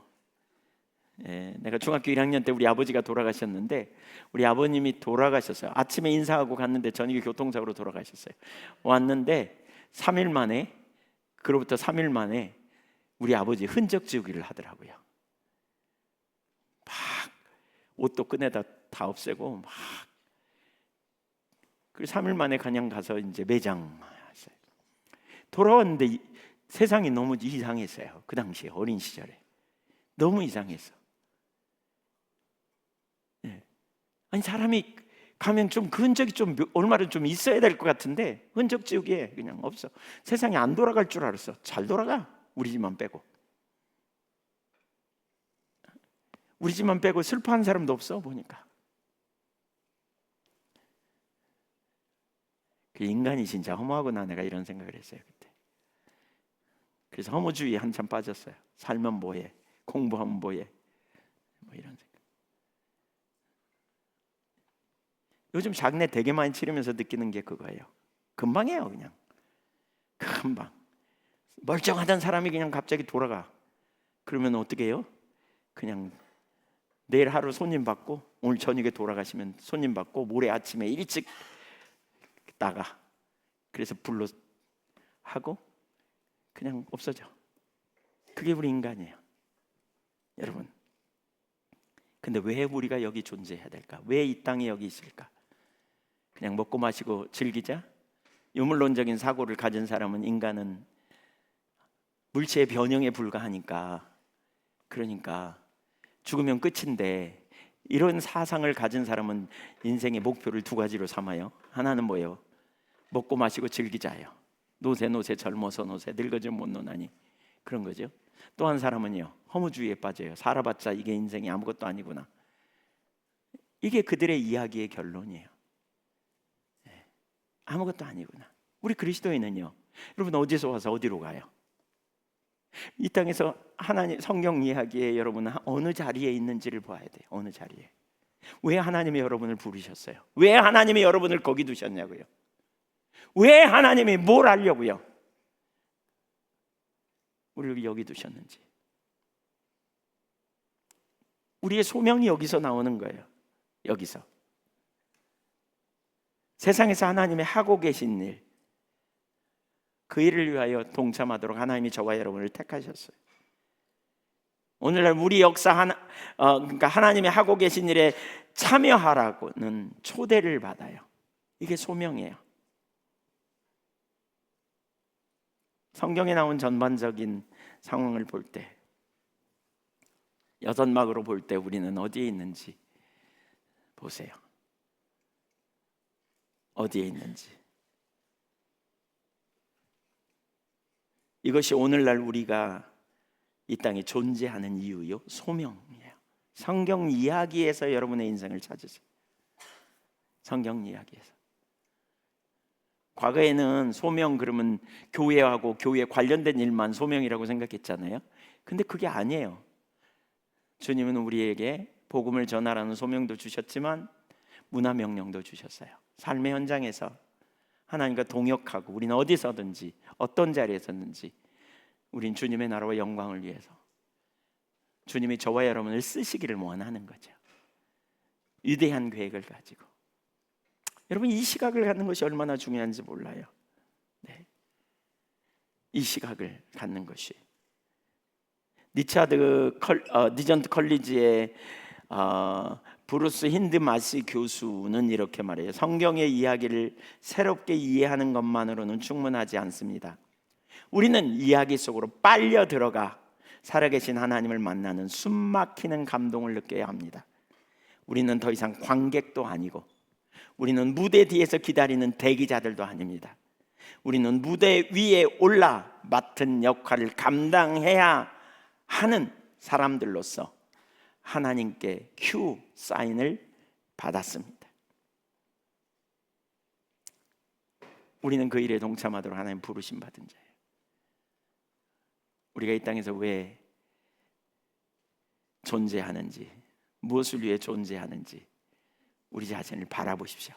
내가 중학교 1학년 때 우리 아버지가 돌아가셨는데, 우리 아버님이 돌아가셨어요. 아침에 인사하고 갔는데 저녁에 교통사고로 돌아가셨어요. 왔는데 3일 만에, 그로부터 3일 만에 우리 아버지 흔적 지우기를 하더라고요. 막 옷도 꺼내다 다 없애고 막. 그리고 3일 만에 그냥 가서 이제 매장했어요. 돌아왔는데 세상이 너무 이상했어요. 그 당시에 어린 시절에 너무 이상했어. 아니 사람이 가면 좀 그 흔적이 좀 얼마나 좀 있어야 될 것 같은데 흔적 지우기에 그냥 없어. 세상이 안 돌아갈 줄 알았어. 잘 돌아가. 우리 집만 빼고. 우리 집만 빼고 슬퍼하는 사람도 없어 보니까. 그 인간이 진짜 허무하구나, 내가 이런 생각을 했어요 그때. 그래서 허무주의에 한참 빠졌어요. 살면 뭐해, 공부하면 뭐해, 뭐 이런 생각. 요즘 장례 되게 많이 치르면서 느끼는 게 그거예요. 금방이에요. 그냥 금방. 멀쩡하던 사람이 그냥 갑자기 돌아가. 그러면 어떻게 해요? 그냥 내일 하루 손님 받고 오늘 저녁에 돌아가시면 손님 받고 모레 아침에 일찍 나가. 그래서 불로 하고 그냥 없어져. 그게 우리 인간이에요, 여러분. 근데 왜 우리가 여기 존재해야 될까? 왜 이 땅에 여기 있을까? 그냥 먹고 마시고 즐기자? 유물론적인 사고를 가진 사람은, 인간은 물체의 변형에 불과하니까, 그러니까 죽으면 끝인데, 이런 사상을 가진 사람은 인생의 목표를 두 가지로 삼아요. 하나는 뭐예요? 먹고 마시고 즐기자예요. 노세 젊어서 노세, 늙어지면 못 노나니, 그런 거죠. 또 한 사람은요, 허무주의에 빠져요. 살아봤자 이게 인생이 아무것도 아니구나. 이게 그들의 이야기의 결론이에요. 아무것도 아니구나. 우리 그리스도인은요, 여러분 어디서 와서 어디로 가요? 이 땅에서 하나님 성경 이야기에 여러분은 어느 자리에 있는지를 봐야 돼요. 어느 자리에. 왜 하나님이 여러분을 부르셨어요? 왜 하나님이 여러분을 거기 두셨냐고요? 왜 하나님이 뭘 하려고요? 우리를 여기 두셨는지. 우리의 소명이 여기서 나오는 거예요. 여기서. 세상에서 하나님이 하고 계신 일, 그 일을 위하여 동참하도록 하나님이 저와 여러분을 택하셨어요. 오늘날 우리 역사 그러니까 하나님이 하고 계신 일에 참여하라고는 초대를 받아요. 이게 소명이에요. 성경에 나온 전반적인 상황을 볼 때, 여전막으로 볼 때 우리는 어디에 있는지 보세요. 어디에 있는지. 이것이 오늘날 우리가 이 땅에 존재하는 이유요, 소명이에요. 성경 이야기에서 여러분의 인생을 찾으세요. 성경 이야기에서. 과거에는 소명 그러면 교회하고 교회 관련된 일만 소명이라고 생각했잖아요. 근데 그게 아니에요. 주님은 우리에게 복음을 전하라는 소명도 주셨지만 문화 명령도 주셨어요. 삶의 현장에서 하나님과 동역하고, 우리는 어디서든지 어떤 자리에서든지 우린 주님의 나라와 영광을 위해서 주님이 저와 여러분을 쓰시기를 원하는 거죠. 위대한 계획을 가지고. 여러분, 이 시각을 갖는 것이 얼마나 중요한지 몰라요. 네. 이 시각을 갖는 것이. 니전트 컬리지의 브루스 힌드마시 교수는 이렇게 말해요. 성경의 이야기를 새롭게 이해하는 것만으로는 충분하지 않습니다. 우리는 이야기 속으로 빨려 들어가 살아계신 하나님을 만나는 숨막히는 감동을 느껴야 합니다. 우리는 더 이상 관객도 아니고, 우리는 무대 뒤에서 기다리는 대기자들도 아닙니다. 우리는 무대 위에 올라 맡은 역할을 감당해야 하는 사람들로서 하나님께 큐 사인을 받았습니다. 우리는 그 일에 동참하도록 하나님 부르심 받은 자예요. 우리가 이 땅에서 왜 존재하는지, 무엇을 위해 존재하는지 우리 자신을 바라보십시오.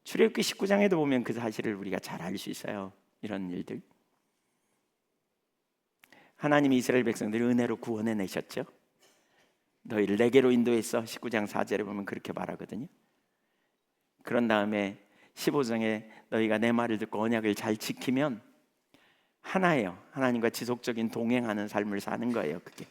출애굽기 19장에도 보면 그 사실을 우리가 잘 알 수 있어요. 이런 일들. 하나님이 이스라엘 백성들을 은혜로 구원해내셨죠. 너희를 내게로 인도했어. 19장 4절에 보면 그렇게 말하거든요. 그런 다음에 15장에 너희가 내 말을 듣고 언약을 잘 지키면 하나예요. 하나님과 지속적인 동행하는 삶을 사는 거예요. 그게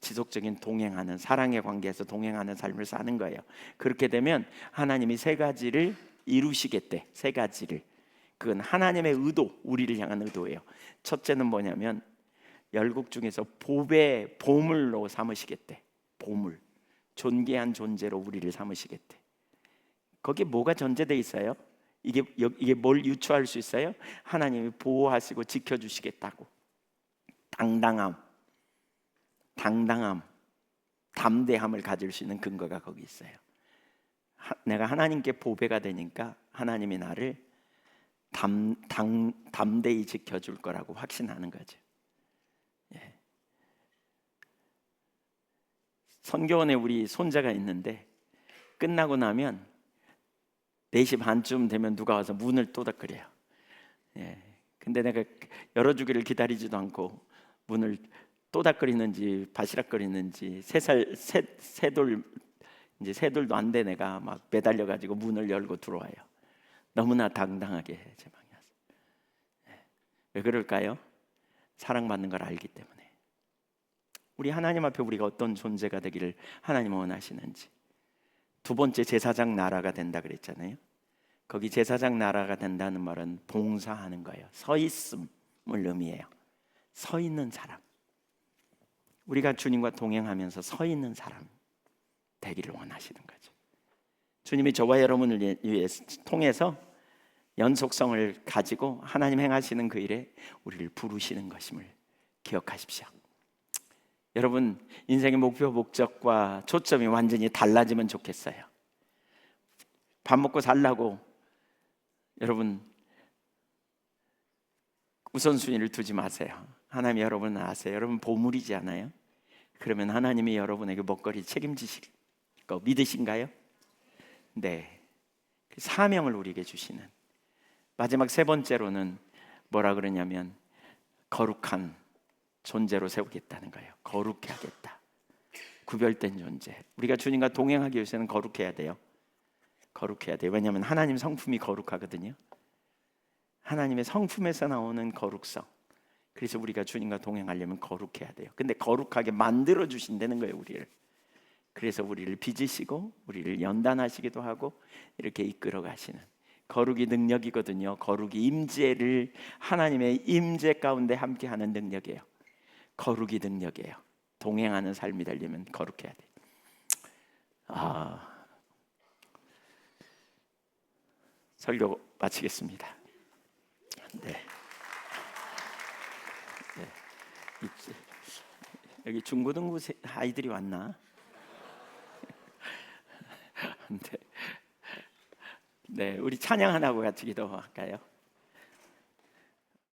지속적인 동행하는, 사랑의 관계에서 동행하는 삶을 사는 거예요. 그렇게 되면 하나님이 세 가지를 이루시겠대. 세 가지를. 그건 하나님의 의도, 우리를 향한 의도예요. 첫째는 뭐냐면 열국 중에서 보배, 보물로 삼으시겠대. 보물, 존귀한 존재로 우리를 삼으시겠대. 거기에 뭐가 전제되어 있어요? 이게 뭘 유추할 수 있어요? 하나님이 보호하시고 지켜주시겠다고. 당당함, 담대함을 가질 수 있는 근거가 거기 있어요. 내가 하나님께 보배가 되니까 하나님이 나를 담대히 지켜줄 거라고 확신하는 거죠. 예. 선교원에 우리 손자가 있는데 끝나고 나면 4시 반쯤 되면 누가 와서 문을 또닥거려요. 예. 근데 내가 열어주기를 기다리지도 않고 문을 또닥거리는지 바시락거리는지 새돌도 안 돼 내가 막 매달려 가지고 문을 열고 들어와요. 너무나 당당하게 제 방에 와서. 예. 왜 그럴까요? 사랑받는 걸 알기 때문에. 우리 하나님 앞에 우리가 어떤 존재가 되기를 하나님은 원하시는지. 두 번째, 제사장 나라가 된다 그랬잖아요. 거기 제사장 나라가 된다는 말은 봉사하는 거예요. 서 있음을 의미해요. 서 있는 사람. 우리가 주님과 동행하면서 서 있는 사람 되기를 원하시는 거죠. 주님이 저와 여러분을 통해서 연속성을 가지고 하나님 행하시는 그 일에 우리를 부르시는 것임을 기억하십시오. 여러분, 인생의 목표, 목적과 초점이 완전히 달라지면 좋겠어요. 밥 먹고 살라고 여러분 우선순위를 두지 마세요. 하나님이 여러분을 아세요. 여러분 보물이지 않아요? 그러면 하나님이 여러분에게 먹거리 책임지실 거 믿으신가요? 네. 사명을 우리에게 주시는. 마지막 세 번째로는 뭐라 그러냐면 거룩한 존재로 세우겠다는 거예요. 거룩해 하겠다. 구별된 존재. 우리가 주님과 동행하기 위해서는 거룩해야 돼요. 거룩해야 돼요. 왜냐하면 하나님 성품이 거룩하거든요. 하나님의 성품에서 나오는 거룩성. 그래서 우리가 주님과 동행하려면 거룩해야 돼요. 근데 거룩하게 만들어 주신다는 거예요, 우리를. 그래서 우리를 빚으시고 우리를 연단하시기도 하고 이렇게 이끌어 가시는 거룩이 능력이거든요. 거룩이 임재를 하나님의 임재 가운데 함께하는 능력이에요. 거룩이 능력이에요. 동행하는 삶이 되려면 거룩해야 돼요. 설교 마치겠습니다. 네. 여기 중고등부 아이들이 왔나? 네, 우리 찬양 하나 하고 같이 기도할까요?